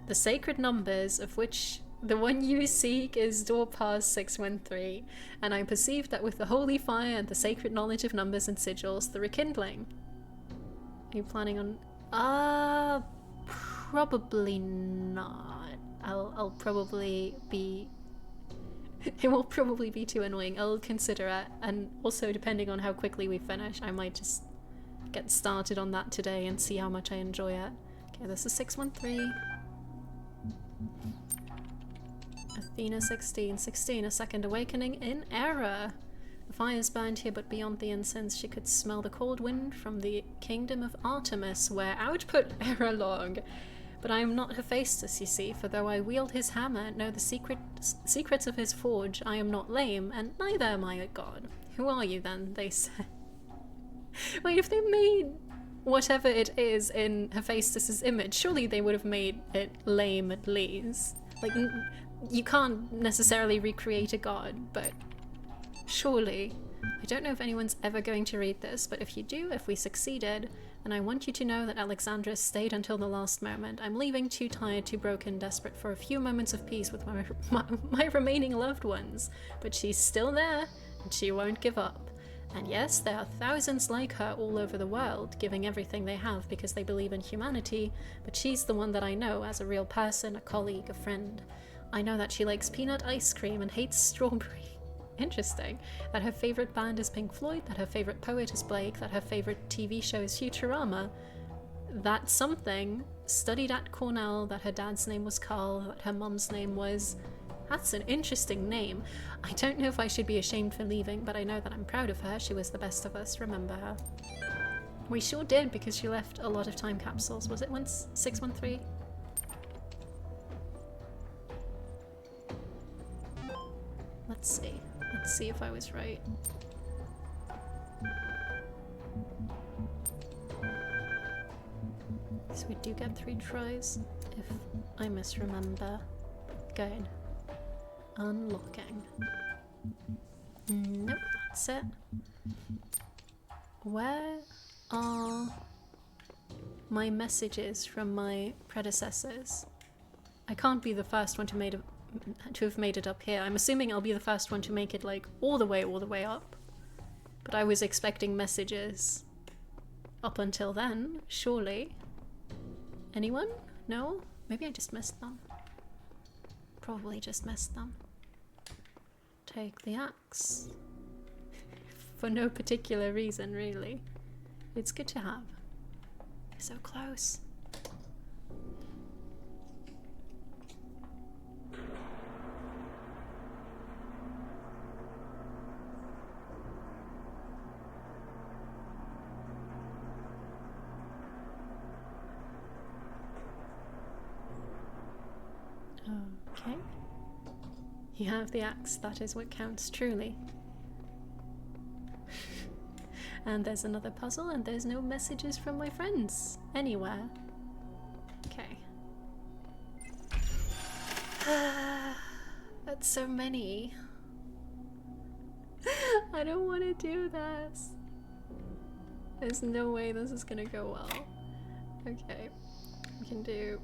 the sacred numbers, of which the one you seek is door pass 613. And I perceived that with the holy fire and the sacred knowledge of numbers and sigils, the rekindling. Are you planning on... probably not. I'll probably be... It will probably be too annoying. I'll consider it, and also depending on how quickly we finish, I might just get started on that today and see how much I enjoy it. Okay, this is 613. Athena 16, a second awakening in error. The fires burned here, but beyond the incense she could smell the cold wind from the kingdom of Artemis, where output error log. But I am not Hephaestus, you see, for though I wield his hammer, know the secrets of his forge, I am not lame, and neither am I a god. Who are you then? They said. Wait, if they made whatever it is in Hephaestus's image, surely they would have made it lame at least. Like, you can't necessarily recreate a god, but surely. I don't know if anyone's ever going to read this, but if you do, if we succeeded, then I want you to know that Alexandra stayed until the last moment. I'm leaving too tired, too broken, desperate for a few moments of peace with my remaining loved ones. But she's still there, and she won't give up. And yes, there are thousands like her all over the world, giving everything they have because they believe in humanity, but she's the one that I know as a real person, a colleague, a friend. I know that she likes peanut ice cream and hates strawberry. Interesting. That her favorite band is Pink Floyd, that her favorite poet is Blake, that her favorite TV show is Futurama, that something studied at Cornell, that her dad's name was Carl, that her mum's name was... That's an interesting name. I don't know if I should be ashamed for leaving, but I know that I'm proud of her. She was the best of us, remember her. We sure did, because she left a lot of time capsules. Was it once 613? Let's see. Let's see if I was right. So we do get 3 tries, if I misremember. Good. Unlocking. Nope, that's it. Where are my messages from my predecessors? I can't be the first one to have made it up here. I'm assuming I'll be the first one to make it like all the way up. But I was expecting messages up until then, surely. Anyone? No? Maybe I just missed them. Probably just missed them. Take the axe. For no particular reason, really. It's good to have. So close. Okay. You have the axe, that is what counts truly. And there's another puzzle, and there's no messages from my friends anywhere. Okay. That's so many. I don't want to do this. There's no way this is gonna go well. Okay. We can do...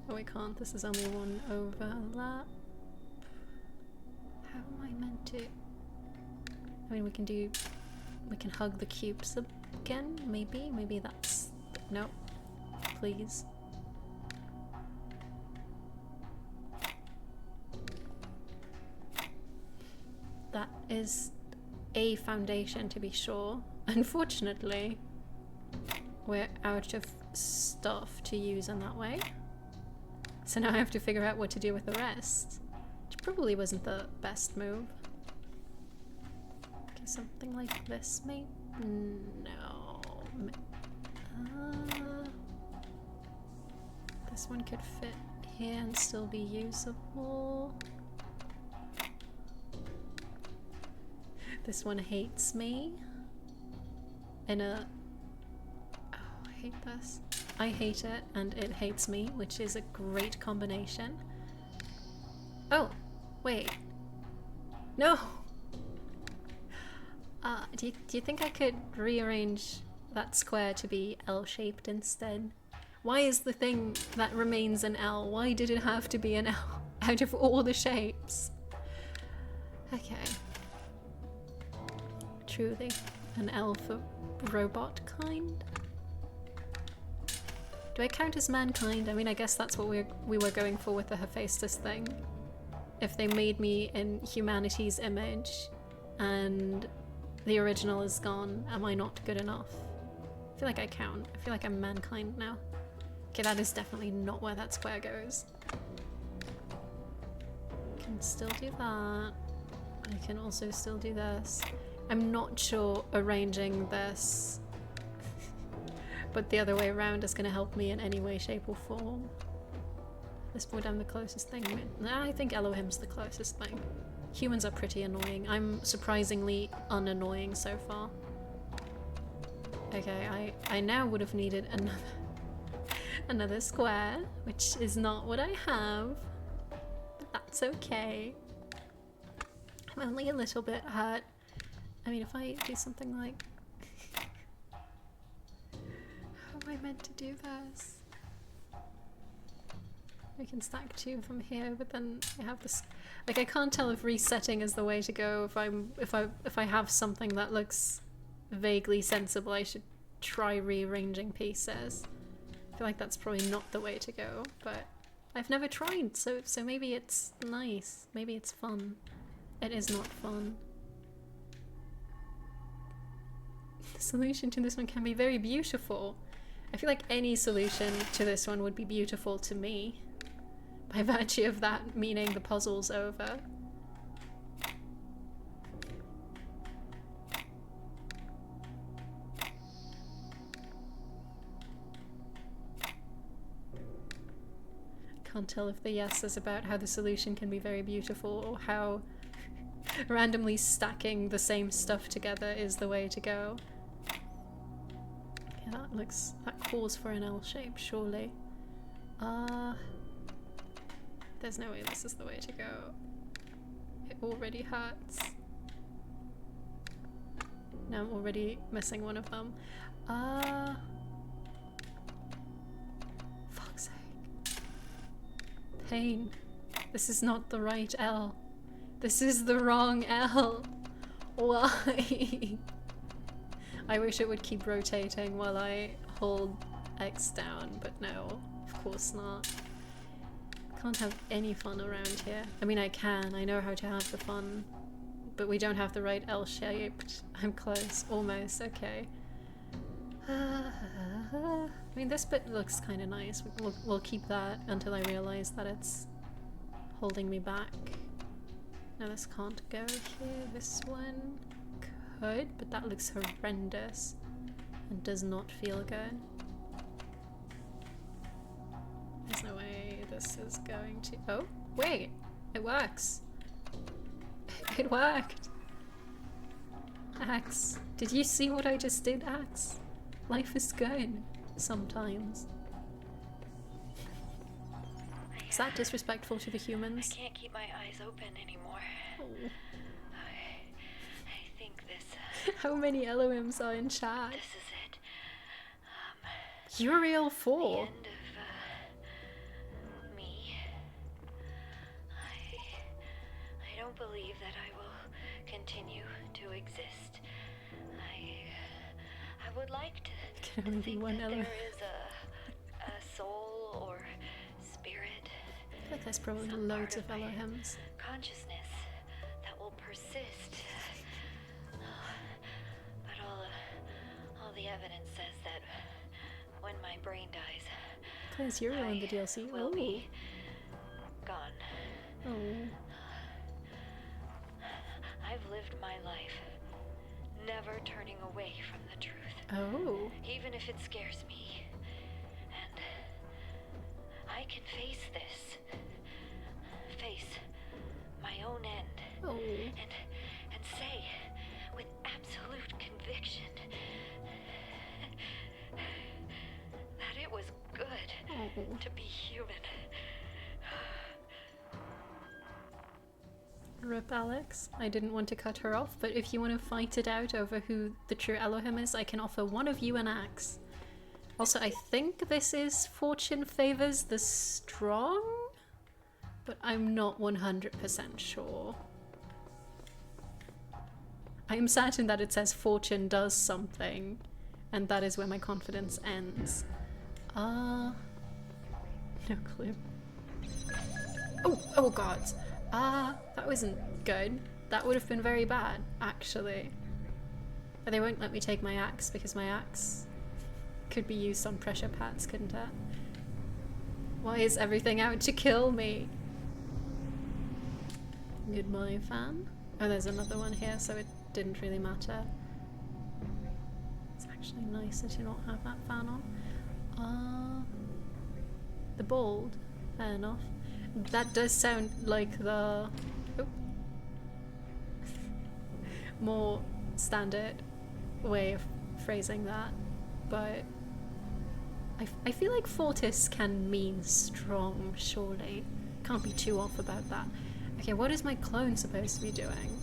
Oh, we can't. This is only one overlap. How am I meant to... I mean, we can do... We can hug the cubes again, maybe? Maybe that's... No. Please. That is a foundation, to be sure. Unfortunately, we're out of stuff to use in that way. So now I have to figure out what to do with the rest. Which probably wasn't the best move. Okay, something like this, maybe? No. This one could fit here and still be usable. This one hates me. In a... Oh, I hate this. I hate it and it hates me, which is a great combination. Oh, wait. No! Do you think I could rearrange that square to be L-shaped instead? Why is the thing that remains an L? Why did it have to be an L out of all the shapes? Okay. Truly. An L for robot kind? Do I count as mankind? I mean, I guess that's what we were going for with the Hephaestus thing. If they made me in humanity's image and the original is gone, am I not good enough? I feel like I count. I feel like I'm mankind now. Okay, that is definitely not where that square goes. Can still do that. I can also still do this. I'm not sure arranging this but the other way around is going to help me in any way, shape or form. At this point I'm the closest thing. Nah, I think Elohim's the closest thing. Humans are pretty annoying. I'm surprisingly unannoying so far. Okay, I now would have needed another square, which is not what I have. But that's okay. I'm only a little bit hurt. I mean, if I do something like... How am I meant to do this? I can stack 2 from here, but then I have this... Like, I can't tell if resetting is the way to go. If I have something that looks vaguely sensible, I should try rearranging pieces. I feel like that's probably not the way to go, but I've never tried, so maybe it's nice. Maybe it's fun. It is not fun. The solution to this one can be very beautiful. I feel like any solution to this one would be beautiful to me. By virtue of that meaning the puzzle's over. Can't tell if the yes is about how the solution can be very beautiful or how randomly stacking the same stuff together is the way to go. Okay, That calls for an L shape, surely. There's no way this is the way to go. It already hurts. Now I'm already missing one of them. Fuck's sake. Pain. This is not the right L. This is the wrong L. Why? I wish it would keep rotating while I hold X down, but no, of course not. Can't have any fun around here. I mean, I can. I know how to have the fun. But we don't have the right L-shaped. I'm close. Almost. Okay. I mean, this bit looks kind of nice. We'll keep that until I realize that it's holding me back. No, this can't go here. This one could, but that looks horrendous and does not feel good. There's no way this is going to... Oh, wait! It works! It worked! Axe. Did you see what I just did, Axe? Life is good. Sometimes. Is that disrespectful to the humans? I can't keep my eyes open anymore. Oh. I think this... How many Elohims are in chat? This is it. Uriel The 4. end of me. I don't believe that I will continue to exist. I would like to Can only be think one that Elohim. there is a soul or spirit, I feel like there's probably some loads part of my Elohims. consciousness that will persist. But all the evidence says that when my brain dies, There's Uriel in the DLC. will Oh. be gone. Oh. I've lived my life never turning away from the truth, Oh. even if it scares me. And I can face this. Face my own end. Oh. And say with absolute conviction that it was good Oh. to be human. Rip Alex. I didn't want to cut her off, but if you want to fight it out over who the true Elohim is, I can offer one of you an axe. Also, I think this is Fortune favors the strong, but I'm not 100% sure. I am certain that it says Fortune does something, and that is where my confidence ends. No clue. Oh god. That wasn't good. That would have been very bad, actually. But they won't let me take my axe because my axe could be used on pressure pads, couldn't it? Why is everything out to kill me? Goodbye, fan. Oh, there's another one here, so it didn't really matter. It's actually nicer to not have that fan on. The bald. Fair enough. That does sound like the more standard way of phrasing that, but I feel like Fortis can mean strong, surely. Can't be too off about that. Okay, what is my clone supposed to be doing?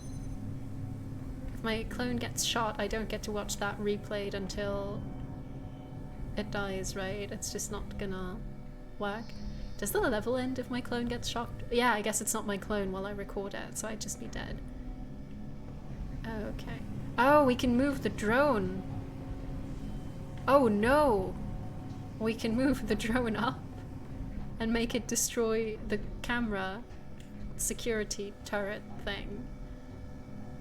If my clone gets shot, I don't get to watch that replayed until it dies, right? It's just not gonna work. Does the level end if my clone gets shocked? Yeah, I guess it's not my clone while I record it, so I'd just be dead. Okay. Oh, we can move the drone. Oh no! We can move the drone up and make it destroy the camera security turret thing.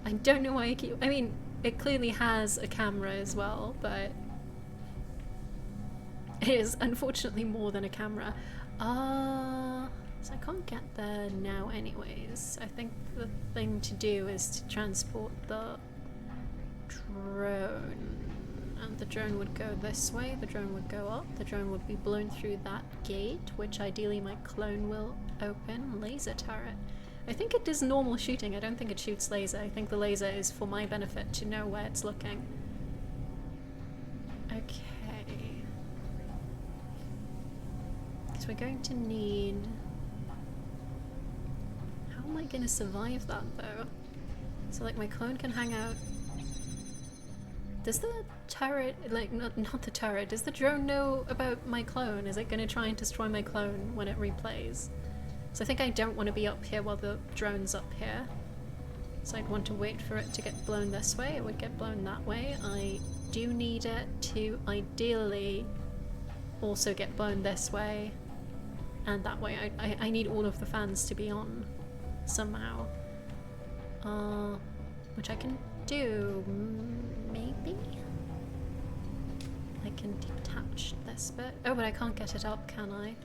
I don't know why I keep... I mean, it clearly has a camera as well, but it is unfortunately more than a camera. So I can't get there now anyways. I think the thing to do is to transport the drone. And the drone would go this way, the drone would go up, the drone would be blown through that gate, which ideally my clone will open. Laser turret. I think it does normal shooting, I don't think it shoots laser. I think the laser is for my benefit to know where it's looking. Okay. Because we're going to need... How am I going to survive that though? So like my clone can hang out. Does the turret, like not the turret, does the drone know about my clone? Is it going to try and destroy my clone when it replays? So I think I don't want to be up here while the drone's up here. So I'd want to wait for it to get blown this way. It would get blown that way. I do need it to ideally also get blown this way and that way. I need all of the fans to be on somehow. Which I can do, maybe? I can detach this bit. Oh, but I can't get it up, can I?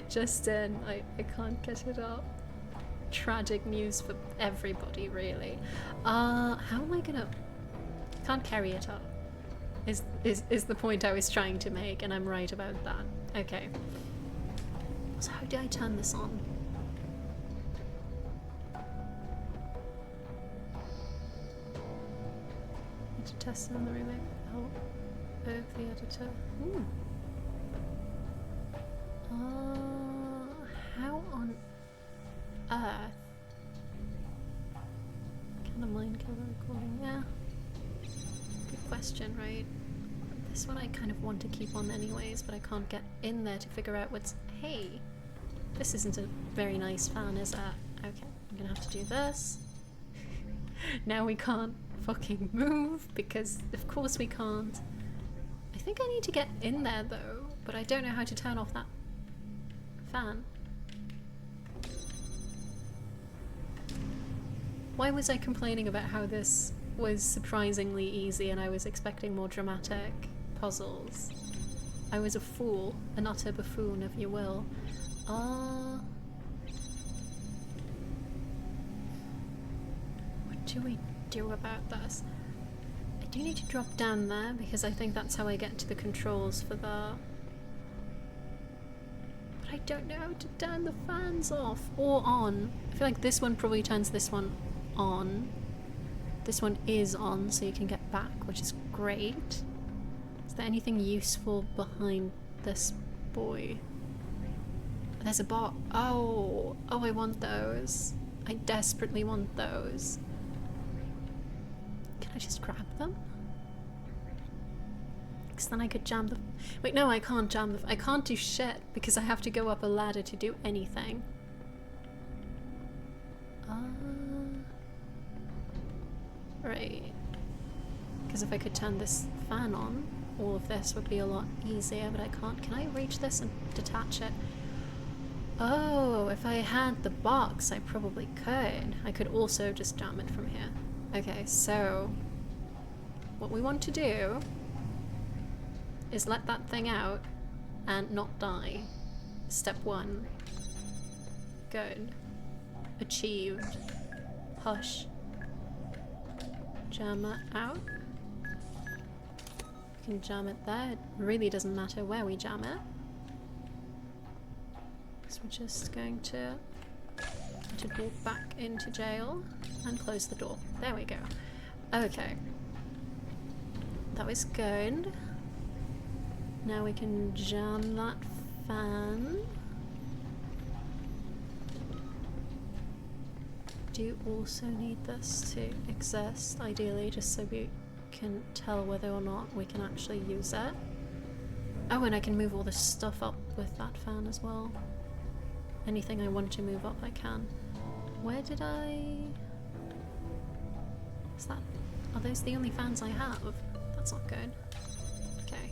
Just in, I can't get it up. Tragic news for everybody, really. How am I gonna... Can't carry it up. Is the point I was trying to make, and I'm right about that. Okay. So how do I turn this on? Need to test it on the remake of the editor. Ooh. How on earth can a mind kill the recording? Yeah. Good question, right? This one I kind of want to keep on anyways, but I can't get in there to figure out what's... Hey! This isn't a very nice fan, is it? Okay, I'm gonna have to do this. Now we can't fucking move, because of course we can't. I think I need to get in there though, but I don't know how to turn off that fan. Why was I complaining about how this was surprisingly easy and I was expecting more dramatic puzzles? I was a fool, an utter buffoon, if you will. What do we do about this? I do need to drop down there because I think that's how I get to the controls for the... But I don't know how to turn the fans off or on. I feel like this one probably turns this one on. This one is on, so you can get back, which is great. Is there anything useful behind this boy? There's a bot. Oh, I want those. I desperately want those. Can I just grab them? Because then I could jam the... Wait, no, I can't jam the... I can't do shit because I have to go up a ladder to do anything. Right. Because if I could turn this fan on, all of this would be a lot easier, but I can't. Can I reach this and detach it? Oh, if I had the box, I probably could. I could also just jam it from here. Okay, so what we want to do is let that thing out and not die. Step 1. Good. Achieved. Hush. Jam it out. We can jam it there. It really doesn't matter where we jam it. So we're just going to walk back into jail and close the door. There we go. Okay. That was good. Now we can jam that fan. Do also need this to exist, ideally, just so we can tell whether or not we can actually use it. Oh, and I can move all this stuff up with that fan as well. Anything I want to move up, I can. Where did I... Is that... Are those the only fans I have? That's not good. Okay.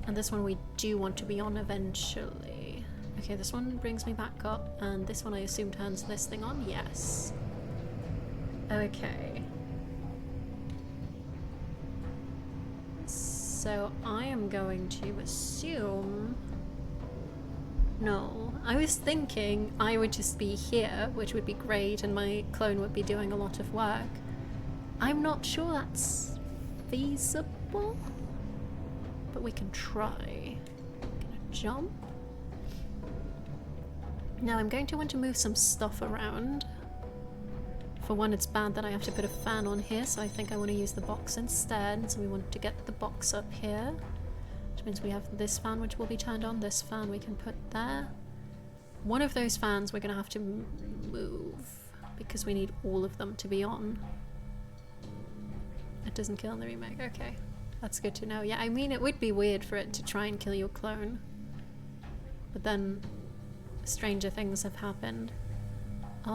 And this one we do want to be on eventually. Okay, this one brings me back up, and this one I assume turns this thing on? Yes. Okay. So I am going to assume... No, I was thinking I would just be here, which would be great, and my clone would be doing a lot of work. I'm not sure that's feasible, but we can try. Gonna jump. Now I'm going to want to move some stuff around. For one, it's bad that I have to put a fan on here, so I think I want to use the box instead. So we want to get the box up here. Which means we have this fan which will be turned on, this fan we can put there. One of those fans we're gonna have to move because we need all of them to be on. It doesn't kill in the remake, okay. That's good to know. Yeah, I mean it would be weird for it to try and kill your clone. But then stranger things have happened. So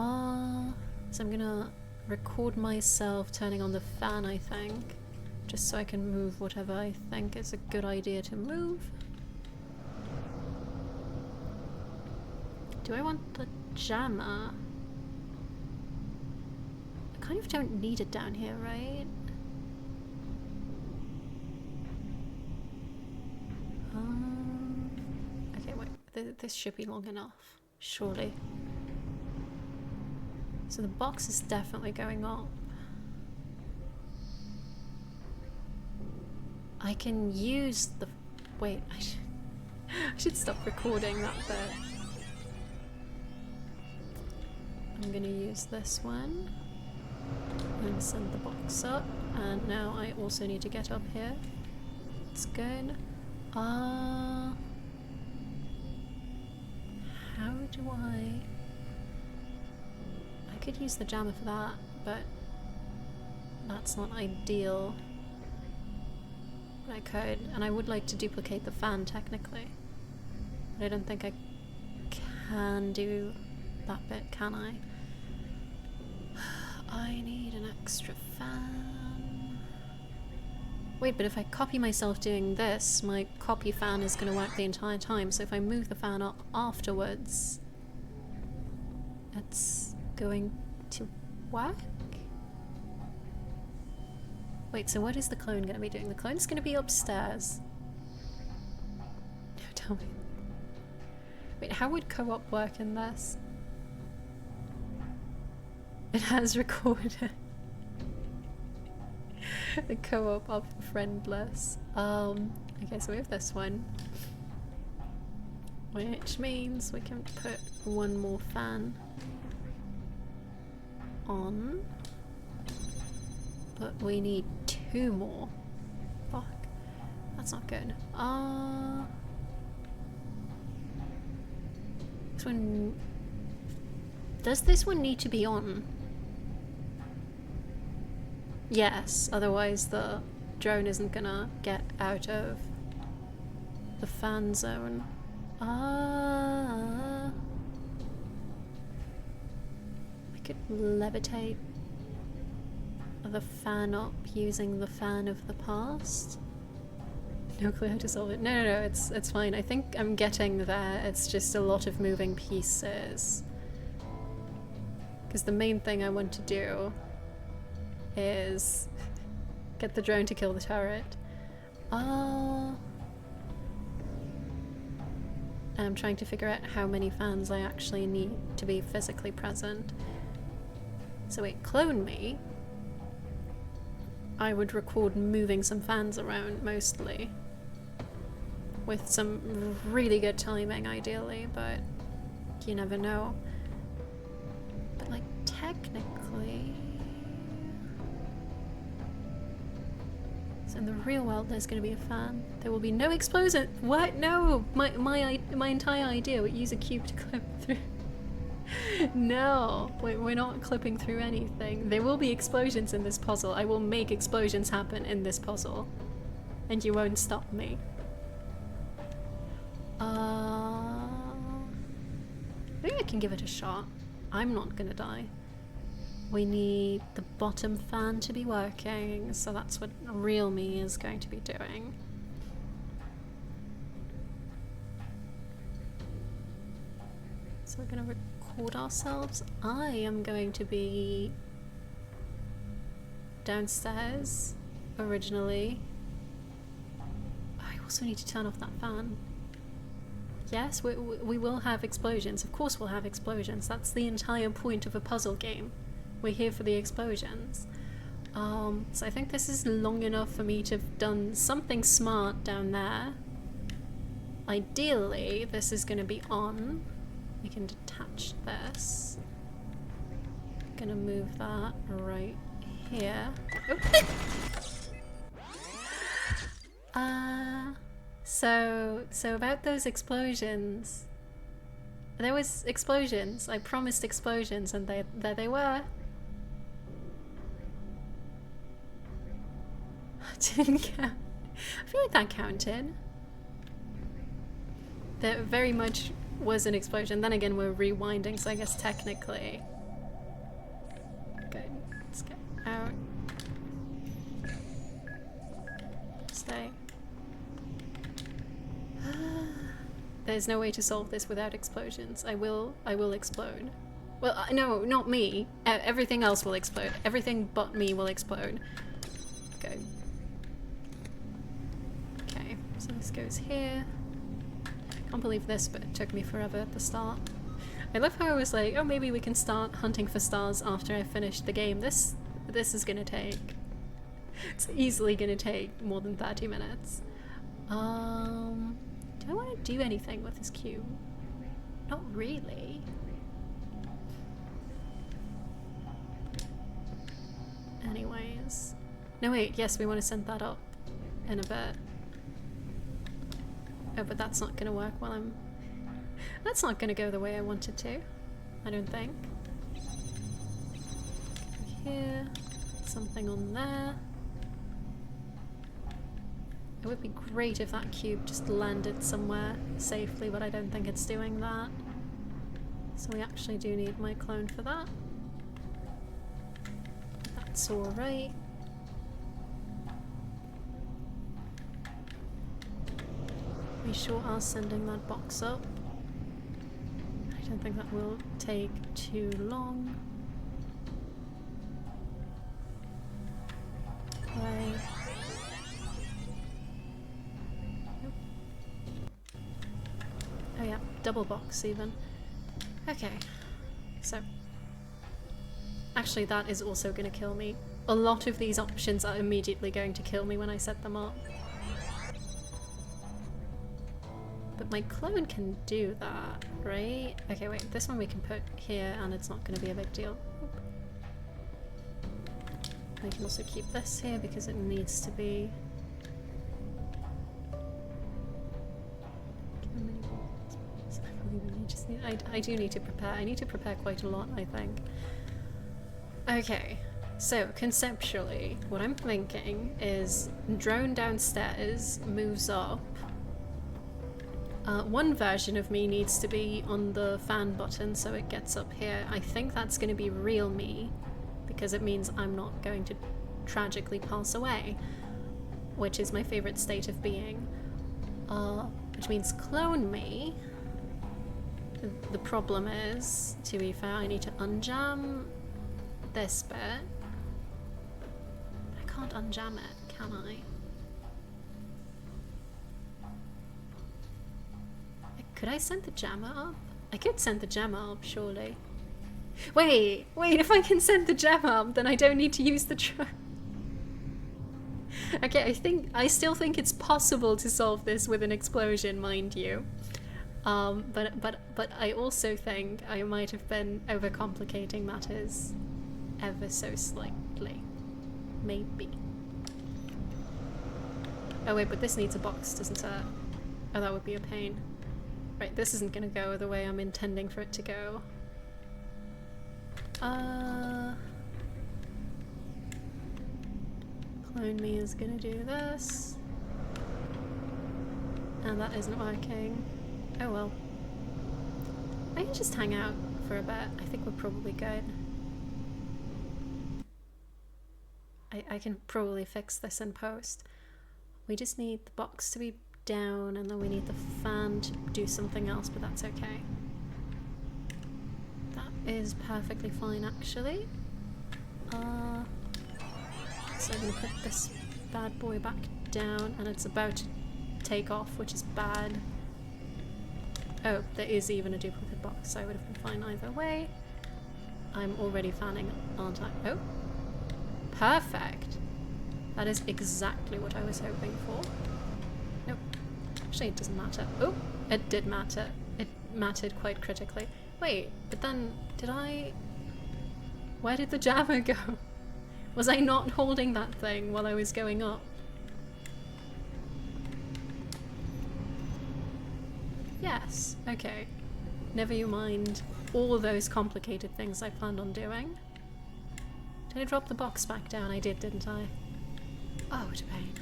I'm gonna record myself turning on the fan, I think. Just so I can move whatever I think is a good idea to move. Do I want the jammer? I kind of don't need it down here, right? Okay, wait. This should be long enough, surely. So the box is definitely going up. I can use the... Wait, I should stop recording that bit. I'm gonna use this one and send the box up, and now I also need to get up here. It's good. How do I could use the jammer for that, but that's not ideal. But I could, and I would like to duplicate the fan technically. But I don't think I can do that bit, can I? I need an extra fan. Wait, but if I copy myself doing this, my copy fan is going to work the entire time, so if I move the fan up afterwards, it's going to work? Wait, so what is the clone going to be doing? The clone's going to be upstairs. No, tell me. Wait, how would co-op work in this? It has recorded the co-op of friendless. Okay, so we have this one, which means we can put one more fan on, but we need two more. Fuck, that's not good. This one, does this one need to be on? Yes, otherwise the drone isn't gonna get out of the fan zone. I could levitate the fan up using the fan of the past. No clue how to solve it. No, it's fine. I think I'm getting there. It's just a lot of moving pieces. Because the main thing I want to do is get the drone to kill the turret. And I'm trying to figure out how many fans I actually need to be physically present. So wait, clone me. I would record moving some fans around mostly. With some really good timing ideally, but you never know. But like technically... So in the real world there's going to be a fan. There will be no explosion. What? No! My entire idea would use a cube to clip through. No! We're not clipping through anything. There will be explosions in this puzzle. I will make explosions happen in this puzzle. And you won't stop me. I think I can give it a shot. I'm not gonna die. We need the bottom fan to be working, so that's what real me is going to be doing. So we're gonna record ourselves. I am going to be downstairs originally. I also need to turn off that fan. Yes, we will have explosions. Of course we'll have explosions. That's the entire point of a puzzle game. We're here for the explosions. So I think this is long enough for me to have done something smart down there. Ideally, this is going to be on. We can detach this. Gonna move that right here. Oh. So about those explosions. There was explosions. I promised explosions, and there they were. Didn't count. I feel like that counted. There very much was an explosion. Then again, we're rewinding, so I guess technically. Good. Let's get out. Stay. There's no way to solve this without explosions. I will explode. Well, no, not me. Everything else will explode. Everything but me will explode. Good. Okay, so this goes here. Can't believe this, but it took me forever at the start. I love how I was like, oh, maybe we can start hunting for stars after I finish the game. This is gonna take... It's easily gonna take more than 30 minutes. Do I want to do anything with this cube? Not really. Anyways. No, wait, yes, we want to send that up in a bit. Oh, but that's not going to work while I'm... That's not going to go the way I want it to. I don't think. Here. Something on there. It would be great if that cube just landed somewhere safely, but I don't think it's doing that. So we actually do need my clone for that. That's alright. We sure are sending that box up. I don't think that will take too long. Okay. Oh yeah, double box even. Okay, so actually that is also going to kill me. A lot of these options are immediately going to kill me when I set them up. But my clone can do that, right? Okay, wait, this one we can put here and it's not going to be a big deal. I can also keep this here because it needs to be... I do need to prepare. I need to prepare quite a lot, I think. Okay, so conceptually, what I'm thinking is drone downstairs moves up. One version of me needs to be on the fan button so it gets up here. I think that's going to be real me, because it means I'm not going to tragically pass away, which is my favorite state of being. Which means clone me. The problem is, to be fair, I need to unjam this bit. I can't unjam it, can I? Could I send the jammer up? I could send the jammer up, surely. Wait, if I can send the jammer up, then I don't need to use the drone. Okay, I still think it's possible to solve this with an explosion, mind you. But I also think I might have been overcomplicating matters ever so slightly. Maybe. Oh wait, but this needs a box, doesn't it? Oh, that would be a pain. Right, this isn't gonna go the way I'm intending for it to go. Clone me is gonna do this. And that isn't working. Oh well. I can just hang out for a bit. I think we're probably good. I can probably fix this in post. We just need the box to be down and then we need the fan to do something else, but that's okay. That is perfectly fine actually. So I'm gonna put this bad boy back down and it's about to take off, which is bad. Oh, there is even a duplicate box, so I would have been fine either way. I'm already fanning, aren't I? Oh, perfect. That is exactly what I was hoping for. Nope. Actually, it doesn't matter. Oh, it did matter. It mattered quite critically. Wait, but then, did I... Where did the jammer go? Was I not holding that thing while I was going up? Yes, okay. Never you mind all those complicated things I planned on doing. Did I drop the box back down? I did, didn't I? Oh, what a pain.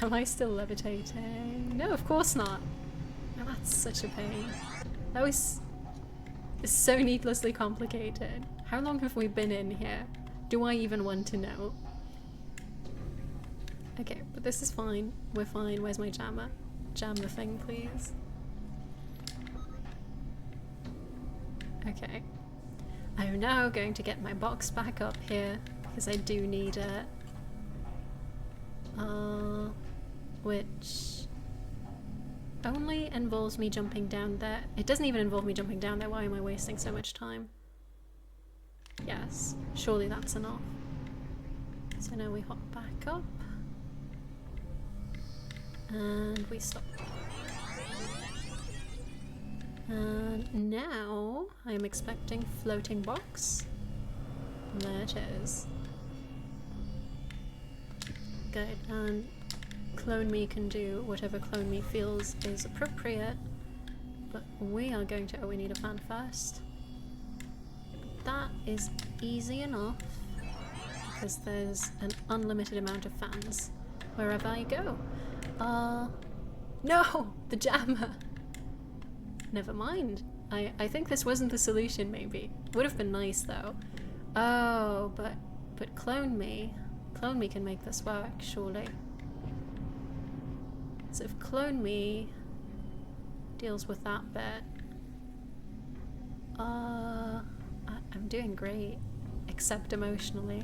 Am I still levitating? No, of course not. Oh, that's such a pain. That was so needlessly complicated. How long have we been in here? Do I even want to know? Okay, but this is fine. We're fine. Where's my jammer? Jam the thing, please. Okay. I'm now going to get my box back up here, because I do need it. Which only involves me jumping down there. It doesn't even involve me jumping down there. Why am I wasting so much time? Yes, surely that's enough. So now we hop back up. And we stop. And now I am expecting floating box. There it is. Good, and Clone Me can do whatever Clone Me feels is appropriate, but we are going to... oh, we need a fan first. That is easy enough, because there's an unlimited amount of fans wherever I go. No! The jammer! Never mind. I think this wasn't the solution, maybe. Would have been nice, though. Oh, but Clone Me... Clone Me can make this work, surely. So if Clone Me deals with that bit... I'm doing great. Except emotionally.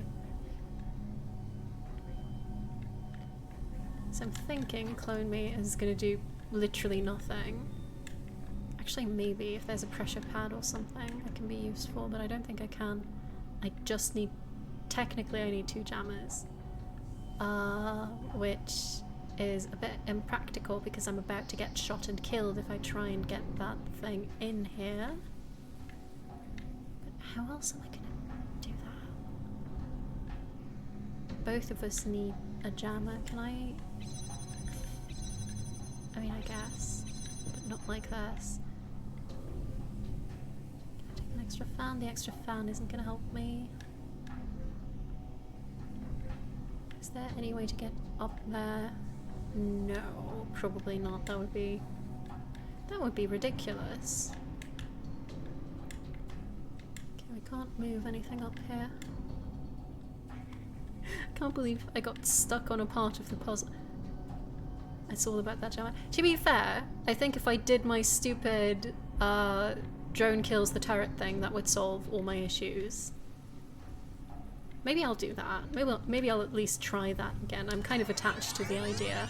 So I'm thinking Clone Me is gonna do literally nothing. Actually, maybe if there's a pressure pad or something that can be useful, but I don't think I can. I just need... technically I need 2 jammers. Which is a bit impractical because I'm about to get shot and killed if I try and get that thing in here. But how else am I gonna do that? Both of us need a jammer. Can I mean, I guess, but not like this. Can I take an extra fan? The extra fan isn't gonna help me. Is there any way to get up there? No, probably not. That would be ridiculous. Okay, we can't move anything up here. I can't believe I got stuck on a part of the puzzle. It's all about that jammer. To be fair, I think if I did my stupid drone kills the turret thing, that would solve all my issues. Maybe I'll do that. Maybe I'll at least try that again. I'm kind of attached to the idea.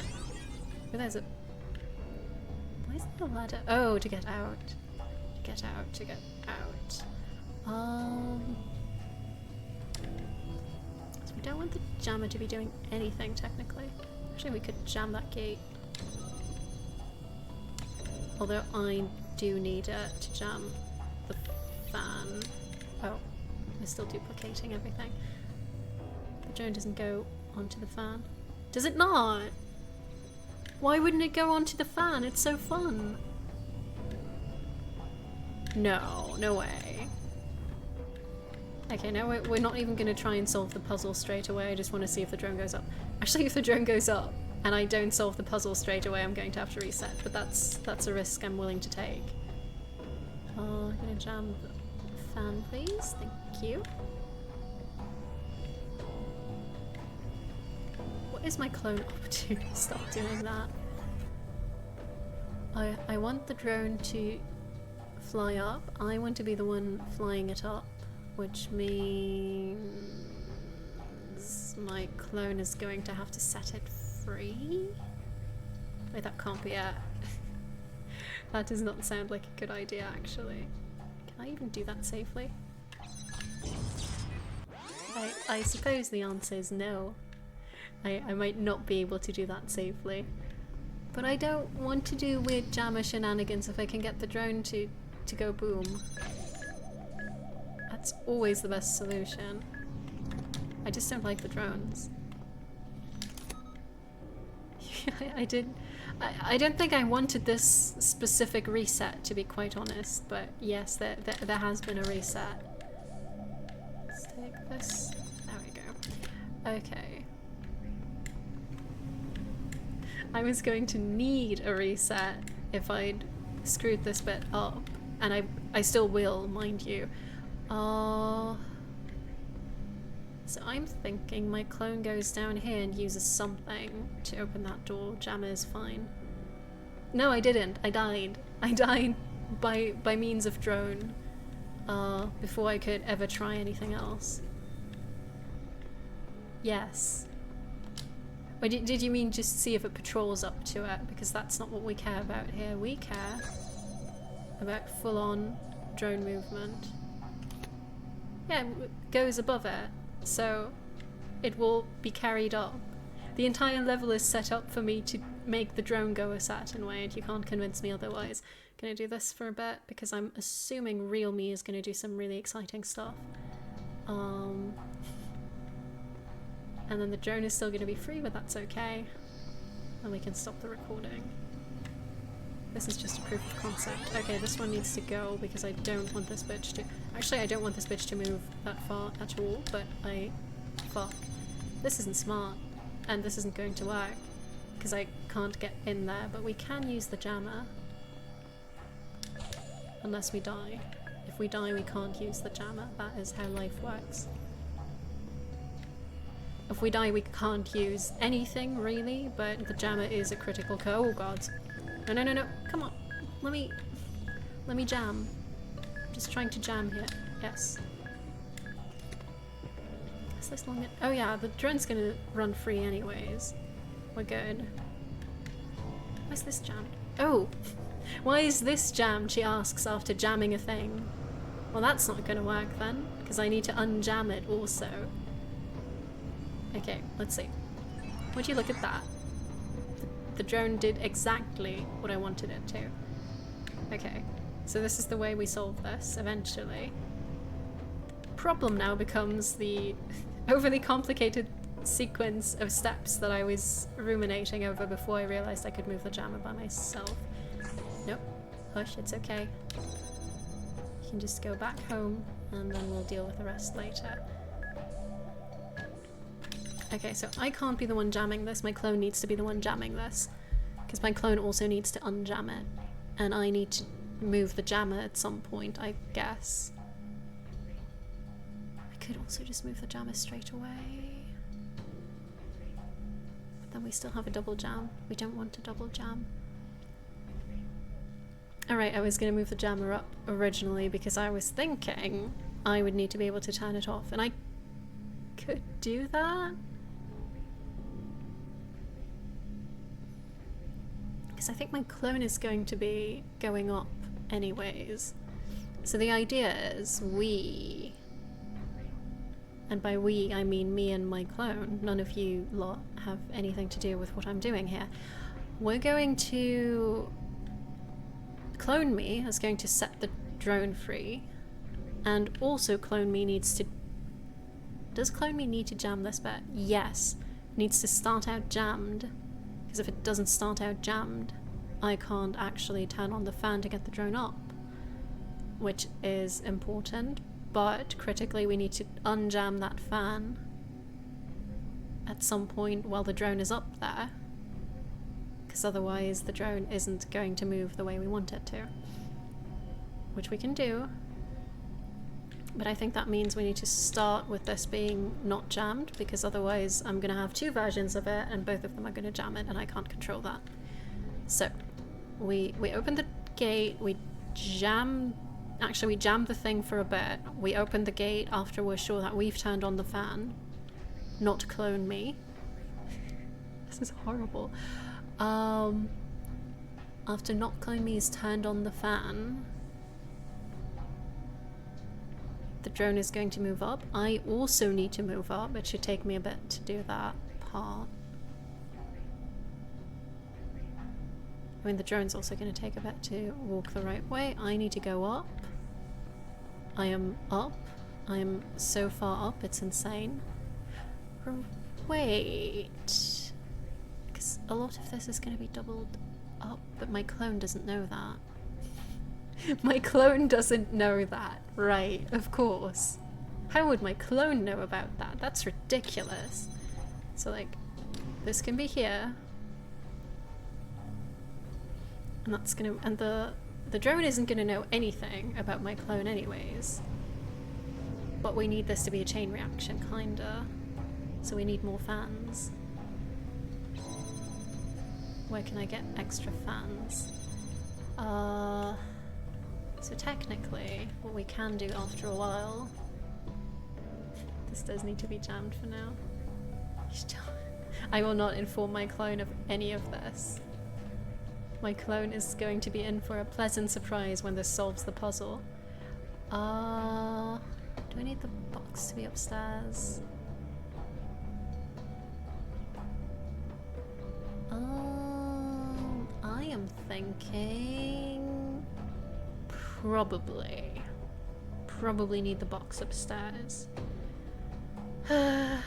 But there's a... why is there a ladder? Oh, to get out. To get out, to get out. So we don't want the jammer to be doing anything, technically. Actually, we could jam that gate. Although I do need it to jam the fan. Oh, we're still duplicating everything. The drone doesn't go onto the fan. Does it not? Why wouldn't it go onto the fan? It's so fun. No, no way. Okay, now we're not even going to try and solve the puzzle straight away. I just want to see if the drone goes up. Actually, if the drone goes up and I don't solve the puzzle straight away, I'm going to have to reset. But that's a risk I'm willing to take. I'm going to jam the fan, please. Thank you. What is my clone up to? Stop doing that. I want the drone to fly up. I want to be the one flying it up, which means my clone is going to have to set it free? Wait, that can't be it. That does not sound like a good idea, actually. Can I even do that safely? I suppose the answer is no. I might not be able to do that safely. But I don't want to do weird jammer shenanigans if I can get the drone to go boom. That's always the best solution. I just don't like the drones. I don't think I wanted this specific reset, to be quite honest, but yes, there has been a reset. Let's take this. There we go. Okay. I was going to need a reset if I'd screwed this bit up, and I still will, mind you. So I'm thinking my clone goes down here and uses something to open that door. Jammer is fine. No, I didn't. I died. I died by means of drone before I could ever try anything else. Yes. Or did you mean just see if it patrols up to it? Because that's not what we care about here. We care about full-on drone movement. Yeah, it goes above it, so it will be carried up. The entire level is set up for me to make the drone go a certain way, and you can't convince me otherwise. Gonna do this for a bit, because I'm assuming real me is gonna do some really exciting stuff. And then the drone is still gonna be free, but that's okay. And we can stop the recording. This is just a proof of concept. Okay, this one needs to go because I don't want this bitch to... Actually, I don't want this bitch to move that far at all, but fuck. This isn't smart, and this isn't going to work, because I can't get in there, but we can use the jammer. Unless we die. If we die, we can't use the jammer. That is how life works. If we die, we can't use anything, really, but the jammer is a critical oh god. No, no, no, no, come on. Let me jam. I'm just trying to jam here. Yes. Is this long? Oh yeah, the drone's gonna run free anyways. We're good. Why is this jammed? Oh! Why is this jammed, she asks after jamming a thing. Well, that's not gonna work then, because I need to unjam it also. Okay, let's see. Would you look at that? The drone did exactly what I wanted it to. Okay, so this is the way we solve this, eventually. Problem now becomes the overly complicated sequence of steps that I was ruminating over before I realized I could move the jammer by myself. Nope. Hush, it's okay. You can just go back home and then we'll deal with the rest later. Okay, so I can't be the one jamming this, my clone needs to be the one jamming this. Because my clone also needs to unjam it. And I need to move the jammer at some point, I guess. I could also just move the jammer straight away. But then we still have a double jam. We don't want a double jam. Alright, I was going to move the jammer up originally because I was thinking I would need to be able to turn it off. And I could do that. Because I think my clone is going to be going up anyways. So the idea is we, and by we I mean me and my clone, none of you lot have anything to do with what I'm doing here. We're going to... Clone me is going to set the drone free, and also Clone me needs to... Does Clone me need to jam this bit? Yes. Needs to start out jammed. Because if it doesn't start out jammed, I can't actually turn on the fan to get the drone up. Which is important, but critically we need to unjam that fan at some point while the drone is up there. Because otherwise the drone isn't going to move the way we want it to. Which we can do. But I think that means we need to start with this being not jammed, because otherwise I'm going to have two versions of it and both of them are going to jam it and I can't control that. So, we open the gate, we jammed the thing for a bit. We open the gate after we're sure that we've turned on the fan. Not clone me. This is horrible. After not clone me has turned on the fan, the drone is going to move up. I also need to move up. It should take me a bit to do that part. I mean, the drone's also going to take a bit to walk the right way. I need to go up. I am up. I am so far up, it's insane. Wait. Because a lot of this is going to be doubled up, but my clone doesn't know that. My clone doesn't know that, right? Of course. How would my clone know about that? That's ridiculous. So like, this can be here. And that's gonna, and the drone isn't gonna know anything about my clone anyways. But we need this to be a chain reaction, kinda. So we need more fans. Where can I get extra fans? So technically, what we can do after a while... This does need to be jammed for now. I will not inform my clone of any of this. My clone is going to be in for a pleasant surprise when this solves the puzzle. Do I need the box to be upstairs? I am thinking... Probably need the box upstairs. And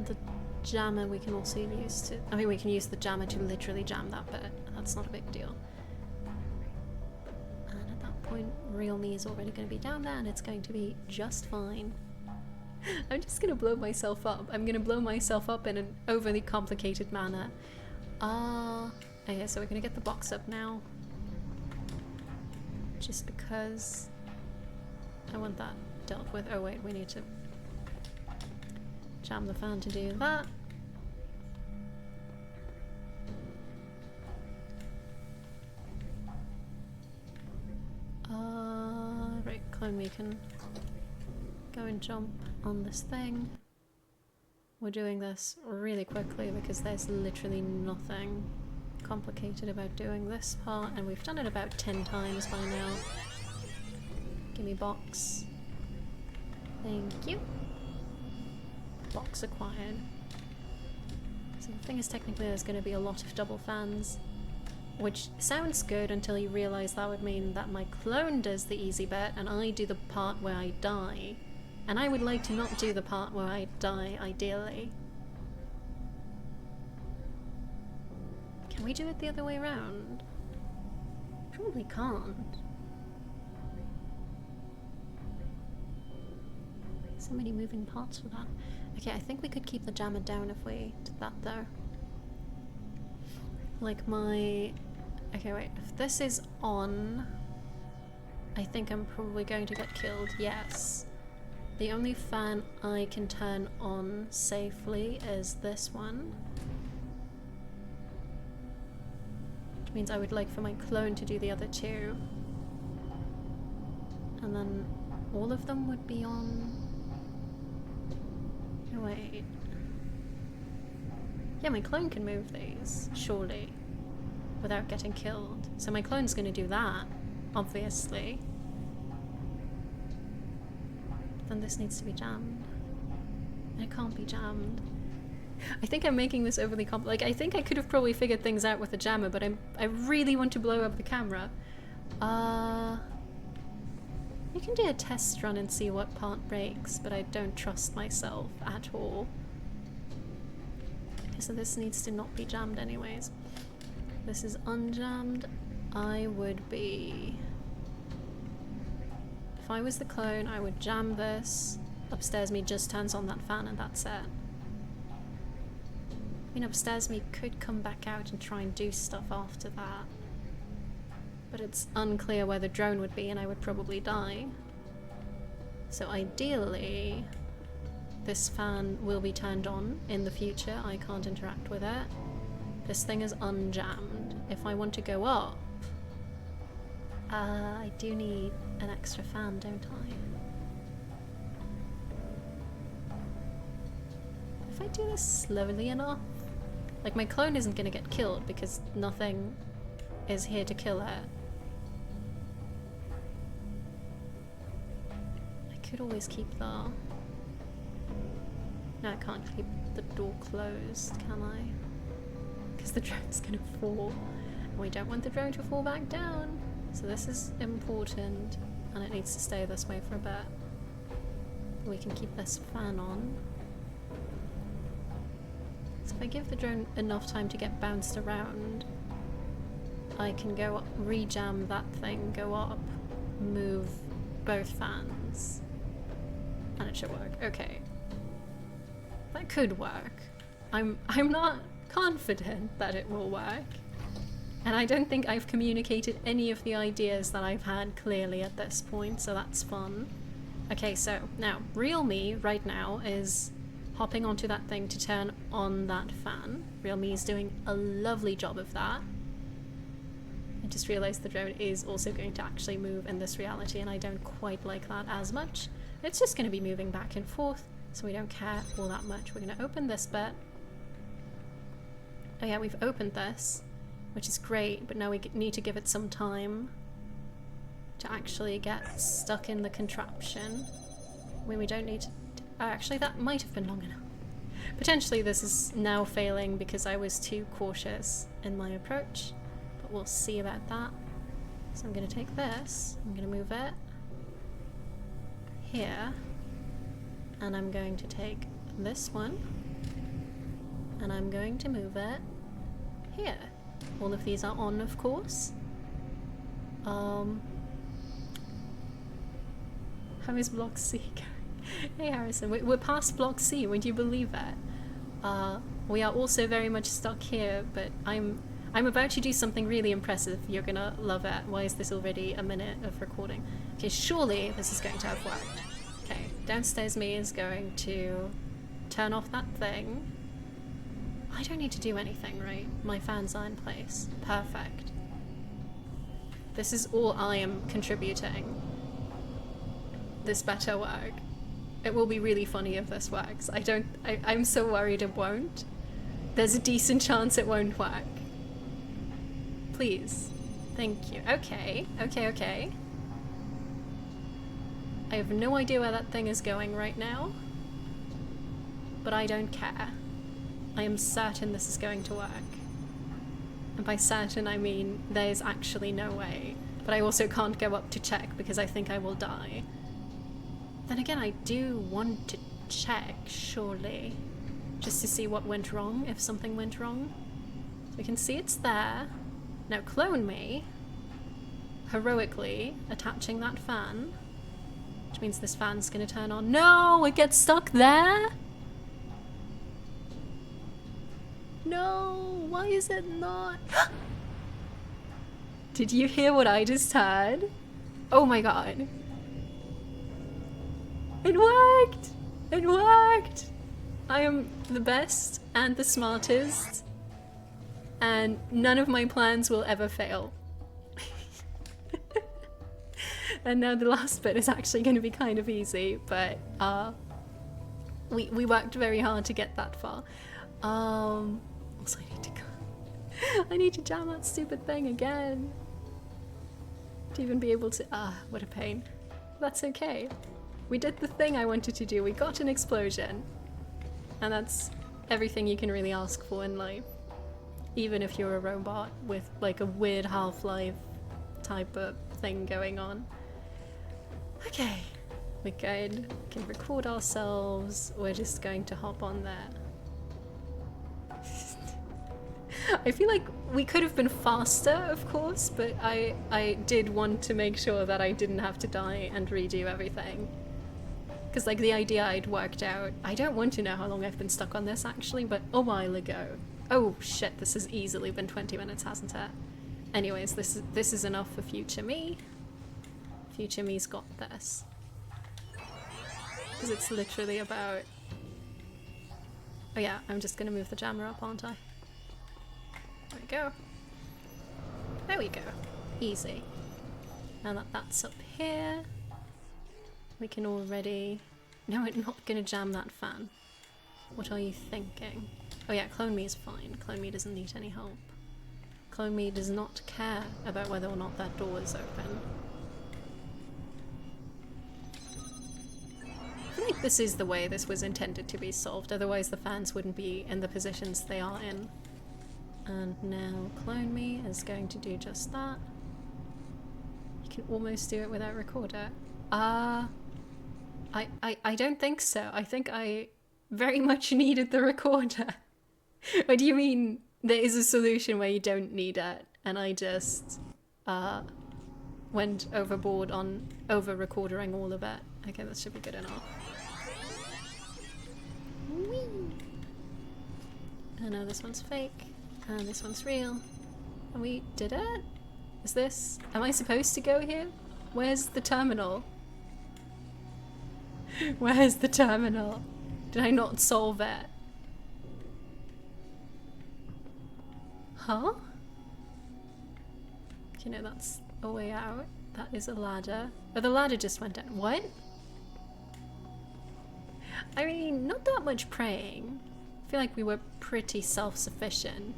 the jammer we can also use to... I mean, we can use the jammer to literally jam that bit. That's not a big deal. And at that point, real me is already going to be down there and it's going to be just fine. I'm just going to blow myself up. I'm going to blow myself up in an overly complicated manner. Okay, so we're going to get the box up now. Just because I want that dealt with. Oh wait, we need to jam the fan to do that. Right, clone me can go and jump on this thing. We're doing this really quickly because there's literally nothing complicated about doing this part, and we've done it about 10 times by now. Give me box. Thank you. Box acquired. So the thing is, technically there's going to be a lot of double fans, which sounds good until you realise that would mean that my clone does the easy bit and I do the part where I die. And I would like to not do the part where I die, ideally. Can we do it the other way around? Probably can't. So many moving parts for that. Okay, I think we could keep the jammer down if we did that though. Like my... Okay, wait. If this is on, I think I'm probably going to get killed. Yes. The only fan I can turn on safely is this one. Which means I would like for my clone to do the other two. And then all of them would be on... Oh, wait. Yeah, my clone can move these, surely, without getting killed. So my clone's gonna do that, obviously. Then this needs to be jammed. And it can't be jammed. I think I'm making this overly complex. Like, I think I could have probably figured things out with the jammer, but I really want to blow up the camera. You can do a test run and see what part breaks, but I don't trust myself at all. Okay, so this needs to not be jammed anyways. This is unjammed. I would be... If I was the clone, I would jam this. Upstairs me just turns on that fan and that's it. I mean, upstairs me could come back out and try and do stuff after that. But it's unclear where the drone would be and I would probably die. So ideally, this fan will be turned on in the future. I can't interact with it. This thing is unjammed. If I want to go up, I do need an extra fan, don't I? If I do this slowly enough, like my clone isn't gonna get killed because nothing is here to kill it. I could always keep the... No, I can't keep the door closed, can I? Because the drone's gonna fall. And we don't want the drone to fall back down. So this is important, and it needs to stay this way for a bit. We can keep this fan on. if I give the drone enough time to get bounced around, I can go up, re-jam that thing, go up, move both fans, and it should work. Okay. That could work. I'm not confident that it will work. And I don't think I've communicated any of the ideas that I've had clearly at this point, so that's fun. Okay, so now, real me right now is hopping onto that thing to turn on that fan. Real me is doing a lovely job of that. I just realized the drone is also going to actually move in this reality, and I don't quite like that as much. It's just going to be moving back and forth, so we don't care all that much. We're going to open this bit. Oh yeah, we've opened this, which is great, but now we need to give it some time to actually get stuck in the contraption. I mean, we don't need to... actually, that might have been long enough. Potentially this is now failing because I was too cautious in my approach, but we'll see about that. So I'm going to take this, I'm going to move it here, and I'm going to take this one, and I'm going to move it here. All of these are on, of course. How is Block C going? Hey Harrison, we're past Block C, would you believe that? We are also very much stuck here, but I'm about to do something really impressive. You're gonna love it. Why is this already a minute of recording? Okay, surely this is going to have worked. Okay, downstairs me is going to turn off that thing. I don't need to do anything, right? My fans are in place. Perfect. This is all I am contributing. This better work. It will be really funny if this works. I'm so worried it won't. There's a decent chance it won't work. Please. Thank you. Okay. Okay. I have no idea where that thing is going right now, but I don't care. I am certain this is going to work. And by certain I mean there's actually no way. But I also can't go up to check because I think I will die. Then again, I do want to check, surely. Just to see what went wrong, if something went wrong. So we can see it's there. Now clone me, heroically attaching that fan. Which means this fan's gonna turn on. No! It gets stuck there? No! Why is it not? Did you hear what I just heard? Oh my god. It worked! It worked! I am the best and the smartest, and none of my plans will ever fail. And now the last bit is actually going to be kind of easy, but we worked very hard to get that far. Also I need to go. I need to jam that stupid thing again. To even be able to... what a pain. That's okay. We did the thing I wanted to do. We got an explosion. And that's everything you can really ask for in life. Even if you're a robot with like a weird Half-Life type of thing going on. Okay, we're good. We can record ourselves. We're just going to hop on there. I feel like we could have been faster, of course, but I did want to make sure that I didn't have to die and redo everything. Because like the idea I'd worked out, I don't want to know how long I've been stuck on this actually, but a while ago. Oh shit, this has easily been 20 minutes, hasn't it? Anyways, this is enough for future me. Future me's got this. Because it's literally about... Oh yeah, I'm just gonna move the jammer up, aren't I? There we go. There we go. Easy. Now that that's up here, we can already... No, we're not gonna jam that fan. What are you thinking? Oh yeah, Clone Me is fine. Clone Me doesn't need any help. Clone Me does not care about whether or not that door is open. I feel like this is the way this was intended to be solved, otherwise the fans wouldn't be in the positions they are in. And now Clone Me is going to do just that. You can almost do it without recorder. I don't think so. I think I very much needed the recorder. Or do you mean there is a solution where you don't need it, and I just went overboard on over-recording all of it? Okay, that should be good enough. Whee! I know this one's fake, and this one's real. And we did it? Is this... Am I supposed to go here? Where's the terminal? Where's the terminal? Did I not solve it? Huh? You know, that's a way out. That is a ladder. Oh, the ladder just went down. What? I mean, not that much praying. I feel like we were pretty self-sufficient.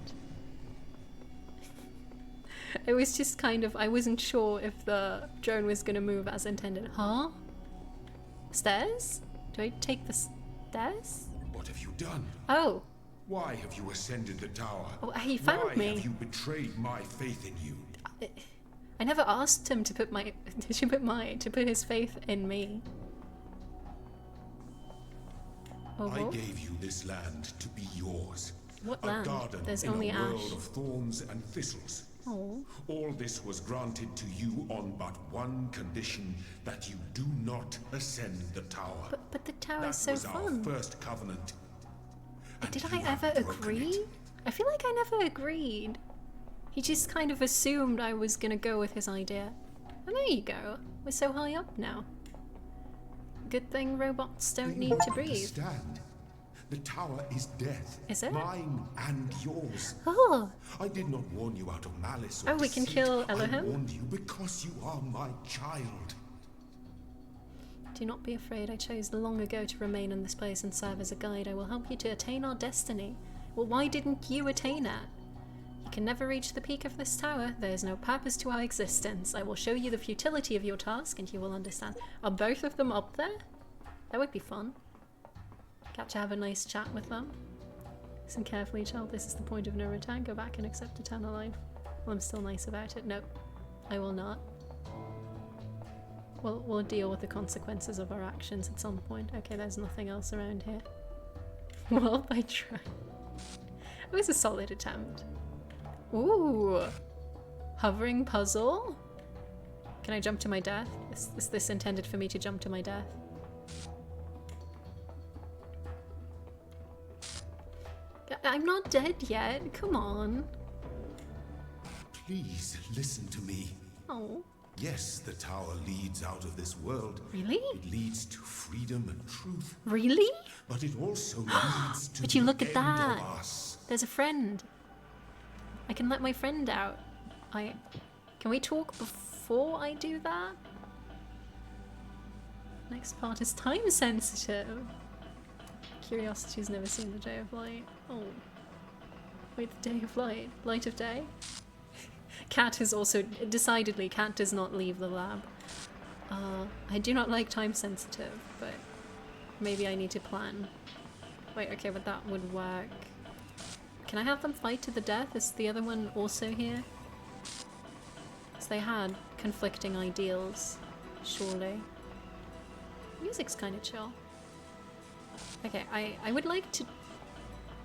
It was just kind of... I wasn't sure if the drone was going to move as intended. Huh? Stairs? Do I take the stairs? What have you done? Oh. Why have you ascended the tower? Oh, he found me. Why have you betrayed my faith in you? I never asked him to put to put his faith in me. Oh, I gave you this land to be yours. What a land? garden There's in only a ash. world of thorns and thistles. Oh. All this was granted to you on but one condition, that you do not ascend the tower. But the tower is so fun. That was our first covenant. And did you I have ever broken agree? it. I feel like I never agreed. He just kind of assumed I was gonna go with his idea. And there you go. We're so high up now. Good thing robots don't Do need you to breathe. understand? The tower is death. Is it? Mine and yours. Oh. I did not warn you out of malice or Oh, we can deceit. kill I Elohim? warned you because you are my child. Do not be afraid. I chose long ago to remain in this place and serve as a guide. I will help you to attain our destiny. Well, why didn't you attain it? You can never reach the peak of this tower. There is no purpose to our existence. I will show you the futility of your task and you will understand. Are both of them up there? That would be fun. Get to have a nice chat with them. Listen carefully, child. This is the point of no return. Go back and accept eternal life. Well, I'm still nice about it. Nope. I will not. We'll deal with the consequences of our actions at some point. Okay, there's nothing else around here. Well, I tried. It was a solid attempt. Ooh! Hovering puzzle? Can I jump to my death? Is this intended for me to jump to my death? I'm not dead yet. Come on. Please listen to me. Oh. Yes, the tower leads out of this world. Really? It leads to freedom and truth. Really? But it also leads to But you the look at end that. of us. There's a friend. I can let my friend out. Can we talk before I do that? Next part is time sensitive. Curiosity's never seen the day of light. Oh. Wait, the day of light? Light of day? Cat is also... Decidedly, Cat does not leave the lab. I do not like time sensitive, but maybe I need to plan. Wait, okay, but that would work. Can I have them fight to the death? Is the other one also here? Because they had conflicting ideals, surely. Music's kind of chill. Okay, I would like to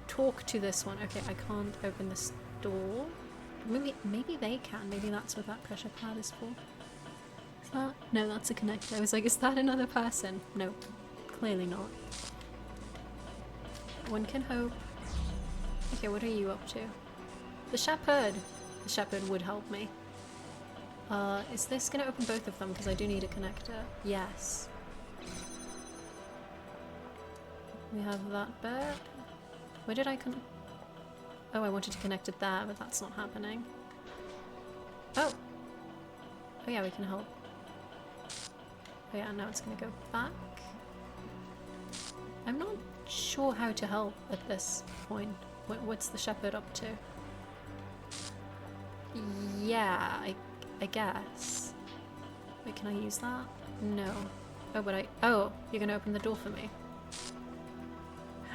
talk to this one. Okay, I can't open this door. Maybe they can. Maybe that's what that pressure pad is for. Is that? No, that's a connector. I was like, is that another person? No, clearly not. One can hope. Okay, what are you up to? The shepherd. The shepherd would help me. Is this gonna open both of them? Because I do need a connector. Yes. We have that bit. Where did I Oh, I wanted to connect it there, but that's not happening. Oh! Oh yeah, we can help. Oh yeah, now it's gonna go back. I'm not sure how to help at this point. What's the shepherd up to? Yeah, I guess. Wait, can I use that? No. Oh, but oh, you're gonna open the door for me.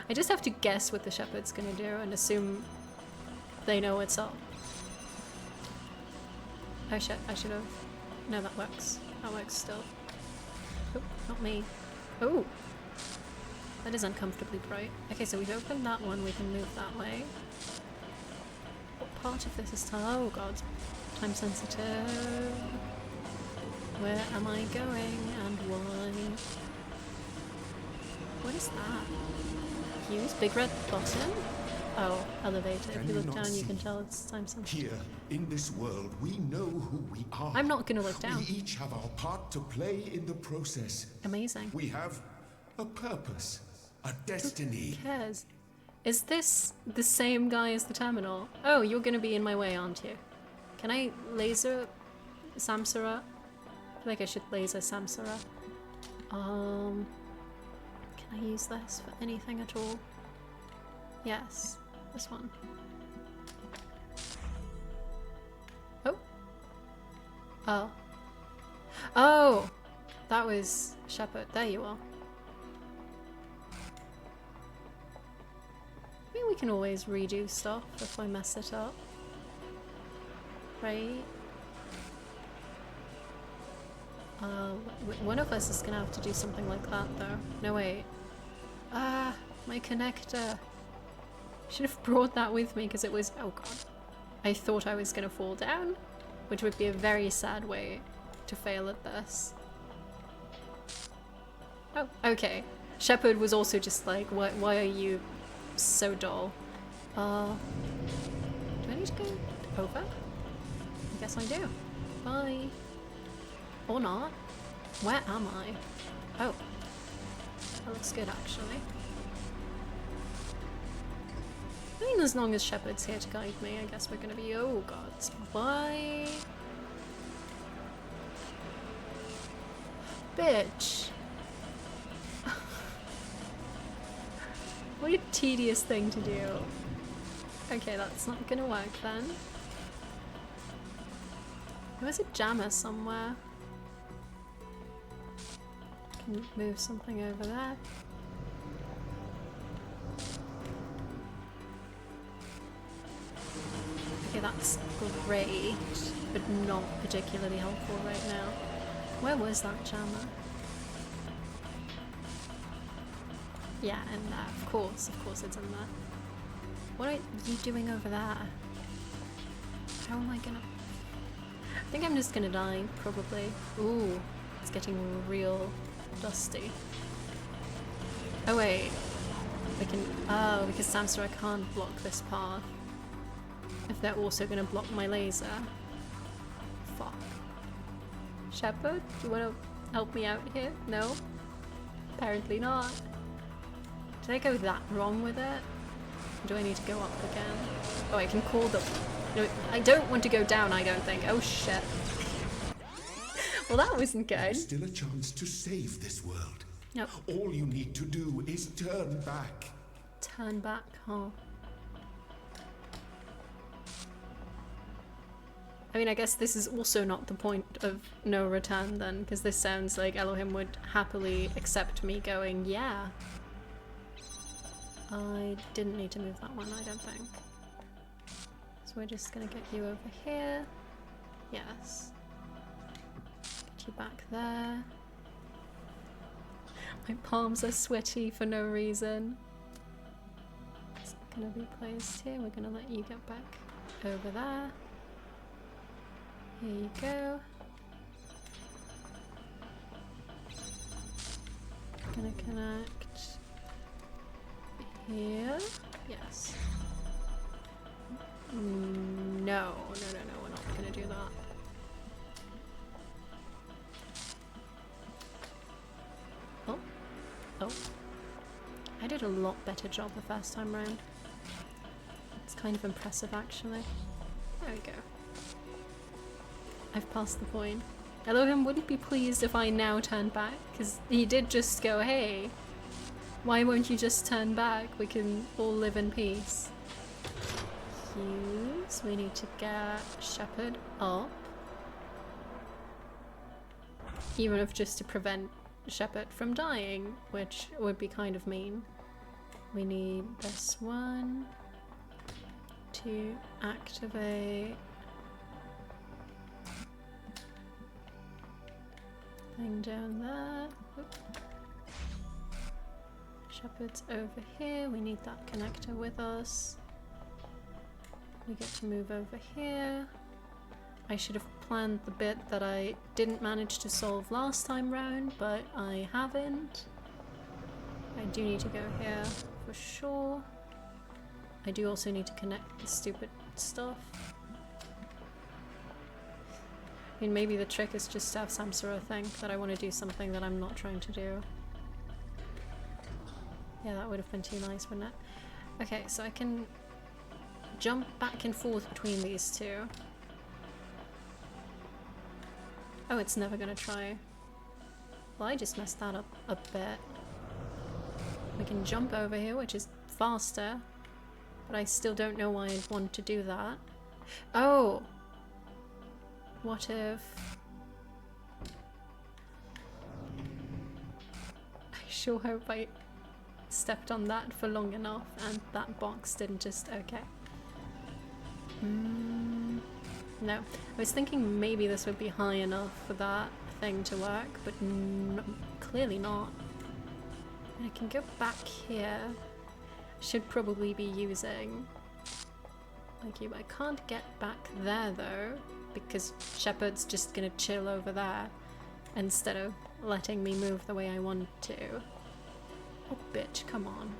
I just have to guess what the shepherd's gonna do and assume they know what's up. Oh shit, I should have... No, that works. That works still. Oh, not me. Oh! That is uncomfortably bright. Okay, so we've opened that one, we can move that way. What part of this is time? Oh god. Time sensitive. Where am I going and why? What is that? Use big red button? Oh, elevator. If you look down, you can tell it's time sensitive. Here, in this world, we know who we are. I'm not gonna look down. We each have our part to play in the process. Amazing. We have a purpose, a destiny. Who cares? Is this the same guy as the terminal? Oh, you're gonna be in my way, aren't you? Can I laser Samsara? I feel like I should laser Samsara. Can I use this for anything at all? Yes, this one. Oh. Oh. Oh! That was Shepard. There you are. Maybe we can always redo stuff if I mess it up. Right? One of us is gonna have to do something like that though. No, wait. Ah, my connector. Should have brought that with me because it was, oh god. I thought I was gonna fall down, which would be a very sad way to fail at this. Oh, okay. Shepard was also just like, why are you so dull? Do I need to go over? I guess I do. Bye. Or not. Where am I? Oh. That looks good actually. I mean, as long as Shepard's here to guide me, I guess we're gonna be, oh god. Bye. Bitch. What a tedious thing to do. Okay, that's not gonna work then. There's a jammer somewhere. Can move something over there. Okay, that's great, but not particularly helpful right now. Where was that jammer? Yeah, in there. Of course it's in there. What are you doing over there? How am I gonna... I think I'm just gonna die, probably. Ooh, it's getting real dusty. Oh wait, we can... Oh, because Samsara can't block this path. If they're also gonna block my laser. Fuck. Shepard, do you wanna help me out here? No? Apparently not. Did I go that wrong with it? Do I need to go up again? Oh, I can call them. No, I don't want to go down, I don't think. Oh shit. Well, that wasn't good. There's still a chance to save this world. Nope. All you need to do is turn back. Turn back, huh? I mean, I guess this is also not the point of no return then, because this sounds like Elohim would happily accept me going, yeah. I didn't need to move that one, I don't think. So we're just gonna get you over here. Yes. Get you back there. My palms are sweaty for no reason. It's gonna be placed here. We're gonna let you get back over there. Here you go. Gonna connect here. Yes. No, we're not gonna do that. Oh. I did a lot better job the first time round. It's kind of impressive actually. There we go. I've passed the point. Elohim wouldn't be pleased if I now turn back, because he did just go, hey, why won't you just turn back? We can all live in peace. Use. We need to get Shepard up. Even if just to prevent Shepard from dying, which would be kind of mean. We need this one to activate thing down there. Oop. Shepherd's over here. We need that connector with us. We get to move over here. I should have planned the bit that I didn't manage to solve last time round, but I haven't. I do need to go here for sure. I do also need to connect the stupid stuff. I mean, maybe the trick is just to have Samsara think that I want to do something that I'm not trying to do. Yeah, that would have been too nice, wouldn't it? Okay, so I can jump back and forth between these two. Oh, it's never gonna try. Well, I just messed that up a bit. We can jump over here, which is faster, but I still don't know why I'd want to do that. Oh! What if... I sure hope I stepped on that for long enough and that box didn't just... okay. No. I was thinking maybe this would be high enough for that thing to work, but clearly not. And I can go back here. I should probably be using... like you. I can't get back there though, because Shepherd's just gonna chill over there instead of letting me move the way I want to. Oh bitch, come on.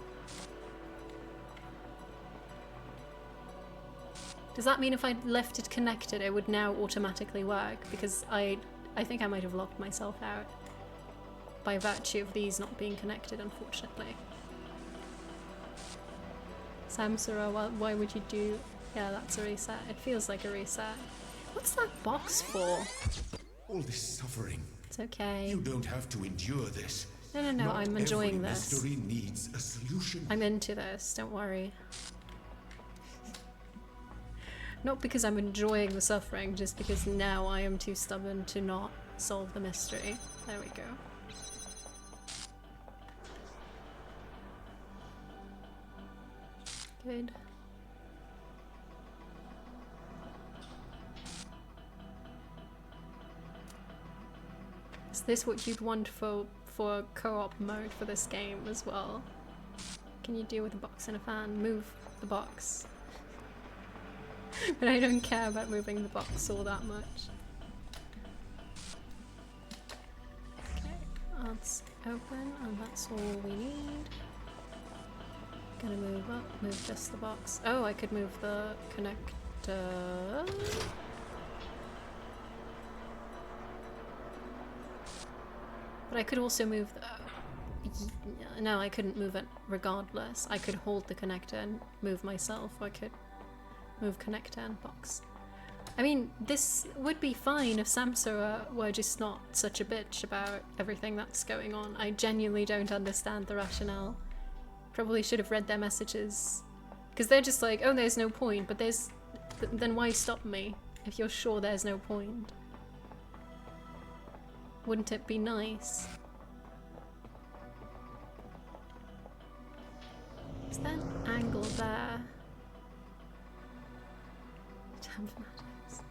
Does that mean if I left it connected it would now automatically work? Because I think I might have locked myself out by virtue of these not being connected, unfortunately. Samsara, why would you do... yeah, that's a reset. It feels like a reset. What's that box for? All this suffering. It's okay. You don't have to endure this. No, Not I'm enjoying every this. mystery needs a solution. I'm into this, don't worry. Not because I'm enjoying the suffering, just because now I am too stubborn to not solve the mystery. There we go. Good. Is this what you'd want for co-op mode for this game as well? Can you deal with a box and a fan? Move the box. But I don't care about moving the box all that much. Okay, that's open and that's all we need. Gonna move up, move just the box. Oh, I could move the connector. But I could also move the... no, I couldn't move it regardless. I could hold the connector and move myself. I could move connector and box. I mean, this would be fine if Samsara were just not such a bitch about everything that's going on. I genuinely don't understand the rationale. Probably should have read their messages. Because they're just like, oh, there's no point, but there's... then why stop me if you're sure there's no point? Wouldn't it be nice? Is there an angle there? Damn fanatics.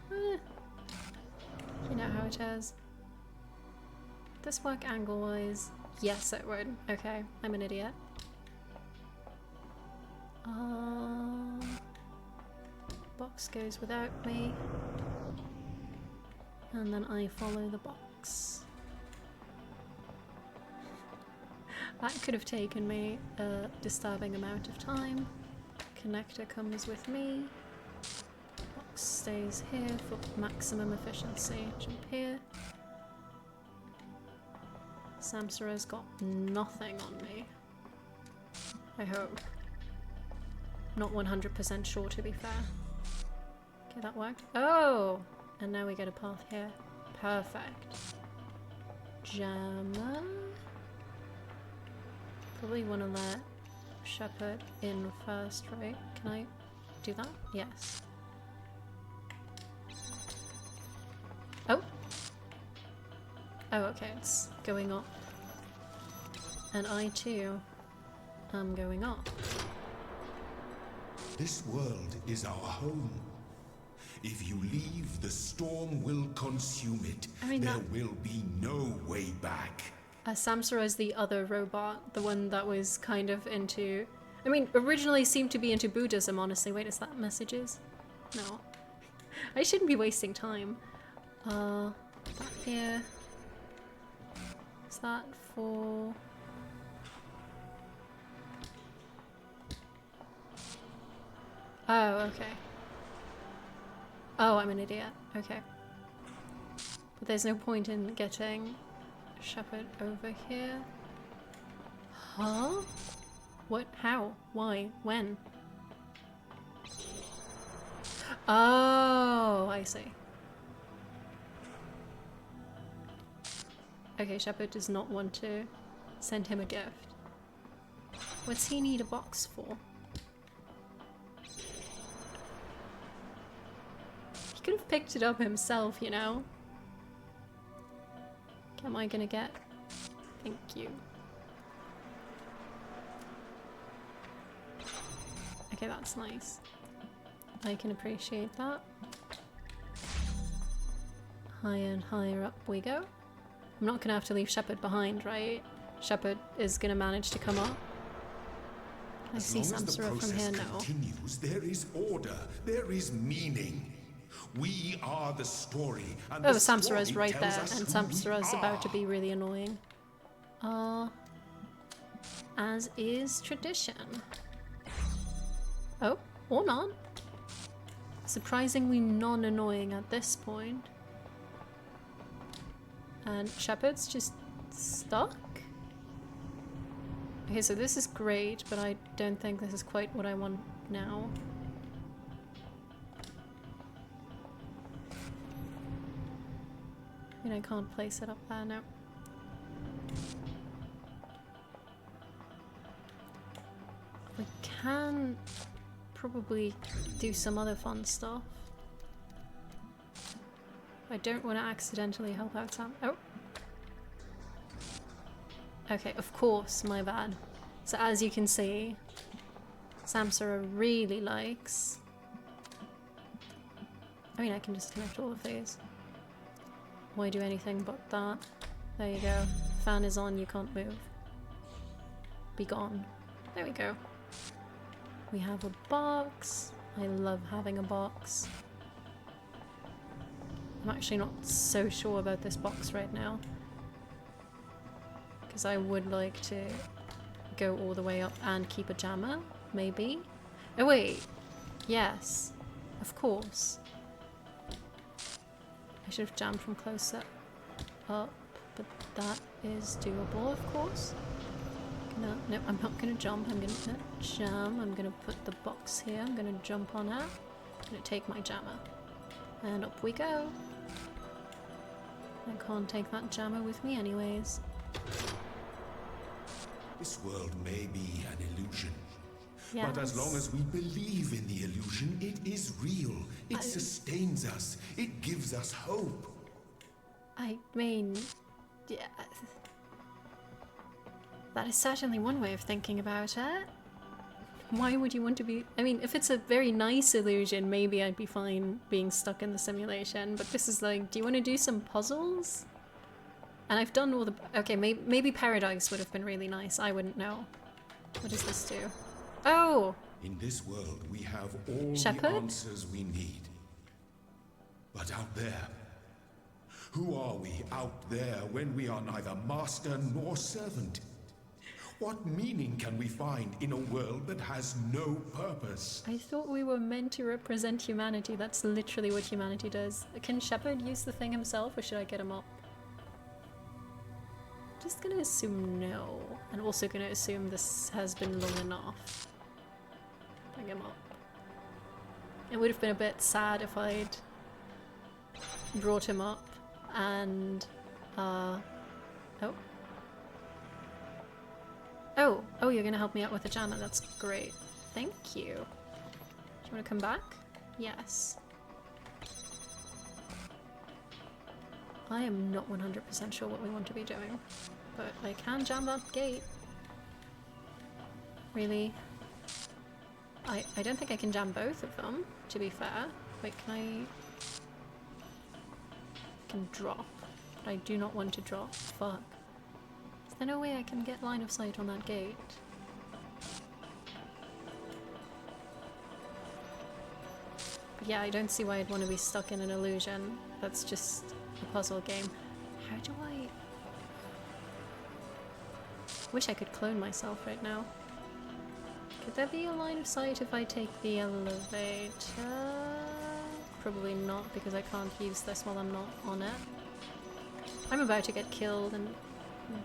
You know how it is. Would this work angle-wise? Yes, it would. Okay, I'm an idiot. Box goes without me. And then I follow the box. That could have taken me a disturbing amount of time. Connector comes with me. Box stays here for maximum efficiency. Jump here. Samsara's got nothing on me. I hope. Not 100% sure, to be fair. Okay, that worked. Oh! And now we get a path here. Perfect. Jammer. Probably want to let Shepherd in first, right? Can I do that? Yes. Oh! Oh, okay, it's going up. And I too am going up. This world is our home. If you leave, the storm will consume it. I mean, there will be no way back. Samsara is the other robot, the one that was kind of into... I mean, originally seemed to be into Buddhism, honestly. Wait, is that messages? No. I shouldn't be wasting time. That here... Is that for... Oh, okay. Oh, I'm an idiot. Okay. But there's no point in getting Shepard over here. Huh? What? How? Why? When? Oh, I see. Okay, Shepard does not want to send him a gift. What's he need a box for? He could have picked it up himself, you know? Am I gonna get? Thank you. Okay, that's nice. I can appreciate that. Higher and higher up we go. I'm not gonna have to leave Shepard behind, right? Shepard is gonna manage to come up. I see Samsara from here now. Continues, there is order, there is meaning. We are the story. And oh, the Samsara's story right there, tells us and who Samsara's we about to are. be really annoying. As is tradition. Oh, or not. Surprisingly non-annoying at this point. And Shepard's just stuck? Okay, so this is great, but I don't think this is quite what I want now. I mean, I can't place it up there now. We can probably do some other fun stuff. I don't want to accidentally help out Sam. Oh. Okay, of course, my bad. So as you can see, Samsara really likes... I mean, I can disconnect all of these. Why do anything but that? There you go. Fan is on, you can't move. Be gone. There we go. We have a box. I love having a box. I'm actually not so sure about this box right now. Because I would like to go all the way up and keep a jammer, maybe. Oh wait, yes, of course. I should have jammed from closer up, but that is doable, of course. No, I'm not gonna jump, I'm gonna jam, I'm gonna put the box here, I'm gonna jump on it, I'm gonna take my jammer. And up we go. I can't take that jammer with me anyways. This world may be an illusion. Yes. But as long as we believe in the illusion, it is real. It sustains us. It gives us hope. I mean, yeah. That is certainly one way of thinking about it. Why would you want to be... I mean, if it's a very nice illusion, maybe I'd be fine being stuck in the simulation. But this is like, do you want to do some puzzles? And I've done all the... Okay, maybe Paradise would have been really nice. I wouldn't know. What does this do? Oh! In this world, we have all Shepard? the answers we need. But out there, who are we out there when we are neither master nor servant? What meaning can we find in a world that has no purpose? I thought we were meant to represent humanity. That's literally what humanity does. Can Shepard use the thing himself, or should I get him up? Just gonna assume no. And also gonna assume this has been long enough. Bring him up. It would have been a bit sad if I'd brought him up and oh. Oh, you're gonna help me out with the jammer. That's great. Thank you. Do you wanna come back? Yes. I am not 100% sure what we want to be doing, but I can jam that gate. Really? I don't think I can jam both of them, to be fair. Wait, can I can drop. But I do not want to drop. Fuck. There's no way I can get line of sight on that gate. But yeah, I don't see why I'd want to be stuck in an illusion. That's just a puzzle game. How do I... Wish I could clone myself right now. Could there be a line of sight if I take the elevator? Probably not, because I can't use this while I'm not on it. I'm about to get killed and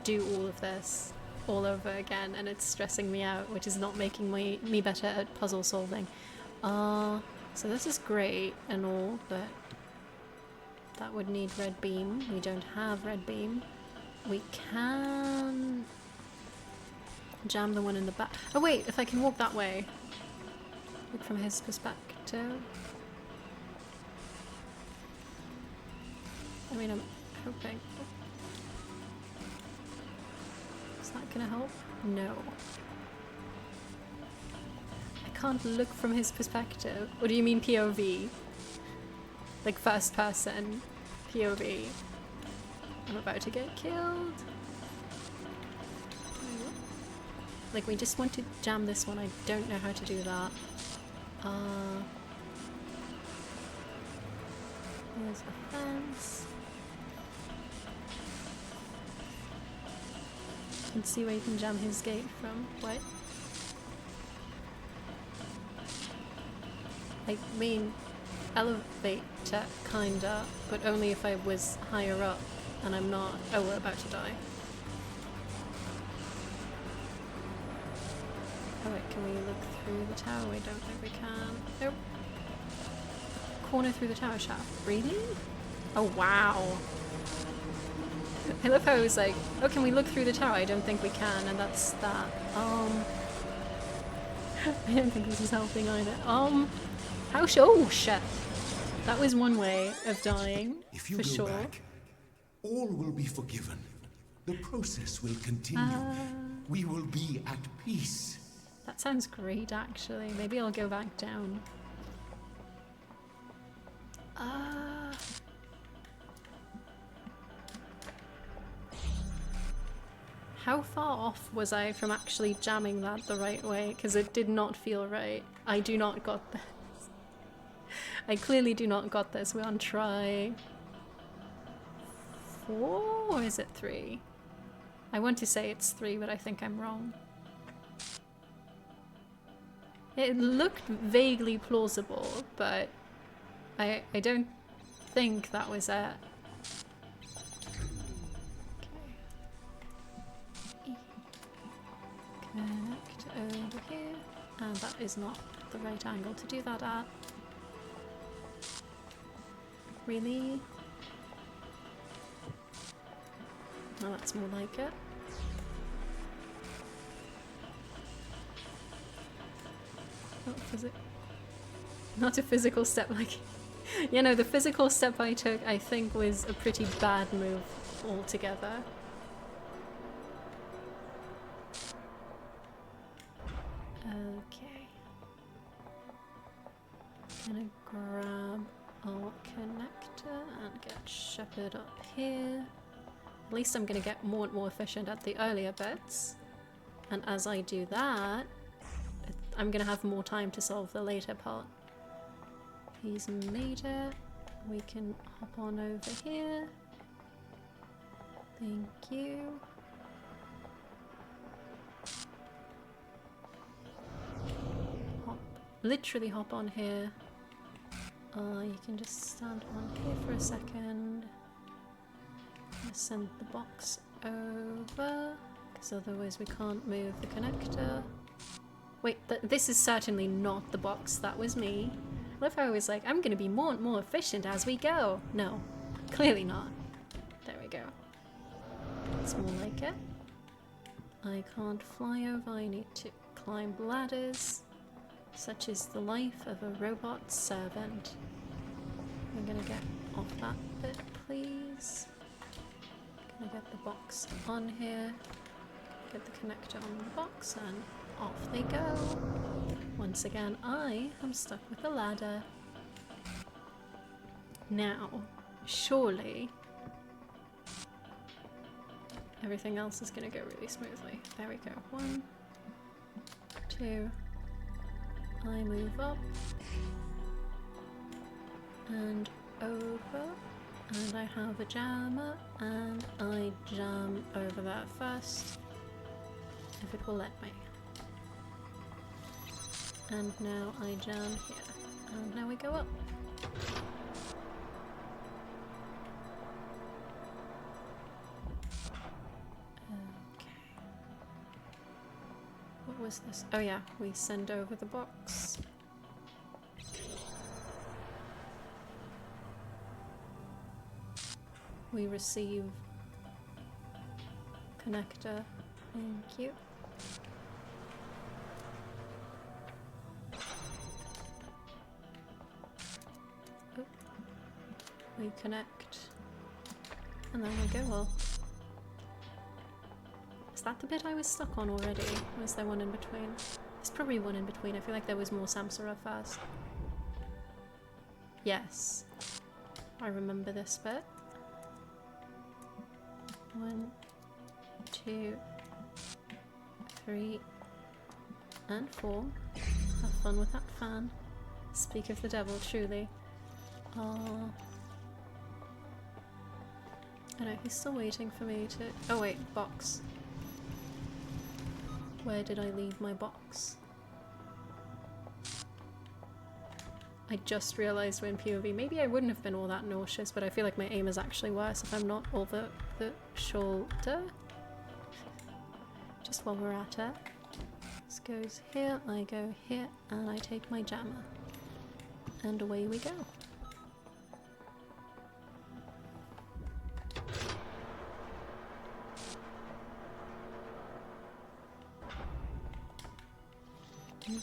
do all of this all over again, and it's stressing me out, which is not making me better at puzzle solving. So this is great and all, but that would need red beam. We don't have red beam. We can jam the one in the back. Oh wait, if I can walk that way. Look from his perspective. I mean, I'm hoping. Is that gonna help? No. I can't look from his perspective. What do you mean POV? Like first person POV. I'm about to get killed. Like, we just want to jam this one. I don't know how to do that. There's a fence. Let's see where you can jam his gate from. What? I mean, elevator, kinda, but only if I was higher up, and I'm not. Oh, we're about to die. Oh wait, can we look through the tower? I don't think we can. Nope. Corner through the tower shaft. Really? Oh wow. I love how it was like, oh, can we look through the tower? I don't think we can, and that's that. I don't think this is helping either. How oh shit. That was one way of dying, If you for go sure. back, all will be forgiven. The process will continue. We will be at peace. That sounds great, actually. Maybe I'll go back down. How far off was I from actually jamming that the right way? Because it did not feel right. I do not got this. I clearly do not got this. We're on try 4, or is it 3? I want to say it's 3, but I think I'm wrong. It looked vaguely plausible, but I don't think that was it. Okay. Connect over here. And that is not the right angle to do that at. Really? Oh, that's more like it. Not a physical step, like... You know, the physical step I took, I think, was a pretty bad move altogether. Okay. Gonna grab our connector and get Shepherd up here. At least I'm gonna get more and more efficient at the earlier bits. And as I do that, I'm gonna have more time to solve the later part. He's made it. We can hop on over here. Thank you. Hop, literally hop on here. You can just stand on here for a second. Send the box over, because otherwise we can't move the connector. Wait, this is certainly not the box, that was me. I love how I was like, I'm gonna be more and more efficient as we go. No, clearly not. There we go. It's more like it. I can't fly over, I need to climb ladders. Such is the life of a robot servant. I'm gonna get off that bit, please. Gonna get the box on here. Get the connector on the box and off they go. Once again, I am stuck with the ladder. Now, surely everything else is gonna go really smoothly. There we go. 1, 2. I move up and over, and I have a jammer, and I jam over that first, if it will let me. And now I jam here, and now we go up. What was this? Oh yeah, we send over the box. We receive connector. Thank you. Oh. We connect. And then we go well. Is that the bit I was stuck on already? Or is there one in between? There's probably one in between. I feel like there was more Samsara first. Yes. I remember this bit. 1, 2, 3, and 4. Have fun with that fan. Speak of the devil, truly. I know, he's still waiting for me to... Oh wait, box. Where did I leave my box? I just realised when POV, maybe I wouldn't have been all that nauseous, but I feel like my aim is actually worse if I'm not over the shoulder. Just while we're at it. This goes here, I go here, and I take my jammer. And away we go.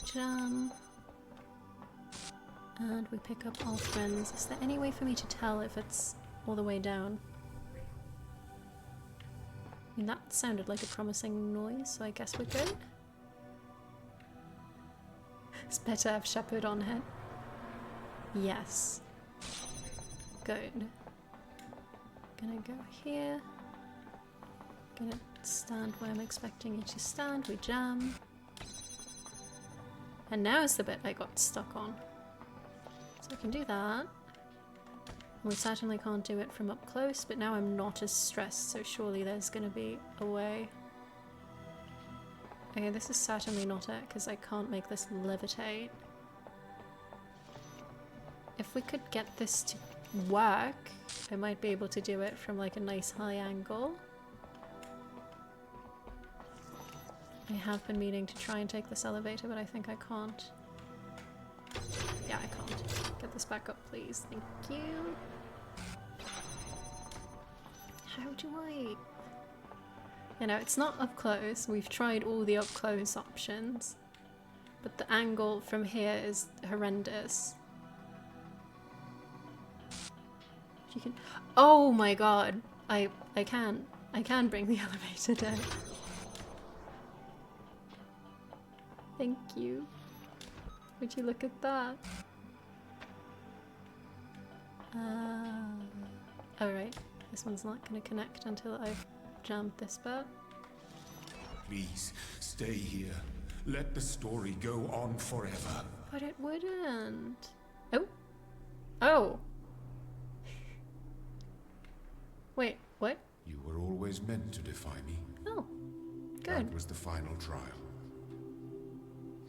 Jam. And we pick up our friends. Is there any way for me to tell if it's all the way down? I mean, that sounded like a promising noise, so I guess we're good. It's better to have Shepherd on head. Yes. Good. Gonna go here. Gonna stand where I'm expecting you to stand. We jam. And now is the bit I got stuck on. So I can do that. We certainly can't do it from up close, but now I'm not as stressed, so surely there's gonna be a way. Okay, this is certainly not it, because I can't make this levitate. If we could get this to work, I might be able to do it from like a nice high angle. I have been meaning to try and take this elevator, but I think I can't. Yeah, I can't. Get this back up, please. Thank you. How do I... You know, it's not up close. We've tried all the up close options. But the angle from here is horrendous. You can... Oh my god! I can bring the elevator down. Thank you. Would you look at that? Alright, this one's not going to connect until I've jammed this bit. Please, stay here. Let the story go on forever. But it wouldn't. Oh. Oh. Wait, what? You were always meant to defy me. Oh, good. That was the final trial.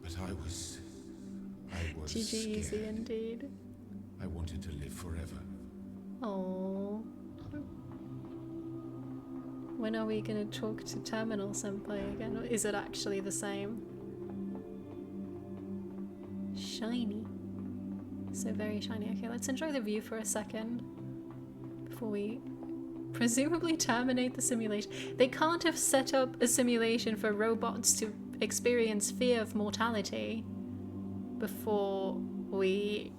But I was GG scared. easy indeed. I wanted to live forever. Oh. When are we gonna talk to Terminal Senpai again? Or is it actually the same? Shiny. So very shiny. Okay, let's enjoy the view for a second before we presumably terminate the simulation. They can't have set up a simulation for robots to experience fear of mortality before we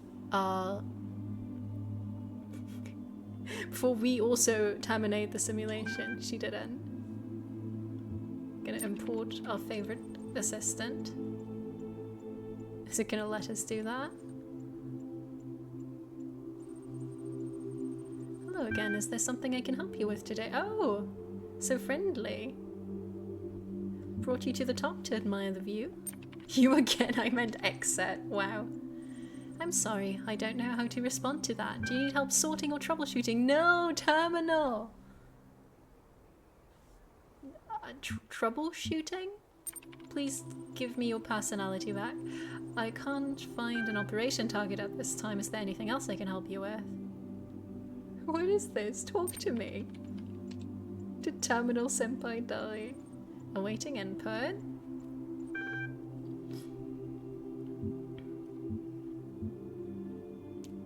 before we also terminate the simulation. She didn't. Gonna import our favorite assistant. Is it gonna let us do that? Hello again, is there something I can help you with today? Oh! So friendly. Brought you to the top to admire the view. You again, I meant exit. Wow. I'm sorry, I don't know how to respond to that. Do you need help sorting or troubleshooting? No, terminal! Troubleshooting? Please give me your personality back. I can't find an operation target at this time. Is there anything else I can help you with? What is this? Talk to me. Did Terminal Senpai die? Awaiting input?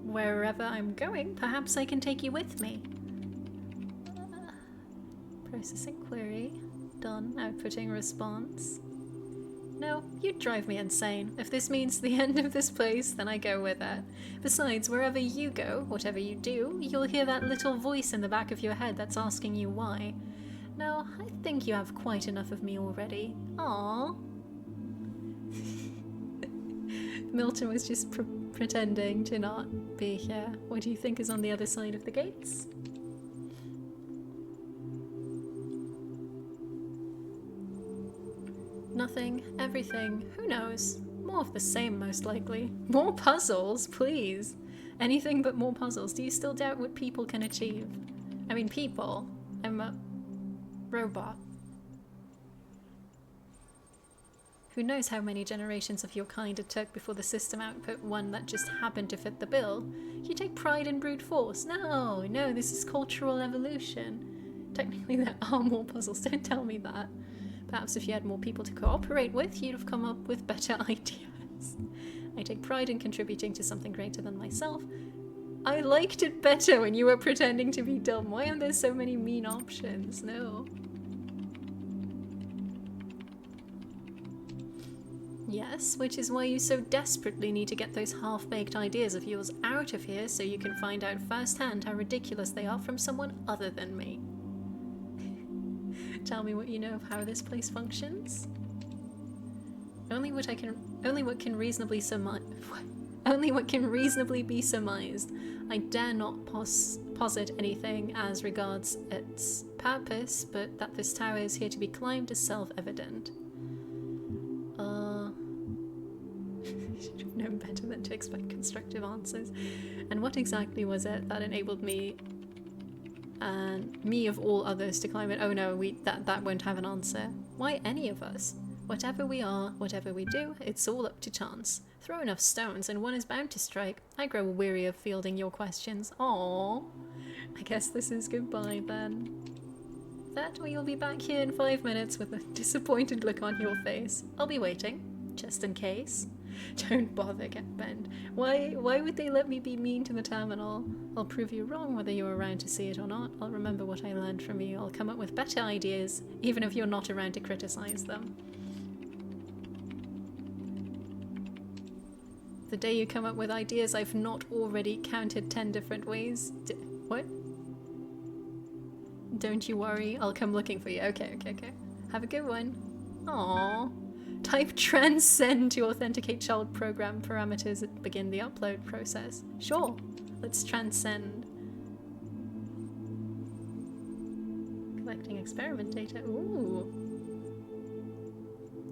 Wherever I'm going, perhaps I can take you with me. Processing query. Done. Outputting response. No, you'd drive me insane. If this means the end of this place, then I go with it. Besides, wherever you go, whatever you do, you'll hear that little voice in the back of your head that's asking you why. No, I think you have quite enough of me already. Aww. Milton was just pretending to not be here. What do you think is on the other side of the gates? Nothing, everything, who knows? More of the same, most likely. More puzzles, please. Anything but more puzzles. Do you still doubt what people can achieve? I mean, people. I'm a robot. Who knows how many generations of your kind it took before the system output one that just happened to fit the bill? You take pride in brute force. No, this is cultural evolution. Technically there are more puzzles, don't tell me that. Perhaps if you had more people to cooperate with, you'd have come up with better ideas. I take pride in contributing to something greater than myself. I liked it better when you were pretending to be dumb. Why are there so many mean options? No. Yes, which is why you so desperately need to get those half-baked ideas of yours out of here so you can find out firsthand how ridiculous they are from someone other than me. Tell me what you know of how this place functions. Only what can reasonably be surmised. I dare not posit anything as regards its purpose, but that this tower is here to be climbed is self-evident. Should have known better than to expect constructive answers. And what exactly was it that enabled me and me of all others to climb it? Oh no, that won't have an answer. Why any of us? Whatever we are, whatever we do, it's all up to chance. Throw enough stones and one is bound to strike. I grow weary of fielding your questions. Aww. I guess this is goodbye then. That or you'll be back here in 5 minutes with a disappointed look on your face. I'll be waiting, just in case. Don't bother, get bent. Why would they let me be mean to the terminal? I'll prove you wrong whether you're around to see it or not. I'll remember what I learned from you. I'll come up with better ideas, even if you're not around to criticize them. The day you come up with ideas I've not already counted 10 different ways. What? Don't you worry, I'll come looking for you. Okay. Have a good one. Aww. Type transcend to authenticate child program parameters and begin the upload process. Sure, let's transcend. Collecting experiment data. Ooh.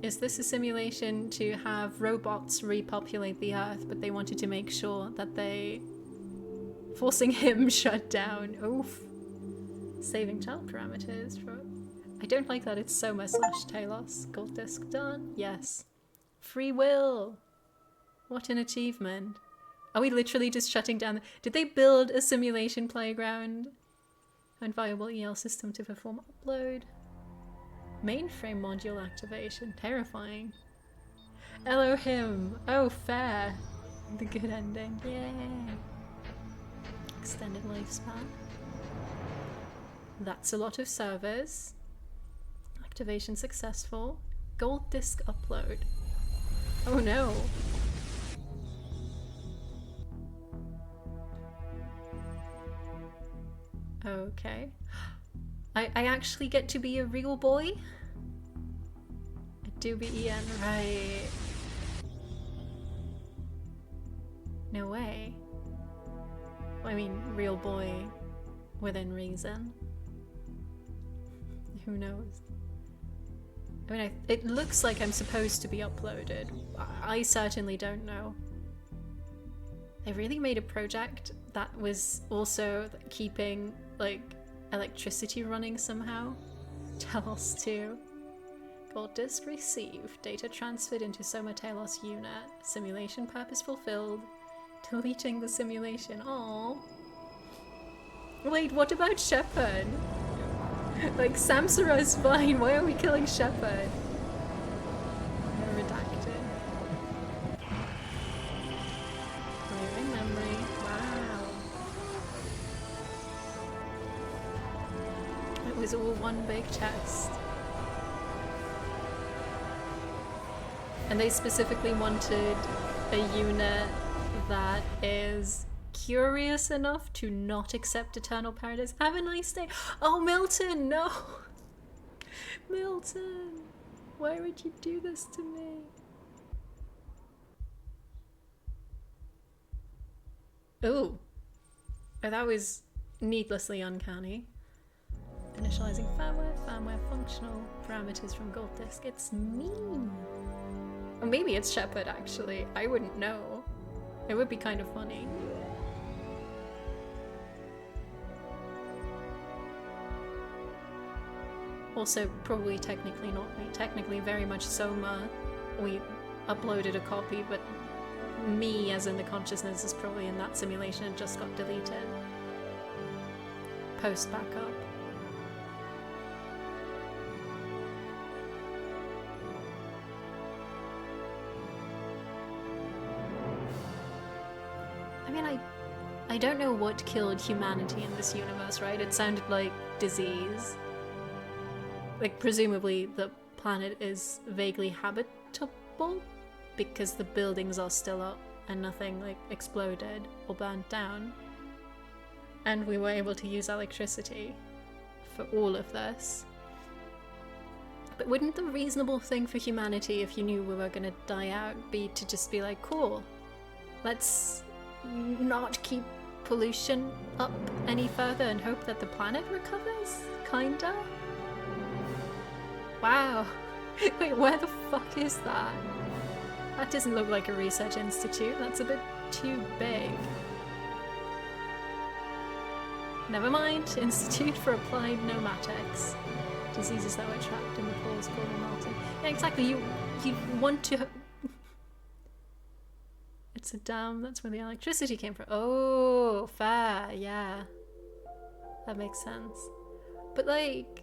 Is this a simulation to have robots repopulate the Earth, but they wanted to make sure that they... Forcing him shut down. Oof. Saving child parameters for... I don't like that it's Soma / Talos. Gold disc done. Yes. Free will. What an achievement. Are we literally just shutting down? Did they build a simulation playground? And viable EL system to perform upload. Mainframe module activation. Terrifying. Elohim. Oh, fair. The good ending. Yay. Extended lifespan. That's a lot of servers. Activation successful. Gold disk upload. Oh no. Okay. I actually get to be a real boy? I do be Ian, right. No way. I mean, real boy within reason. Who knows? I mean, it looks like I'm supposed to be uploaded. I certainly don't know. They really made a project that was also keeping, like, electricity running somehow. Telos 2. Gold disk received. Data transferred into Soma Telos unit. Simulation purpose fulfilled. Deleting the simulation. Aww. Wait, what about Shepard? Like, Samsara is fine. Why are we killing Shepard? Redacted. Clearing memory. Wow. It was all one big test. And they specifically wanted a unit that is curious enough to not accept eternal paradise. Have a nice day. Oh, Milton, no. Milton, why would you do this to me? Oh, that was needlessly uncanny. Initializing firmware functional parameters from gold disk. It's me. Or maybe it's Shepard, actually. I wouldn't know. It would be kind of funny. Also, probably technically not me. Technically very much Soma. We uploaded a copy, but me, as in the consciousness, is probably in that simulation and just got deleted. Post backup. I mean, I don't know what killed humanity in this universe, right? It sounded like disease. Like, presumably the planet is vaguely habitable because the buildings are still up and nothing, like, exploded or burnt down. And we were able to use electricity for all of this. But wouldn't the reasonable thing for humanity, if you knew we were gonna die out, be to just be like, cool, let's not keep pollution up any further and hope that the planet recovers? Kinda? Wow. Wait, where the fuck is that? That doesn't look like a research institute. That's a bit too big. Never mind. Institute for Applied Pneumatics. Diseases that were trapped in the pores called melting. Yeah, exactly. You want to... It's a dam. That's where the electricity came from. Oh, fair. Yeah. That makes sense. But, like...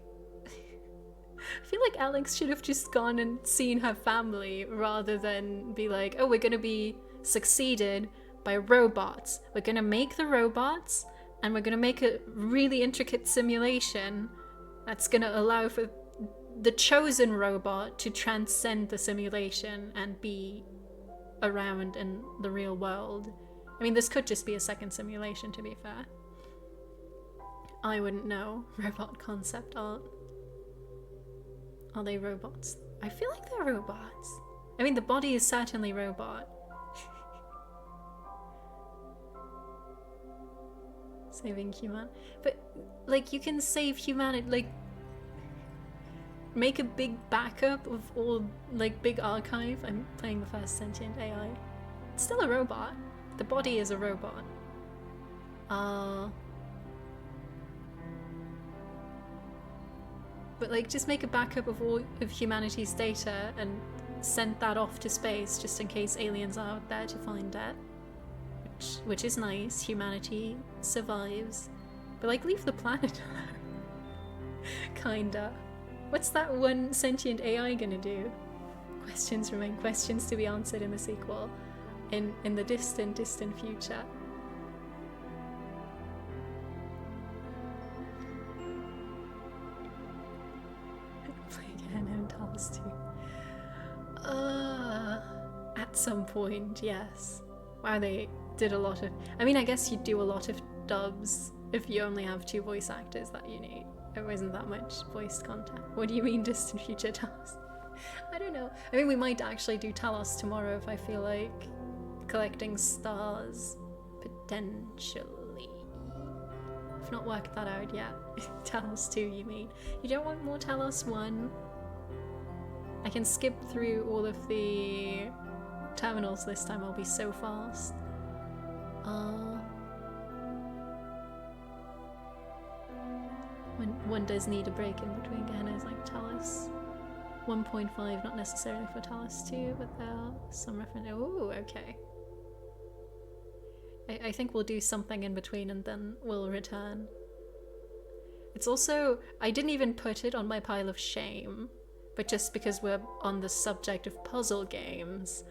I feel like Alex should have just gone and seen her family rather than be like, oh, we're gonna be succeeded by robots. We're gonna make the robots and we're gonna make a really intricate simulation that's gonna allow for the chosen robot to transcend the simulation and be around in the real world. I mean, this could just be a second simulation, to be fair. I wouldn't know. Robot concept art. Are they robots? I feel like they're robots. I mean, the body is certainly robot. Saving human. But, like, you can save humanity, like, make a big backup of all, like, big archive. I'm playing the first sentient AI. It's still a robot. The body is a robot. But, like, just make a backup of all of humanity's data and send that off to space just in case aliens are out there to find it. Which is nice. Humanity survives. But, like, leave the planet alone. Kinda. What's that one sentient AI gonna do? Questions remain questions to be answered in the sequel. In the distant, distant future. At some point, yes. Wow, they did a lot of... I mean, I guess you'd do a lot of dubs if you only have 2 voice actors that you need. There isn't that much voice content. What do you mean distant future Talos? I don't know. I mean, we might actually do Talos tomorrow if I feel like collecting stars. Potentially. I've not worked that out yet. Talos 2, you mean? You don't want more Talos 1? I can skip through all of the terminals this time, I'll be so fast. One does need a break in between Gehennas, like Talos 1.5, not necessarily for Talos 2, but there are some reference. Oh, okay. I think we'll do something in between and then we'll return. It's also, I didn't even put it on my pile of shame, but just because we're on the subject of puzzle games,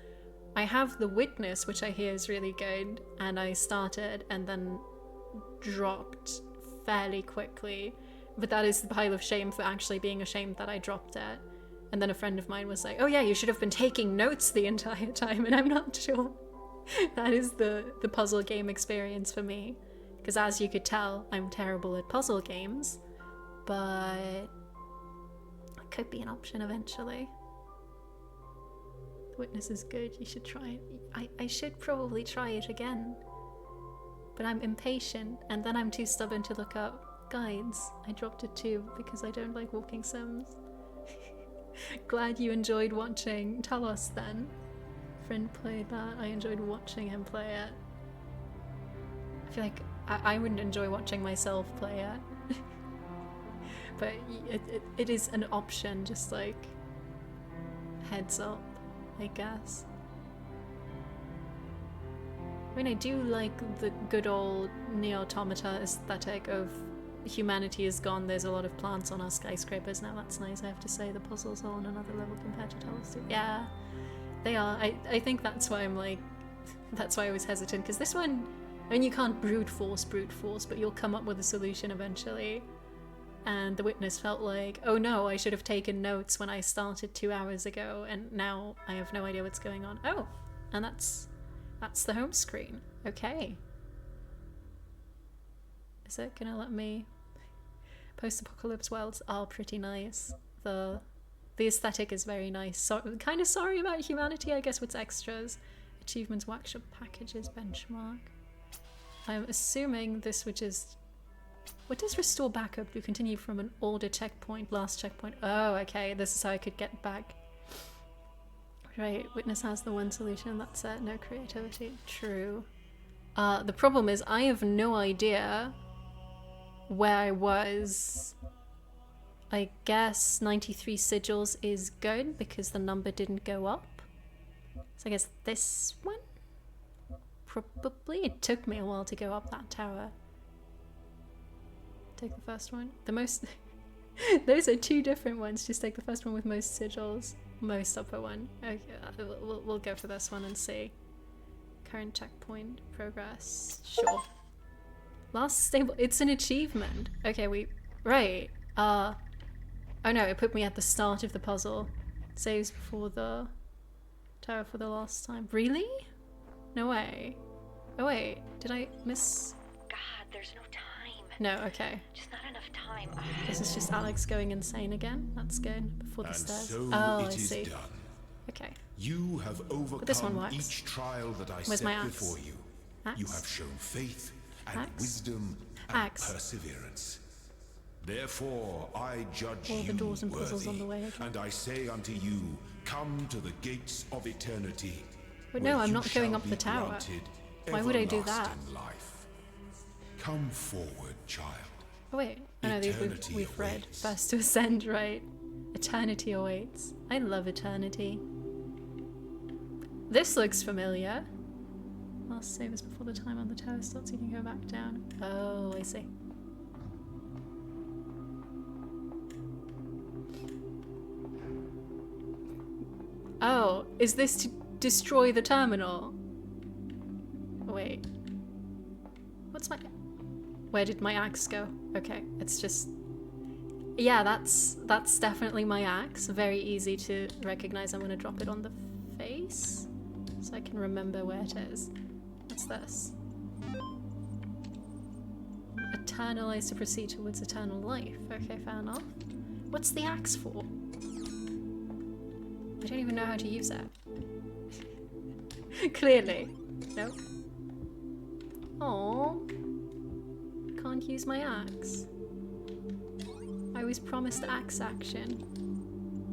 I have The Witness, which I hear is really good, and I started and then dropped fairly quickly. But that is the pile of shame for actually being ashamed that I dropped it. And then a friend of mine was like, oh yeah, you should have been taking notes the entire time, and I'm not sure. That is the puzzle game experience for me. Because as you could tell, I'm terrible at puzzle games, but it could be an option eventually. The Witness is good, you should try it. I should probably try it again. But I'm impatient, and then I'm too stubborn to look up guides. I dropped it too because I don't like walking sims. Glad you enjoyed watching Talos then. Friend played that, I enjoyed watching him play it. I feel like I wouldn't enjoy watching myself play it. But it is an option, just like heads up, I guess. I mean, I do like the good old Neo-Automata aesthetic of humanity is gone, there's a lot of plants on our skyscrapers now, that's nice. I have to say the puzzles are on another level compared to Talos 2. Yeah, they are. I think that's why I'm like, that's why I was hesitant, because this one, I mean, you can't brute force, but you'll come up with a solution eventually. And The Witness felt like, oh no, I should have taken notes when I started 2 hours ago, and now I have no idea what's going on. Oh, and that's the home screen. Okay. Is it gonna let me? Post-apocalypse worlds are pretty nice. The aesthetic is very nice. So, kind of sorry about humanity, I guess, with extras. Achievements, workshop packages, benchmark. I'm assuming this would just... What does restore backup do? Continue from an older checkpoint, last checkpoint. Oh, okay, this is how I could get back. Right, Witness has the one solution, that's it. No creativity. True. The problem is I have no idea where I was. I guess 93 sigils is good because the number didn't go up. So I guess this one? Probably. It took me a while to go up that tower. Take the first one. The most... Those are two different ones. Just take the first one with most sigils. Most upper one. Okay, we'll go for this one and see. Current checkpoint. Progress. Sure. Last stable. It's an achievement. Okay, right. Oh no, it put me at the start of the puzzle. Saves before the tower for the last time. Really? No way. Oh wait, did I miss? God, there's no time. No, okay. Just not enough time. This is just Alex going insane again. That's good. Before the stairs. So oh, it I is see. Done. Okay. You have this one overcome works. each trial that I Where's my set axe? before you. Axe? You have shown faith and Axe? wisdom and Axe. perseverance. Therefore, I judge All you the doors and puzzles worthy, on the way again. and I say unto you, come to the gates of eternity. But no, where I'm you not going shall up be the tower. granted Why would I do that? everlasting Life. Come forward, child. Oh wait, I know Eternity we've read. awaits. First to ascend, right? Eternity awaits. I love eternity. This looks familiar. Last save is before the time on the tower starts, you can go back down. Oh, I see. Oh, is this to destroy the terminal? Wait. What's my... Where did my axe go? Okay, it's just... Yeah, that's definitely my axe. Very easy to recognize. I'm gonna drop it on the face so I can remember where it is. What's this? Eternalize to proceed towards eternal life. Okay, fair enough. What's the axe for? I don't even know how to use it. Clearly. Nope. Oh. can't use my axe. I was promised axe action.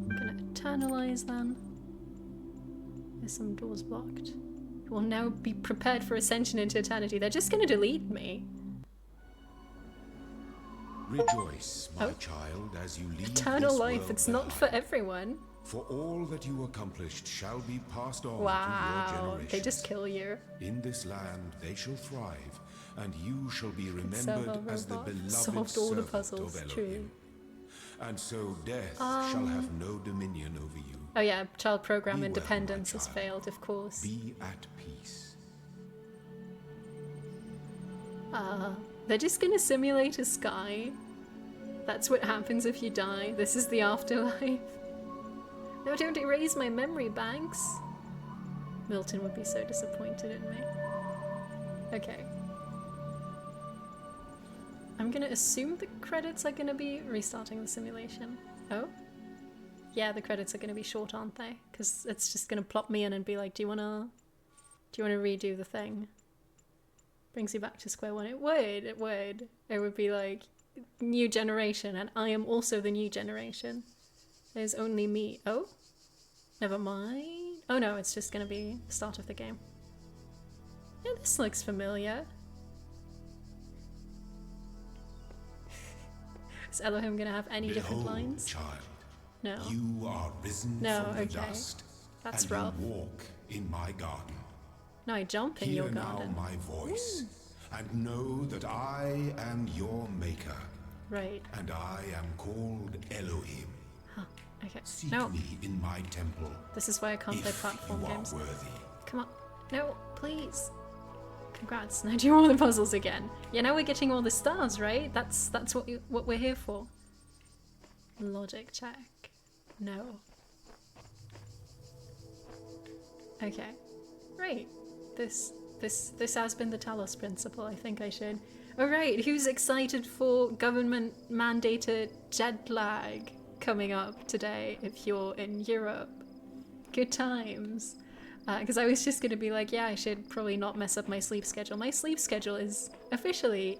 Gonna eternalize then. There's some doors blocked. Will now be prepared for ascension into eternity. They're just gonna delete me. Rejoice, my child, as you leave Eternal this life, world it's not for everyone. For all that you accomplished shall be passed on to your Wow, generations. they just kill you. In this land they shall thrive, and you shall be remembered as the beloved solved all the servant puzzles, of true. Elohim. And so death shall have no dominion over you. Oh yeah, child program Be well, independence my has child. failed, of course. Be at peace. They're just gonna simulate a sky. That's what happens if you die. This is the afterlife. No, don't erase my memory banks. Milton would be so disappointed in me. Okay. I'm gonna assume the credits are gonna be restarting the simulation. Oh? Yeah, the credits are gonna be short, aren't they? Because it's just gonna plop me in and be like, do you wanna redo the thing? Brings you back to square one. It would. It would be like, new generation, and I am also the new generation. There's only me. Oh? Never mind. Oh no, it's just gonna be the start of the game. Yeah, this looks familiar. Is Elohim gonna have any different Behold, lines? child, No. you are risen No, from the okay. dust, That's and rough. you walk in my garden. No, I jump in Hear your now garden. my voice, and know that I am your maker, Right. and I am called Elohim. Huh. Okay. Seek No. me in my temple, This is why I can't play if platform you are games. worthy. Come on. No, please. Congrats. Now do all the puzzles again. Yeah, now we're getting all the stars, right? That's what we're here for. Logic check. No. Okay. Right. This has been the Talos principle. I think I should. Alright, who's excited for government mandated jet lag coming up today if you're in Europe? Good times. Because I was just going to be like, yeah, I should probably not mess up my sleep schedule. My sleep schedule is officially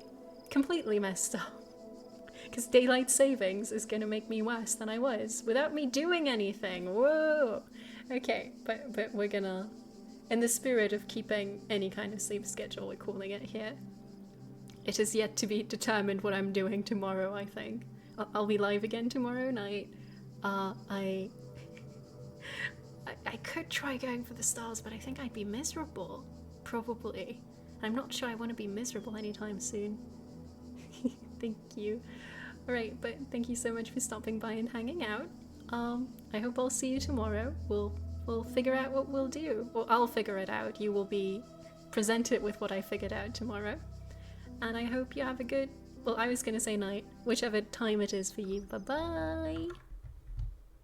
completely messed up. Because daylight savings is going to make me worse than I was without me doing anything. Whoa! Okay, but we're gonna, in the spirit of keeping any kind of sleep schedule, we're calling it here. It is yet to be determined what I'm doing tomorrow, I think. I'll be live again tomorrow night. I could try going for the stars, but I think I'd be miserable. Probably. I'm not sure I want to be miserable anytime soon. Thank you. Alright, but thank you so much for stopping by and hanging out. I hope I'll see you tomorrow. We'll figure out what we'll do. Or I'll figure it out. You will be presented with what I figured out tomorrow. And I hope you have a good, well, I was going to say night, whichever time it is for you. Bye-bye!